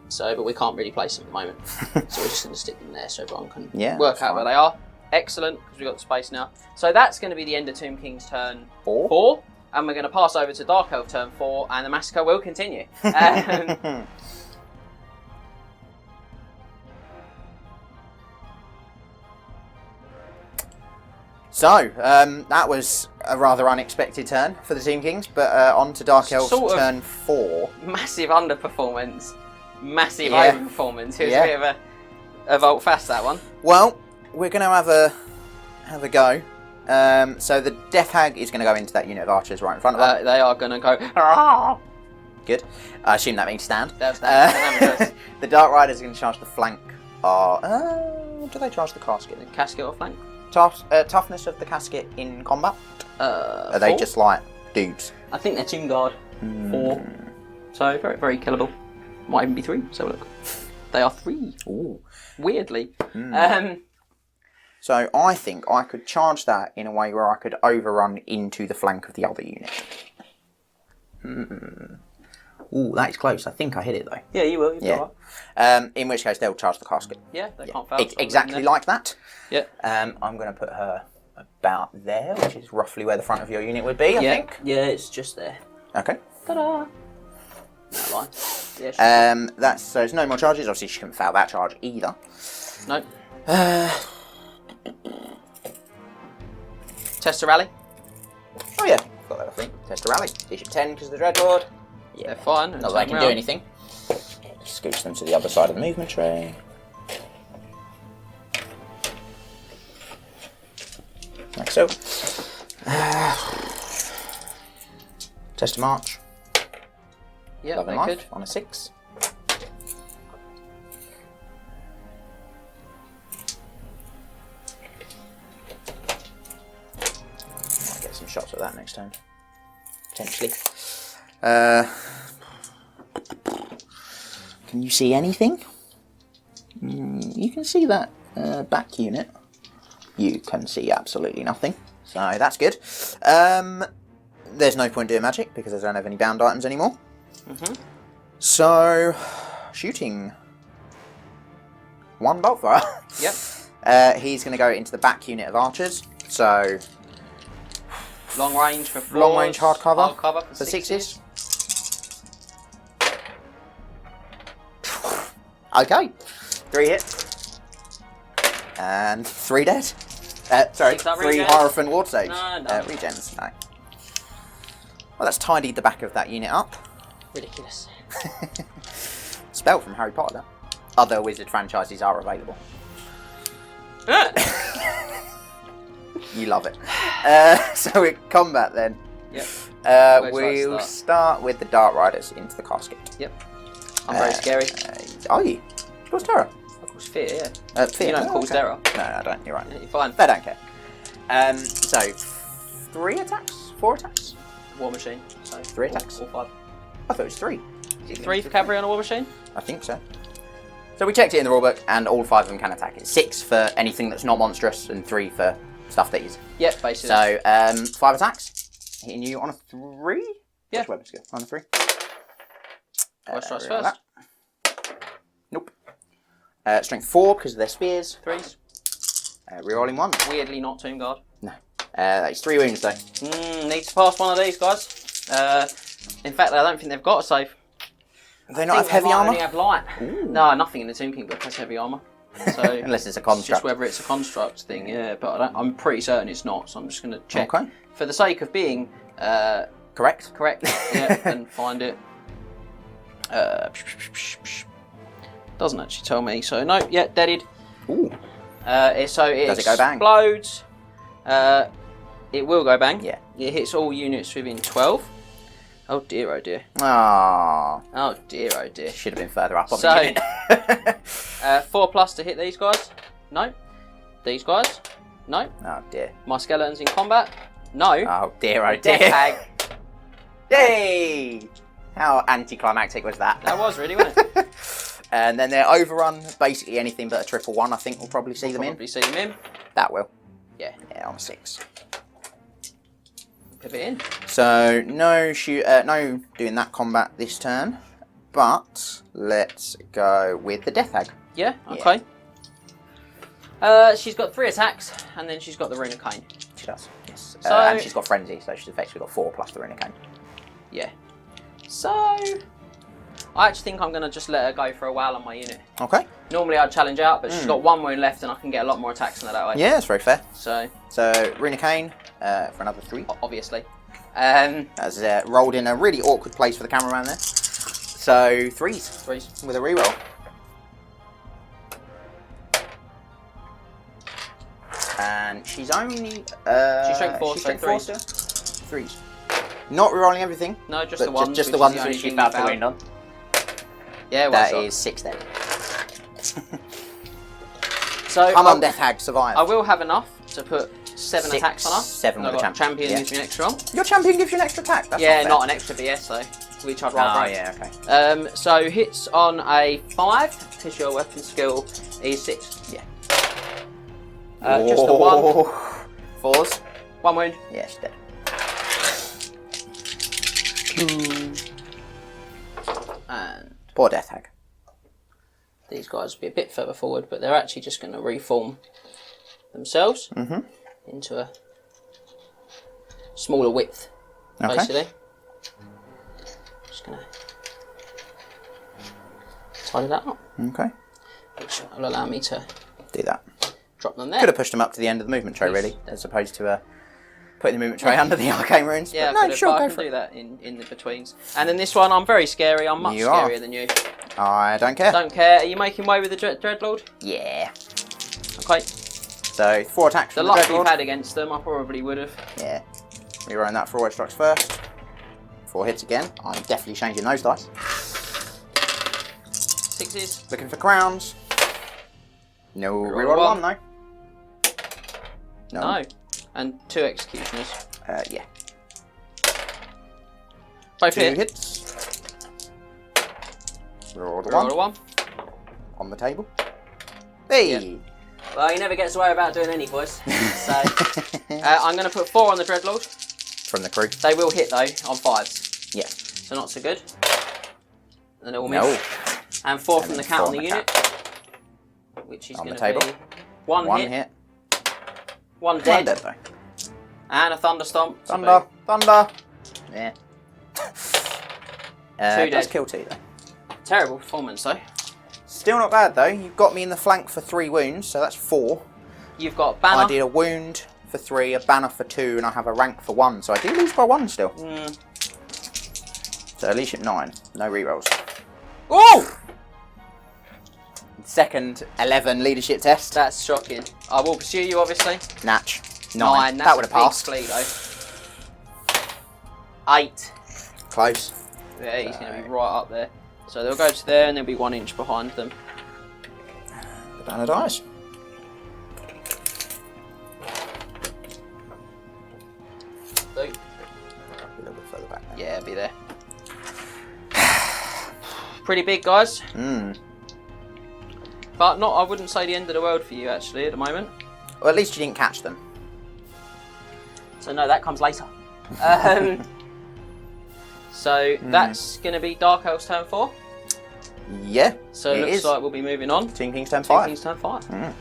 So, but we can't really place them at the moment. So we're just going to stick them there so everyone can Yeah, work that's out fine. where they are. Excellent, because we've got the space now. So that's going to be the end of Tomb King's turn 4. 4. And we're going to pass over to Dark Elf turn 4, and the massacre will continue. So, that was a rather unexpected turn for the Team Kings, but on to Dark Elves Sort of. turn 4. Massive underperformance, massive Yeah. overperformance. It was Yeah. a bit of a volte fast, that one. Well, we're going to have a go. So the Death Hag is going to go into that unit of archers right in front of her. They are going to go. "Arrgh!" Good. I assume that means stand. That's that. The Dark Riders are going to charge the flank. Do they charge the casket? Casket or flank? Toughness of the casket in combat? Are they 4? just like dudes? I think they're Tomb Guard 4. So very, very killable. Might even be 3. So look, they are 3. Ooh. Weirdly. So I think I could charge that in a way where I could overrun into the flank of the other unit. Ooh, that is close. I think I hit it though. Yeah, you will. Yeah. In which case, they'll charge the casket. Yeah, they can't fail. Exactly like that. Yeah. I'm going to put her about there, which is roughly where the front of your unit would be, I think. Yeah, it's just there. Okay. Ta-da! No line. Yeah, so there's no more charges. Obviously, she couldn't fail that charge either. Nope. Test to rally. Oh yeah, got that I think. Test to rally. Bishop 10 because of the Dreadlord. Yeah, they're fine. Not that I can do anything. Scooch them to the other side of the movement tray. Like so. Test to march. Yeah, Love and they life could. on a 6. Might get some shots at that next time. Potentially. Can you see anything? You can see that back unit. You can see absolutely nothing. So that's good. There's no point doing magic because I don't have any bound items anymore. So, shooting. 1 bolt fire. Yep. He's going to go into the back unit of archers. So, long range for floors. long range hard cover for 6s. Okay. 3 hits. And 3 dead. Sorry, 3 Hierophant ward saves. No. Regens. No. Well, that's tidied the back of that unit up. Ridiculous. Spell from Harry Potter. That. Other wizard franchises are available. You love it. So we combat then. Yep. We'll start with the Dark Riders into the casket. Yep. I'm very scary. Are you? Cause terror. Of course, fear. Yeah. Fear. You don't cause terror. No, I don't. You're right. Yeah, you're fine. They don't care. So 3 attacks, 4 attacks. War machine. So 3 attacks. Or 5. I thought it was 3. Is it 3 for cavalry on a war machine? I think so. So we checked it in the rulebook, and all 5 of them can attack. It's 6 for anything that's not monstrous, and 3 for stuff that is. Yep, basically. So 5 attacks, hitting you on a 3. Yeah. Which weapons go on a 3? First strikes first. Nope. Strength 4 because of their spears. 3s. Rerolling 1. Weirdly not Tomb Guard. No. That's 3 wounds though. Need to pass one of these guys. In fact, I don't think they've got a save. Do they not have heavy armour? Only have light. Ooh. No, nothing in the Tomb King book has heavy armour. So unless it's a construct. It's just whether it's a construct thing, yeah. But I'm pretty certain it's not. So I'm just going to check. Okay. For the sake of being correct. Yeah, and find it. Doesn't actually tell me. So no, yeah, deaded. Ooh. So it Does it go bang? Explodes. It will go bang. Yeah. It hits all units within 12. Oh dear, oh dear. Aww. Oh dear, oh dear. Should have been further up on the unit. 4+ to hit these guys. No. These guys. No. Oh dear. My skeletons in combat. No. Oh dear, oh dear. Death hag. Yay! How anticlimactic was that? That was really, wasn't it? And then they're overrun. Basically anything but a 1-1 I think we'll probably see them in. Probably see them in. That will. Yeah. Yeah, on a 6. Put it in. So no doing that combat this turn, but let's go with the Death Hag. Yeah. Okay. She's got 3 attacks, and then she's got the Rune of Cain. She does. Yes. So, and she's got Frenzy, so she's effectively got 4 plus the Rune of Cain. Yeah. So I actually think I'm going to just let her go for a while on my unit. Okay. Normally I'd challenge out, but she's got 1 wound left, and I can get a lot more attacks than that way. Yeah, that's very fair. So Rune of Cain for another 3. Obviously. That's rolled in a really awkward place for the cameraman there. So 3s with a reroll. And she's only she's strength 4, so 3s. 3s. Not rerolling everything. No, just the ones. Just the ones which she failed to wound on. Yeah, that is 6 then. So come on, Death Hag, survive. I will have enough to put 7 attacks on her. 7 with the champion gives me an extra on. Your champion gives you an extra attack. That's not an extra BS though, which I'd rather. Oh yeah, okay. So hits on a 5 because your weapon skill is 6. Yeah. Just the 1. 4s. 1 wound. Yeah, she's dead. Poor Death Hag. These guys will be a bit further forward, but they're actually just going to reform themselves into a smaller width, basically. Just going to tidy that up. Okay. Which will allow me to do that. Drop them there. Could have pushed them up to the end of the movement tray, really, as opposed to putting the movement tray under the arcane runes. Yeah, but no, sure, I can do that in the betweens. And then this one, I'm very scary. I'm much scarier than you. I don't care. Don't care. Are you making way with the Dreadlord? Yeah. Okay. So 4 attacks from the luck Dreadlord. we've had against them, I probably would have. Yeah. Rerolling that for always strikes first. 4 hits again. I'm definitely changing those dice. 6s. Looking for crowns. No, reroll 1 though. No. And 2 executioners. Yeah. Both 2 hits. Reroll the 1. On the table. Hey! Yep. Well, he never gets away without doing any, boys. So, I'm going to put 4 on the Dreadlord. From the crew. They will hit, though, on 5s. Yeah. So not so good. And it will miss. And 4 from the cat on the unit. Which is going to be 1 hit. 1 dead. 1 dead, though. And a Thunderstomp. Thunder. Yeah. 2 does dead. kill 2 though. Terrible performance though. Still not bad though. You've got me in the flank for 3 wounds, so that's 4. You've got banner. I did a wound for 3, a banner for 2, and I have a rank for 1, so I do lose by 1 still. So leadership 9. No rerolls. Oh! Second 11 leadership test. That's shocking. I will pursue you, obviously. Natch. 9. That's That would have passed. Big though. 8. Close. Yeah, he's going to be right up there. So they'll go to there and they'll be 1 inch behind them. The banner dies. So, a little bit further back now. Yeah, be there. Pretty big, guys. But not, I wouldn't say the end of the world for you, actually, at the moment. Well, at least you didn't catch them. So no, that comes later. So that's going to be Dark Elves turn 4. Yeah. So it looks like we'll be moving on. Tomb King's turn 5. Tomb King's turn 5.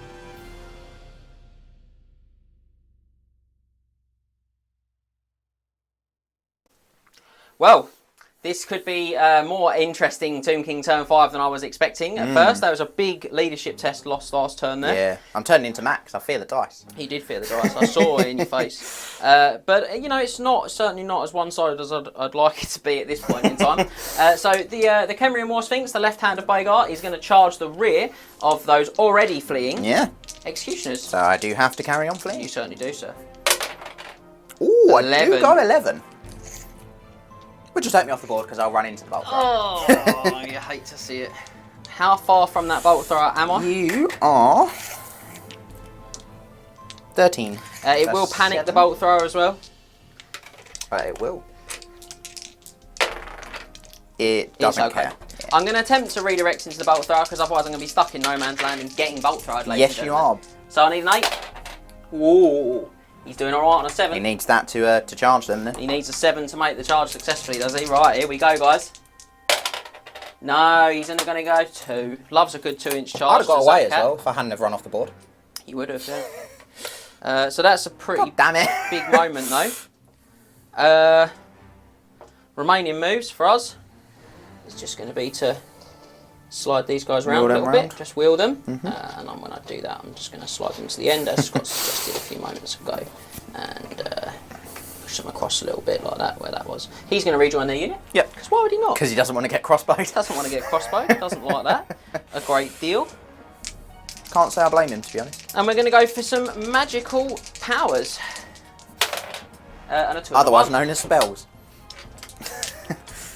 Well, this could be a more interesting Tomb King turn 5 than I was expecting at first. There was a big leadership test lost last turn there. Yeah, I'm turning into Max. I fear the dice. He did fear the dice. I saw it in your face. But, you know, it's certainly not as one-sided as I'd like it to be at this point in time. So the Khemrian Warsphinx, the left hand of Bagar, is going to charge the rear of those already fleeing executioners. So I do have to carry on fleeing. You certainly do, sir. Ooh, 11. I do go 11. Which will take me off the board because I'll run into the bolt thrower. Oh, you hate to see it. How far from that bolt thrower am I? You are 13. It will panic 7. The bolt thrower as well. It will. It doesn't care. Yeah. I'm going to attempt to redirect into the bolt thrower because otherwise I'm going to be stuck in no man's land and getting bolt throwered later. Yes, you are. So I need an 8. Ooh. He's doing alright on a 7. He needs that to charge them then. He needs a 7 to make the charge successfully, does he? Right, here we go, guys. No, he's only going to go 2. Loves a good 2-inch charge. I'd have got away as well if I hadn't have run off the board. You would have, yeah. So that's a pretty big moment, though. Remaining moves for us is just going to be to slide these guys around a little bit. Just wheel them. And when I do that, I'm just going to slide them to the end, as Scott suggested a few moments ago. And push them across a little bit like that, where that was. He's going to rejoin their unit. Yep. Because why would he not? Because he doesn't want to get crossbowed. Doesn't want to get crossbowed. Doesn't like that. A great deal. Can't say I blame him, to be honest. And we're going to go for some magical powers. And a 2. Otherwise known as spells.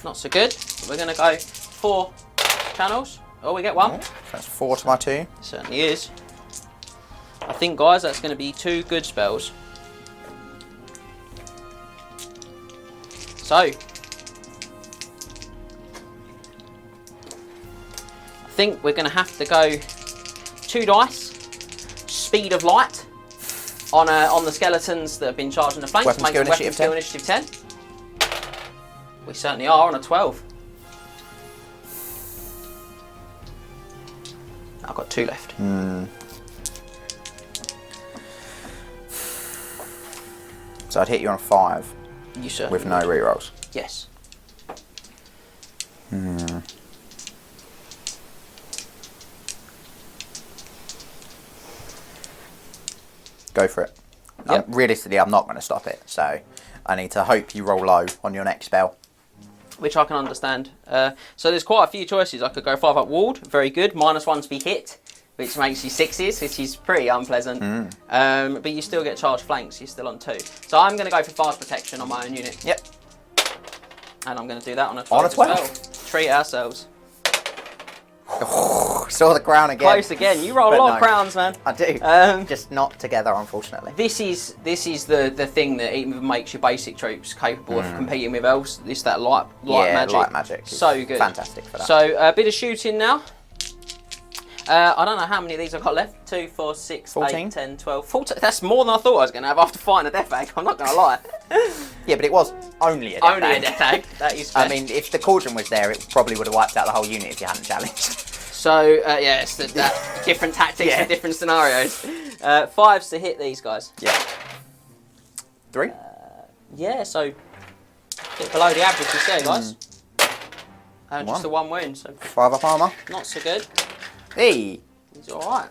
Not so good. We're going to go 4 channels. Oh, we get 1. Oh, that's 4 to my 2. It certainly is. I think, guys, that's going to be 2 good spells. So, I think we're going to have to go 2 dice, speed of light, on the skeletons that have been charging the flanks, making weapon skill initiative 10. We certainly are on a 12. I've got 2 left. So I'd hit you on 5. You certainly with no rerolls. Yes. Go for it. Yep. Realistically, I'm not going to stop it, so I need to hope you roll low on your next spell. Which I can understand. So there's quite a few choices. I could go 5 up ward, very good. -1 to be hit, which makes you 6s, which is pretty unpleasant. But you still get charged flanks, you're still on 2. So I'm going to go for fast protection on my own unit. Yep. And I'm going to do that on a 12. On a 12? As well. Treat ourselves. Oh, saw the crown again. Close again. You roll a lot of crowns, man. I do. Just not together, unfortunately. This is the thing that even makes your basic troops capable of competing with elves. It's that light magic. Light magic. So good. Fantastic for that. So a bit of shooting now. I don't know how many of these I've got left. 2, 4, 6, 14? 8, 10, 12, 14. That's more than I thought I was going to have after fighting a death bag. I'm not going to lie. Yeah, but it was only a death bag. Only a death bag. That is fair. I mean, if the cauldron was there, it probably would have wiped out the whole unit if you hadn't challenged. So, yeah, it's different tactics and different scenarios. 5s to hit these guys. Yeah. 3? Yeah, so a bit below the average this there, guys. Just the 1 wound, so 5 up armour. not so good. Hey! He's alright.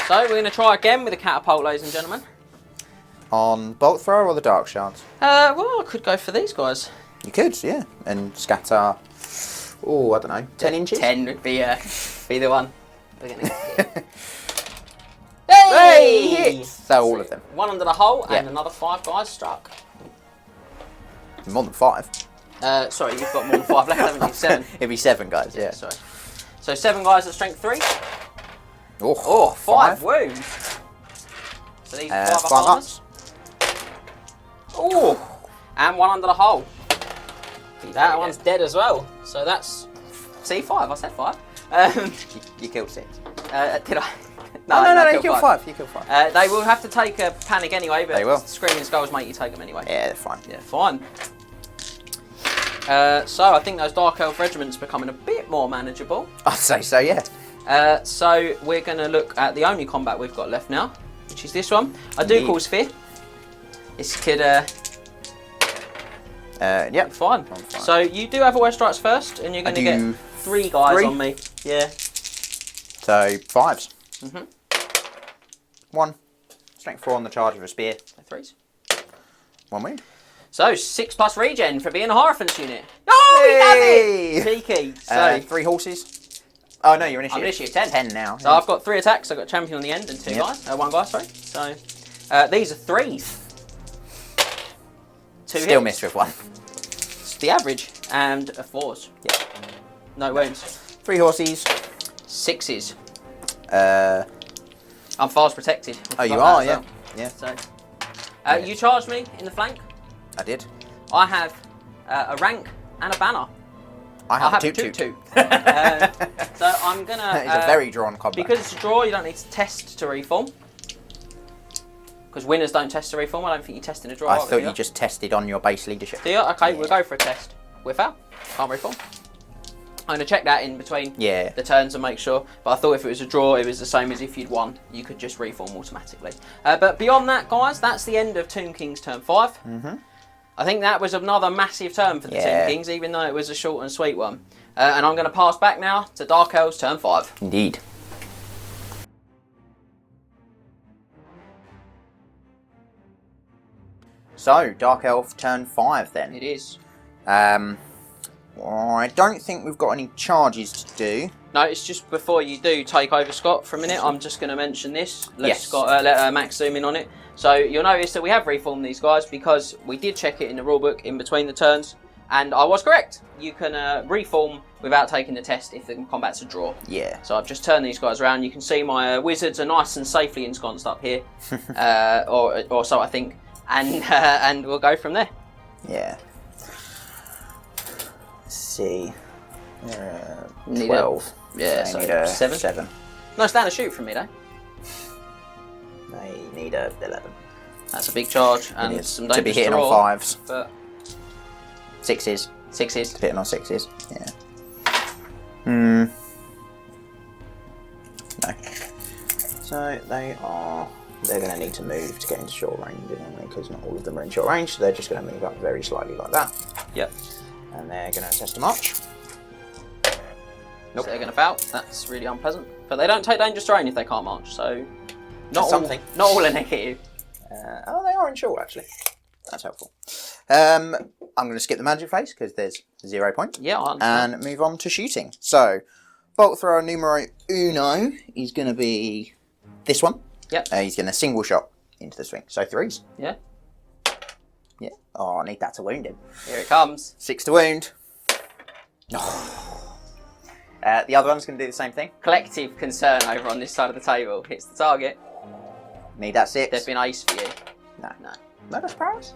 So, we're going to try again with a catapult, ladies and gentlemen. On bolt thrower or the dark shards? Well, I could go for these guys. You could, yeah. And scatter, oh, I don't know, 10 inches? 10 would be the one. We're gonna get Hey! Hits! So all of them. 1 under the hole and another 5 guys struck. More than 5. Sorry, you've got more than 5 left, haven't you? 7. It'd be 7 guys, yeah. Sorry. So 7 guys at strength 3. Oh, 5 wounds. So these are 5 up armors. Oh, and 1 under the hole. That one's dead as well. So that's C5. I said 5. You killed 6. Did I? No, you killed 5. You killed 5. They will have to take a panic anyway, but they will. Screaming Skulls make you take them anyway. Yeah, they're fine. Yeah, fine. So I think those Dark Elf regiments becoming a bit more manageable. I'd say so, yeah. So we're going to look at the only combat we've got left now, which is this one. I do cause fear. This could yep. Fine. So you do have a West Strikes first, and you're going to get 3 guys on me. Yeah. So 5s. 1. Strength 4 on the charge of a spear. 3s. 1 wound. So 6+ regen for being a Hierophant unit. Oh, he does it! Cheeky. So 3 horses. Oh no, you're initiative. I'm initiative 10. 10 now. So I've got 3 attacks. I've got champion on the end and 2 guys. 1 guy, sorry. So these are 3s. 2 Still hits. missed with 1. It's the average. And a 4s. Yeah. No wounds. 3 horses. 6s. Uh, I'm fast protected. Oh, you are, yeah. Yeah. So, you charged me in the flank. I did. I have a rank and a banner. I have a a toot. So I'm gonna. That is a very drawn combat. Because it's a draw, you don't need to test to reform. Because winners don't test to reform. I don't think you test in a draw. I thought you just tested on your base leadership. Do you? Okay, we'll go for a test. We're foul. Can't reform. I'm going to check that in between the turns and make sure. But I thought if it was a draw, it was the same as if you'd won. You could just reform automatically. But beyond that, guys, that's the end of Tomb King's turn 5. I think that was another massive turn for the Tomb Kings, even though it was a short and sweet one. And I'm going to pass back now to Dark Elves turn 5. Indeed. So, Dark Elf turn 5 then. It is. I don't think we've got any charges to do. No, it's just before you do take over, Scott, for a minute, I'm just going to mention this. Let Max zoom in on it. So you'll notice that we have reformed these guys because we did check it in the rulebook in between the turns, and I was correct. You can reform without taking the test if the combat's a draw. Yeah. So I've just turned these guys around. You can see my wizards are nice and safely ensconced up here, or so I think, and we'll go from there. Yeah. Let's see. 12. Yeah, so need a 7. 7. No stand and shoot from me, though. They need a 11. That's a big charge and some dangerous to be hitting draw, on 5s. But 6s. 6s. Hitting on 6s. Yeah. So they're going to need to move to get into short range, because not all of them are in short range, so they're just going to move up very slightly like that. Yep. And they're going to test a march. Nope. So they're going to foul. That's really unpleasant. But they don't take dangerous terrain if they can't march, so not all are negative. Oh, they are in short, actually. That's helpful. I'm going to skip the magic phase because there's 0 point. Yeah, I understand. And move on to shooting. So, bolt thrower numero uno is going to be this one. Yep. He's going to single shot into the swing. So 3s. Yeah. Yeah. Oh, I need that to wound him. Here it comes. 6 to wound. Oh. The other one's going to do the same thing. Collective concern over on this side of the table. Hits the target. Need that 6. There's been ace for you. No. No. Murder Sparrows?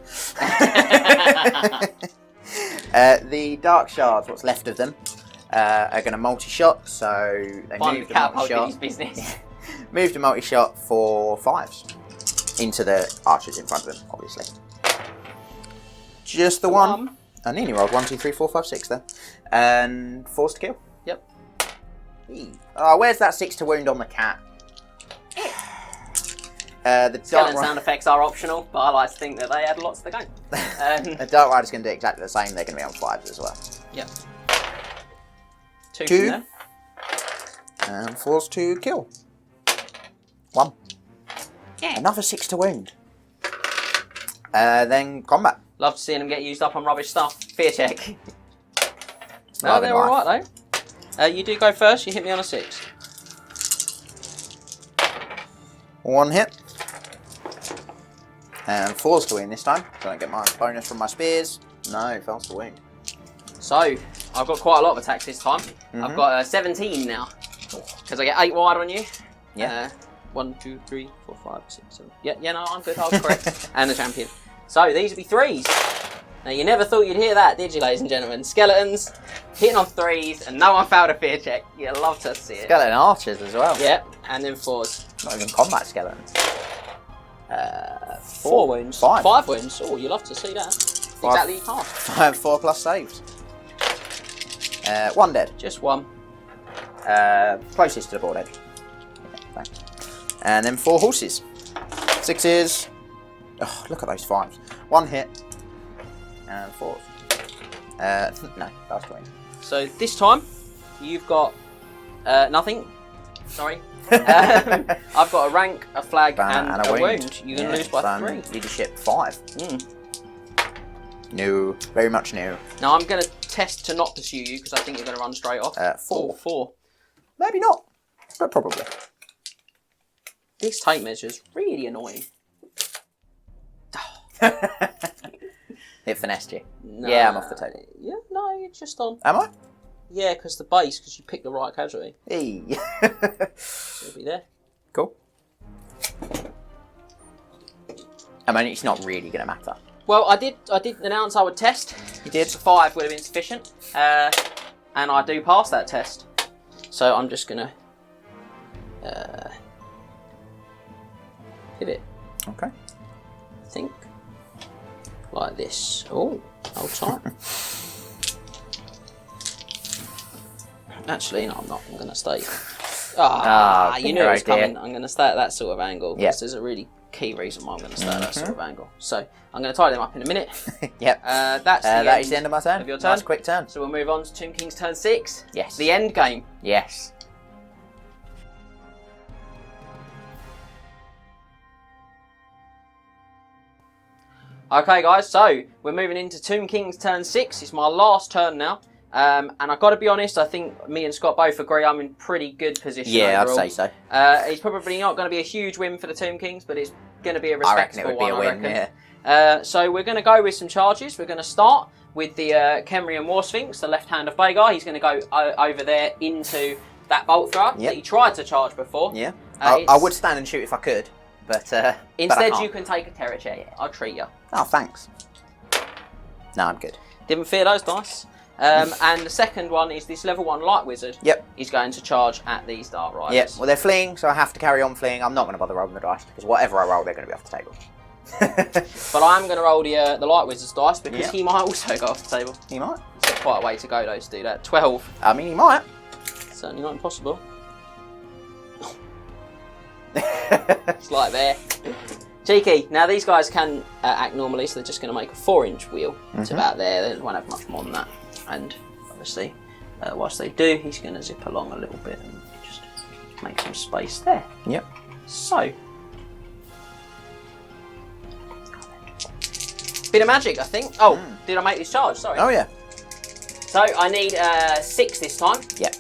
The Dark Shards, what's left of them, are going to multi-shot, so they move the multi-shot. Business. Move the multi-shot for 5s into the archers in front of them, obviously. Just the one. I nearly rolled 1, 2, 3, 4, 5, 6 there. And 4s to kill. Yep. Oh, where's that 6 to wound on the cat? The Skeleton sound effects are optional, but I like to think that they add lots to the game. The Dark Rider's going to do exactly the same. They're going to be on 5s as well. Yep. 2. From there. And 4s to kill. 1. Yeah. Another 6 to wound. Then combat. Love to see them get used up on rubbish stuff. Fear check. No, Love they're in life. alright though. You do go first, you hit me on a 6. 1 hit. And 4s to wound this time. So I don't get my bonus from my spears. No, fails to wound. So, I've got quite a lot of attacks this time. I've got 17 now. Because I get 8 wide on you. Yeah. 1, 2, 3, 4, 5, 6, 7. Yeah, no, I'm good. I was correct. And the champion. So, these will be 3s. Now, you never thought you'd hear that, did you, ladies and gentlemen? Skeletons, hitting on 3s, and no one failed a fear check. You'd love to see it. Skeleton archers as well. Yep, and then 4s. Not even combat skeletons. 4 wounds. 5. 5 wounds. Oh, you love to see that. Exactly half. 4 plus saves. 1 dead. Just 1. Closest to the board edge. Yeah, thanks. And then 4 horses. 6s. Oh, look at those 5s. 1 hit. And 4s. No, that's 20. So this time, you've got nothing. Sorry. I've got a rank, a flag, and a wound. You're going to lose by 3. Leadership 5. No, very much no. Now I'm going to test to not pursue you because I think you're going to run straight off. 4. 4. Maybe not, but probably. This tape measure's really annoying. It finessed you. No, yeah, I'm off the table. Yeah, no, you're just on. Am I? Yeah, because the base, because you picked the right casualty. Hey. It'll be there. Cool. I mean, it's not really going to matter. Well, I did announce I would test. You did? 5 would have been sufficient. And I do pass that test. So I'm just going to pivot. Okay. I think. Like this. Oh, hold tight. Actually, no, I'm not. I'm going to stay. You knew it was coming. I'm going to stay at that sort of angle. Yeah. There's a really key reason why I'm going to stay at that sort of angle. So I'm going to tie them up in a minute. Yep. That is the end of my turn. Of your turn. Nice quick turn. So we'll move on to Tomb King's turn 6. Yes. The end game. Yes. Okay, guys, so we're moving into Tomb King's turn 6. It's my last turn now. And I've got to be honest, I think me and Scott both agree I'm in pretty good position. Yeah, overall. I'd say so. It's probably not going to be a huge win for the Tomb Kings, but it's going to be a respectable I reckon it would be a win, yeah. So we're going to go with some charges. We're going to start with the Khemrian Warsphinx, the left hand of Vagar. He's going to go over there into that bolt thrower that he tried to charge before. Yeah. I would stand and shoot if I could, but instead but you can take a terror check. Yeah. I'll treat you. Oh, thanks. No, I'm good. Didn't fear those dice. And the second one is this level 1 Light Wizard. Yep. He's going to charge at these Dark Riders. Yep. Well, they're fleeing, so I have to carry on fleeing. I'm not going to bother rolling the dice because whatever I roll, they're going to be off the table. But I'm going to roll the Light Wizard's dice because he might also go off the table. He might. It's quite a way to go though to do that. 12. I mean, he might. Certainly not impossible. It's like there. Cheeky. Now these guys can act normally, so they're just going to make a 4-inch wheel. It's about there. They won't have much more than that. And obviously, whilst they do, he's going to zip along a little bit and just make some space there. Yep. So, bit of magic, I think. Oh, did I make this charge? Sorry. Oh yeah. So I need 6 this time. Yep.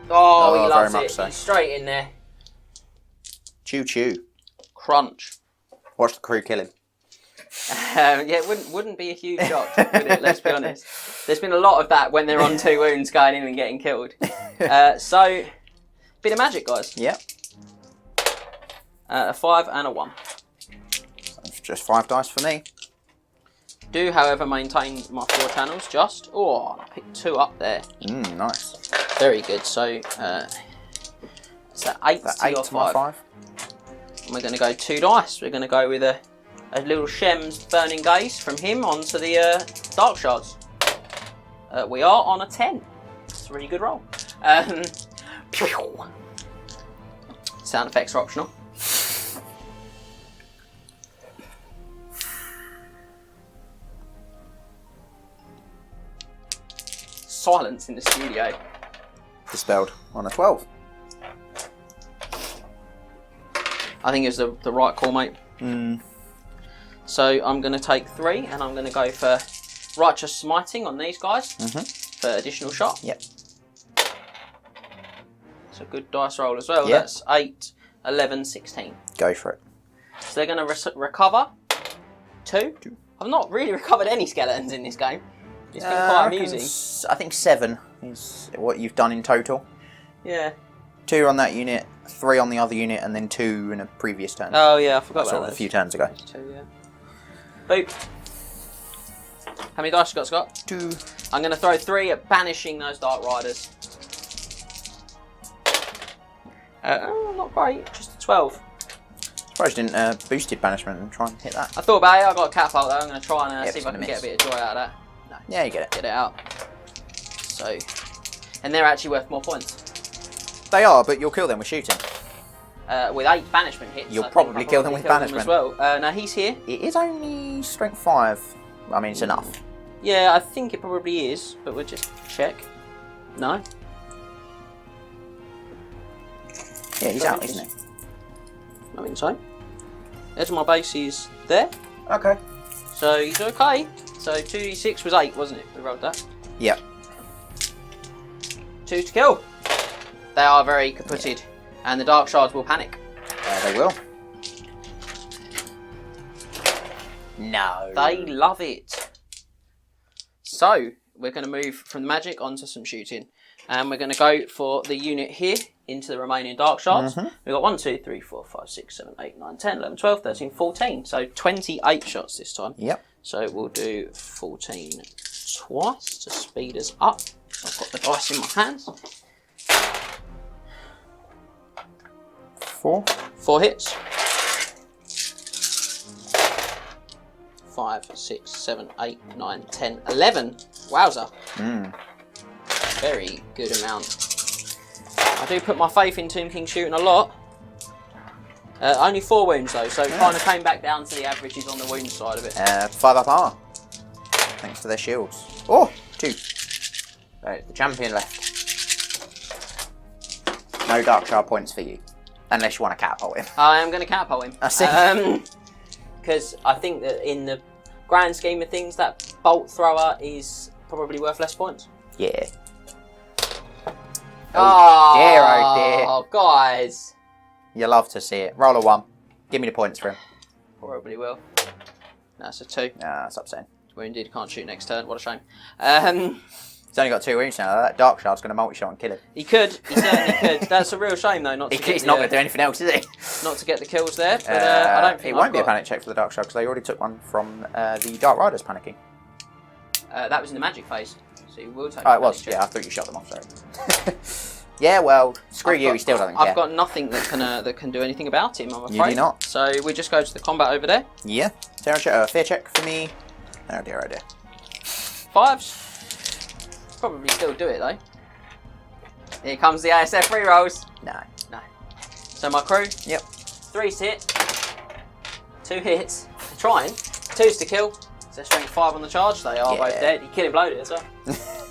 Oh, he loves very it. much so. He's straight in there. Chew chew. Crunch. Watch the crew kill him. Yeah, it wouldn't be a huge shock, would it? Let's be honest. There's been a lot of that when they're on 2 wounds going in and getting killed. So, bit of magic, guys. Yep. A 5 and a 1. That's just 5 dice for me. Do, however, maintain my 4 channels just. Oh, I picked 2 up there. Nice. Very good. So, it's that 8 to your 5. And we're going to go 2 dice. We're going to go with a little Shem's Burning Gaze from him onto the Dark Shards. We are on a 10. It's a really good roll. Sound effects are optional. Silence in the studio. Dispelled on a 12. I think it was the right call, mate. So I'm going to take 3 and I'm going to go for Righteous Smiting on these guys for additional shot. Yep. It's a good dice roll as well. Yep. That's 8, 11, 16. Go for it. So they're going to recover 2. I've not really recovered any skeletons in this game. It's been quite amusing. I think 7 is what you've done in total. Yeah. 2 on that unit, 3 on the other unit, and then 2 in a previous turn. Oh yeah, I forgot That's about a few turns ago. 2, yeah. Boop. How many dice you got, Scott? 2. I'm going to throw 3 at banishing those Dark Riders. Not great, just a 12. Surprised you didn't boosted banishment and try and hit that. I thought about it, I got a Catapult though. I'm going to try and Yep, see if I can miss. get a bit of joy out of that. No. Yeah, you get it. Get it out. So, and they're actually worth more points. They are, but you'll kill them with shooting. With 8 banishment hits. You'll I think probably I'll kill them with banishment. as well. Now he's here. It is only strength 5. I mean, it's enough. Yeah, I think it probably is, but we'll just check. No? Yeah, he's out, isn't he? I think so. Edge of my base is there. Okay. So he's okay. So 2d6 was 8, wasn't it? We rolled that. Yep. 2 to kill. They are very kaputted, and the Dark Shards will panic. They will. No. They love it. So we're going to move from the magic onto some shooting, and we're going to go for the unit here into the remaining Dark Shards. We've got 1, 2, 3, 4, 5, 6, 7, 8, 9, 10, 11, 12, 13, 14. So 28 shots this time. Yep. So we'll do 14 twice to speed us up. So I've got the dice in my hands. 4. 4 hits. 5, 6, 7, 8, 9, 10, 11. Wowza. Very good amount. I do put my faith in Tomb King shooting a lot. Only 4 wounds though, so it kind of came back down to the averages on the wound side of it. 5 up armor. Thanks to their shields. Oh, 2. Right, the champion left. No Dark Shard points for you. Unless you want to catapult him. I am going to catapult him. I see. Because I think that in the grand scheme of things, that bolt thrower is probably worth less points. Yeah. Oh dear, oh dear. Oh, guys. You love to see it. Roll a 1. Give me the points for him. Probably will. That's a 2. That's upsetting. Wounded, can't shoot next turn. What a shame. He's only got 2 wounds now. That Dark Shard's going to multi-shot and kill him. He could. He certainly could. That's a real shame, though. He's not going to do anything else, is he? Not to get the kills there. But I don't think it won't be a panic check for the Dark Shard because they already took one from the Dark Riders panicking. That was in the magic phase, so you will take. Oh, it was. Yeah, I thought you shot them off. Sorry. Yeah, well, screw you. He still doesn't care. I've got nothing that can do anything about him. I'm afraid. You do not. So we just go to the combat over there. Yeah. Fear check for me. Oh dear, oh dear. 5s. Probably still do it though. Here comes the ASF rerolls. No. No. So my crew. Yep. 3's to hit. 2 hits. Trying. 2's to kill. So strength 5 on the charge. They are both dead. He killing bloated as well.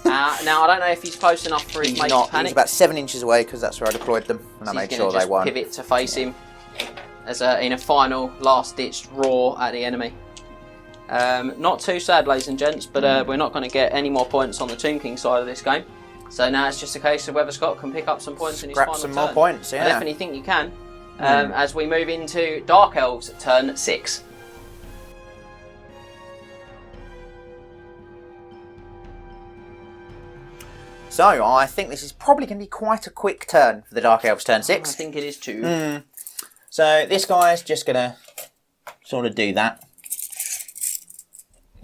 Now I don't know if he's close enough for his mate to panic. He's about 7 inches away because that's where I deployed them, and I made sure they won. Pivot to face him as in a final last-ditched roar at the enemy. Not too sad, ladies and gents, but we're not going to get any more points on the Tomb King side of this game. So now it's just a case of whether Scott can pick up some points in his final turn. Grab some more points, yeah. I definitely think you can. As we move into Dark Elves, turn 6. So, I think this is probably going to be quite a quick turn for the Dark Elves turn 6. I think it is too. So, this guy's just going to sort of do that.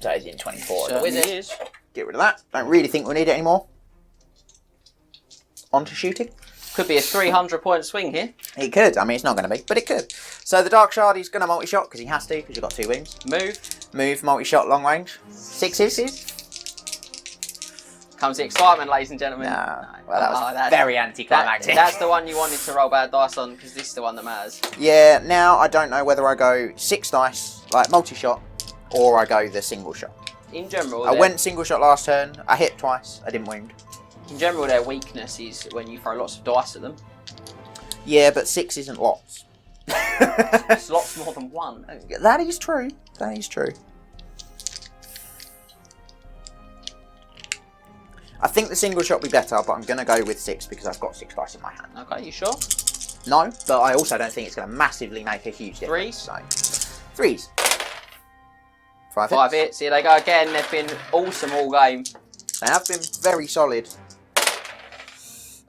So, he's in 24. So it is. Get rid of that. Don't really think we need it anymore. On to shooting. Could be a 300-point swing here. It could. I mean, it's not going to be, but it could. So, the Dark Shard, he's going to multi-shot because he has to, because you've got 2 wounds. Move, multi-shot, long range. 6s. Comes the excitement, ladies and gentlemen. No. Well, that was very anticlimactic. That's the one you wanted to roll bad dice on, because this is the one that matters. Yeah, now I don't know whether I go 6 dice, like multi-shot, or I go the single shot. In general, I went single shot last turn. I hit twice. I didn't wound. In general, their weakness is when you throw lots of dice at them. Yeah, but 6 isn't lots. It's lots more than 1. That is true. That is true. I think the single shot would be better, but I'm going to go with 6 because I've got 6 dice in my hand. Okay, you sure? No, but I also don't think it's going to massively make a huge difference. 3s? So, 3s. 5 hits. Here they go again. They've been awesome all game. They have been very solid.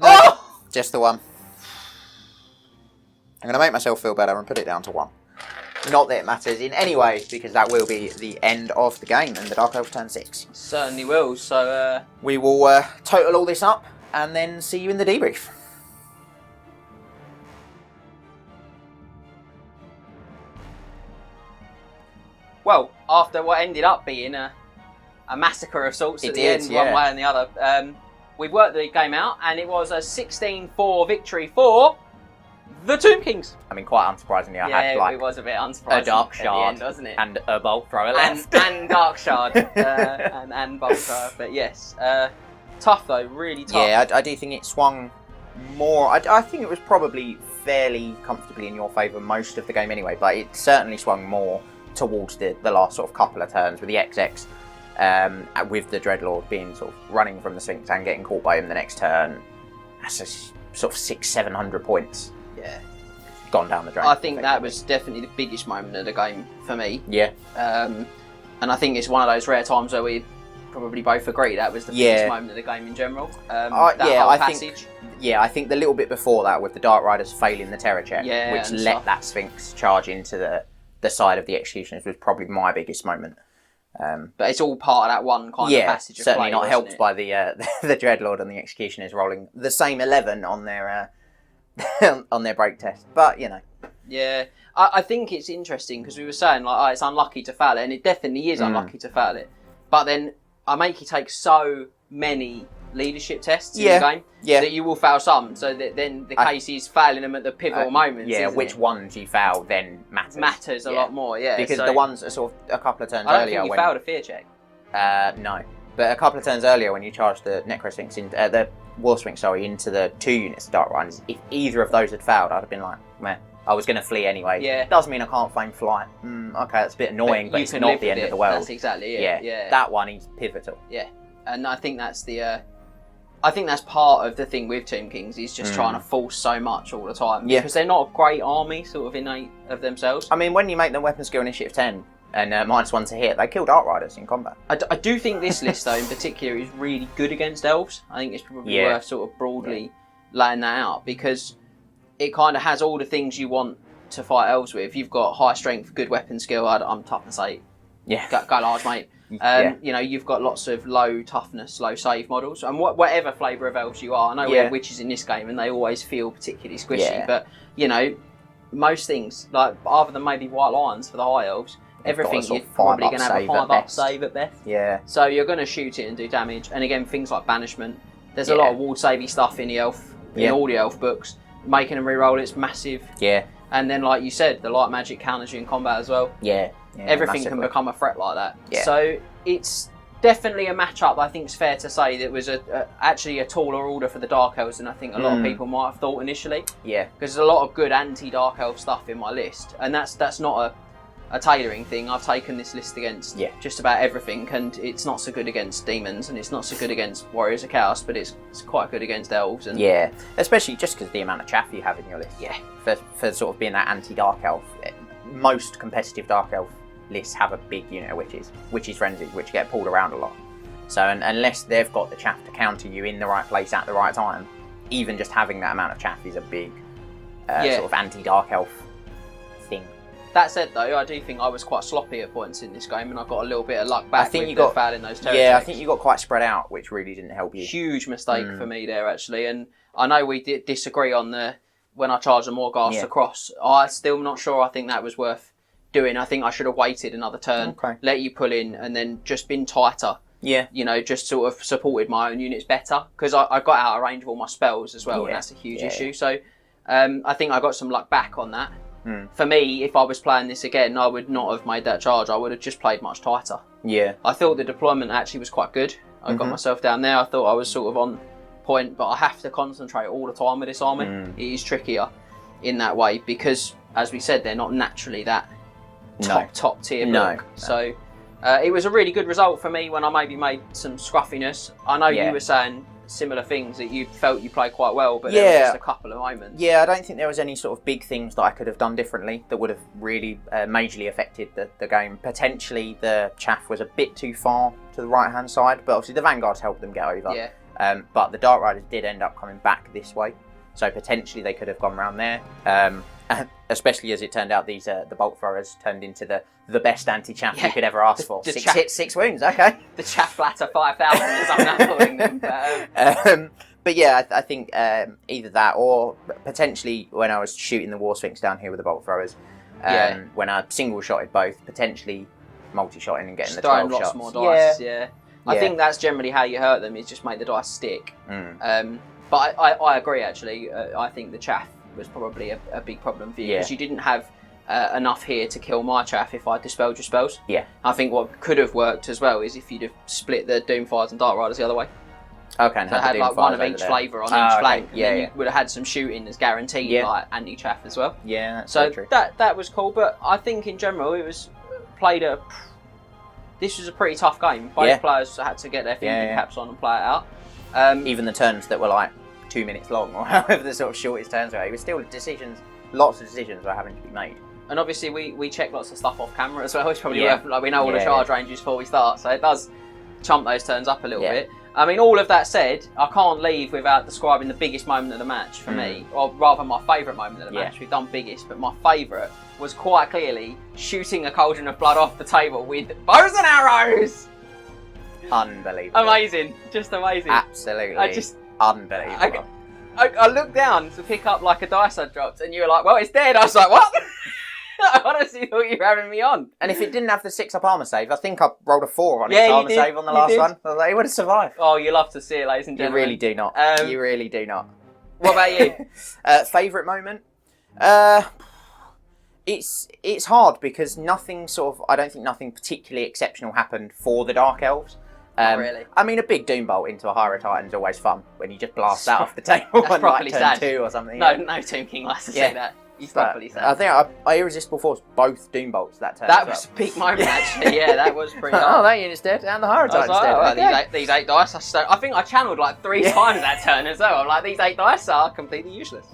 No, just the 1. I'm going to make myself feel better and put it down to 1. Not that it matters in any way, because that will be the end of the game, and the Dark Elves turn 6. Certainly will, so... We will total all this up, and then see you in the debrief. Well, after what ended up being a massacre of sorts at the end, one way and the other, we worked the game out, and it was a 16-4 victory for... the Tomb Kings. I mean, quite unsurprisingly, I had like it was a bit unsurprising. A Dark Shard, at the end, wasn't it? And a Bolt Thrower left. And Dark Shard and Bolt Thrower. But yes, tough though, really tough. Yeah, I do think it swung more. I think it was probably fairly comfortably in your favour most of the game anyway, but it certainly swung more towards the last sort of couple of turns with the XX, with the Dreadlord being sort of running from the Sphinx and getting caught by him the next turn. That's a sort of 600-700 points. Yeah, gone down the drain. I think that was definitely the biggest moment of the game for me. Yeah. And I think it's one of those rare times where we probably both agree that was the biggest moment of the game in general. I think the little bit before that with the Dark Riders failing the terror check, which let that Sphinx charge into the side of the Executioners, was probably my biggest moment. But it's all part of that one kind of passage of play. Certainly not helped by the Dreadlord and the Executioners rolling the same 11 on their on their break test, but you know. Yeah, I think it's interesting because we were saying like, it's unlucky to fail it, and it definitely is unlucky to fail it. But then I make you take so many leadership tests in the game that you will fail some. So that then the case is failing them at the pivotal moments. Yeah, which ones you fail then matters a lot more. Yeah, because the ones are sort of a couple of turns I don't earlier. Think you failed a fear check. No, but a couple of turns earlier when you charged the Necrosphinx the Warsphinx, into the 2 units of Dark Riders, if either of those had failed, I'd have been like, meh. I was going to flee anyway. Yeah. Does mean I can't flame flight. Okay, that's a bit annoying, but it's not the end of the world. That's exactly it. Yeah. That one is pivotal. Yeah, and I think that's I think that's part of the thing with Tomb Kings is just trying to force so much all the time. Yeah. Because they're not a great army, sort of innate of themselves. I mean, when you make them weapon skill initiative 10 and -1 to hit, they kill Dark Riders in combat. I do think this list, though, in particular, is really good against elves. I think it's probably worth sort of broadly laying that out because it kind of has all the things you want to fight elves with. You've got high strength, good weapon skill. I'm tough and say, go large, mate. You know, you've got lots of low toughness, low save models, and whatever flavour of elves you are. I know we have witches in this game, and they always feel particularly squishy. But you know, most things, like other than maybe white lions for the high elves, everything you're probably going to have a 5-up save at best. Yeah. So you're going to shoot it and do damage. And again, things like banishment. There's a lot of ward savey stuff in the elf, in all the elf books. making them reroll it's massive. Yeah. And then, like you said, the light magic counters you in combat as well. Yeah. Everything can become a threat like that. Yeah. So it's definitely a matchup. I think it's fair to say that was actually a taller order for the Dark Elves than I think a lot of people might have thought initially. Yeah. Because there's a lot of good anti-Dark Elf stuff in my list, and that's not a tailoring thing. I've taken this list against just about everything, and it's not so good against demons, and it's not so good against Warriors of Chaos, but it's quite good against elves. And yeah, especially just because the amount of chaff you have in your list. Yeah. For sort of being that anti-Dark Elf, most competitive Dark Elf lists have a big unit of Witch's Frenzy, which get pulled around a lot. So unless they've got the chaff to counter you in the right place at the right time, even just having that amount of chaff is a big sort of anti-Dark Elf thing. That said, though, I do think I was quite sloppy at points in this game, and I got a little bit of luck back. I think with you got fouling those territories. Yeah, I think you got quite spread out, which really didn't help you. Huge mistake for me there, actually. And I know we did disagree on when I charged the Morghast across. I'm still not sure. I think that was worth doing. I think I should have waited another turn, let you pull in, and then just been tighter. Yeah. You know, just sort of supported my own units better, because I got out of range of all my spells as well, and that's a huge issue. So I think I got some luck back on that. For me, if I was playing this again, I would not have made that charge. I would have just played much tighter. Yeah. I thought the deployment actually was quite good. I got myself down there. I thought I was sort of on point, but I have to concentrate all the time with this army. It is trickier in that way because, as we said, they're not naturally that top tier block. So it was a really good result for me when I maybe made some scruffiness. I know you were saying similar things, that you felt you played quite well, but there were just a couple of moments. Yeah, I don't think there was any sort of big things that I could have done differently that would have really majorly affected the game. Potentially the chaff was a bit too far to the right hand side, but obviously the Vanguards helped them get over. Yeah. But the Dark Riders did end up coming back this way, so potentially they could have gone round there. Especially as it turned out, these the bolt throwers turned into the best anti-chaff you could ever ask for. 6 hits, 6 wounds. Okay. The chaff flatter 5,000 is unraveling them. But yeah, I think either that or potentially when I was shooting the Warsphinx down here with the bolt throwers, when I single-shotted both, potentially multi-shotting and getting the 12 shots. Lots more dice. Yeah. I think that's generally how you hurt them, is just make the dice stick. But I agree, actually. I think the chaff was probably a big problem for you, because you didn't have enough here to kill my chaff if I dispelled your spells. Yeah. I think what could have worked as well is if you'd have split the Doomfires and Dark Riders the other way. Okay, and so had like one of each flavour on each flank. Yeah, and you would have had some shooting as guaranteed, like anti-chaff as well. Yeah, that's so true. that was cool, but I think in general it was this was a pretty tough game. Both players had to get their thinking caps on and play it out. Even the turns that were like 2 minutes long, or however the sort of shortest turns were, it was still lots of decisions were having to be made. And obviously we check lots of stuff off camera as well. It's probably worth, like, we know all the charge ranges before we start, so it does chump those turns up a little bit. I mean, all of that said, I can't leave without describing the biggest moment of the match for me, or rather my favourite moment of the match. We've done biggest, but my favourite was quite clearly shooting a cauldron of blood off the table with bows and arrows. Unbelievable. Amazing, just amazing. Absolutely. Unbelievable. I looked down to pick up like a dice I dropped, and you were like, "Well, it's dead." I was like, "What?" I honestly thought you were having me on. And if it didn't have the 6-up armour save, I think I rolled a 4 on its armour save on the last one. I was like, it would have survived. Oh, you love to see it, ladies and gentlemen. You really do not. You really do not. What about you? Favourite moment? It's hard because I don't think nothing particularly exceptional happened for the Dark Elves. Really? I mean, a big Doom Bolt into a Hierotitan is always fun when you just blast that off the table on like turn 2 or something. No Tomb King likes to say that. He's properly sad. I think I Irresistible Force both Doom Bolts that turn. That was a big moment, actually. Yeah, that was pretty hard. Oh, that unit's dead, and the Hierotitan's dead. Well, these 8 dice, I think I channeled like 3 times that turn as well. I'm like, these 8 dice are completely useless.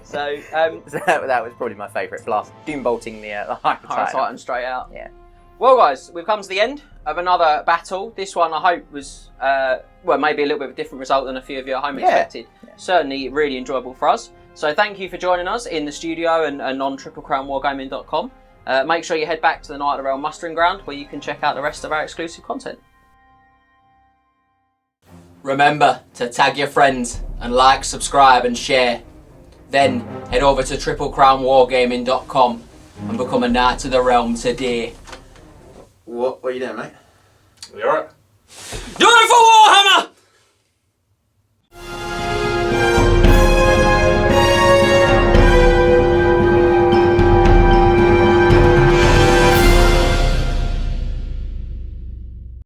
So that was probably my favourite blast. Doom bolting the Hierotitan straight out. Yeah. Well, guys, we've come to the end of another battle. This one, I hope, was maybe a little bit of a different result than a few of you at home expected. Yeah. Certainly really enjoyable for us. So thank you for joining us in the studio and on triplecrownwargaming.com. Make sure you head back to the Night of the Realm mustering ground, where you can check out the rest of our exclusive content. Remember to tag your friends and like, subscribe and share. Then head over to triplecrownwargaming.com and become a Knight of the Realm today. What are you doing, mate? You alright? Do it for Warhammer!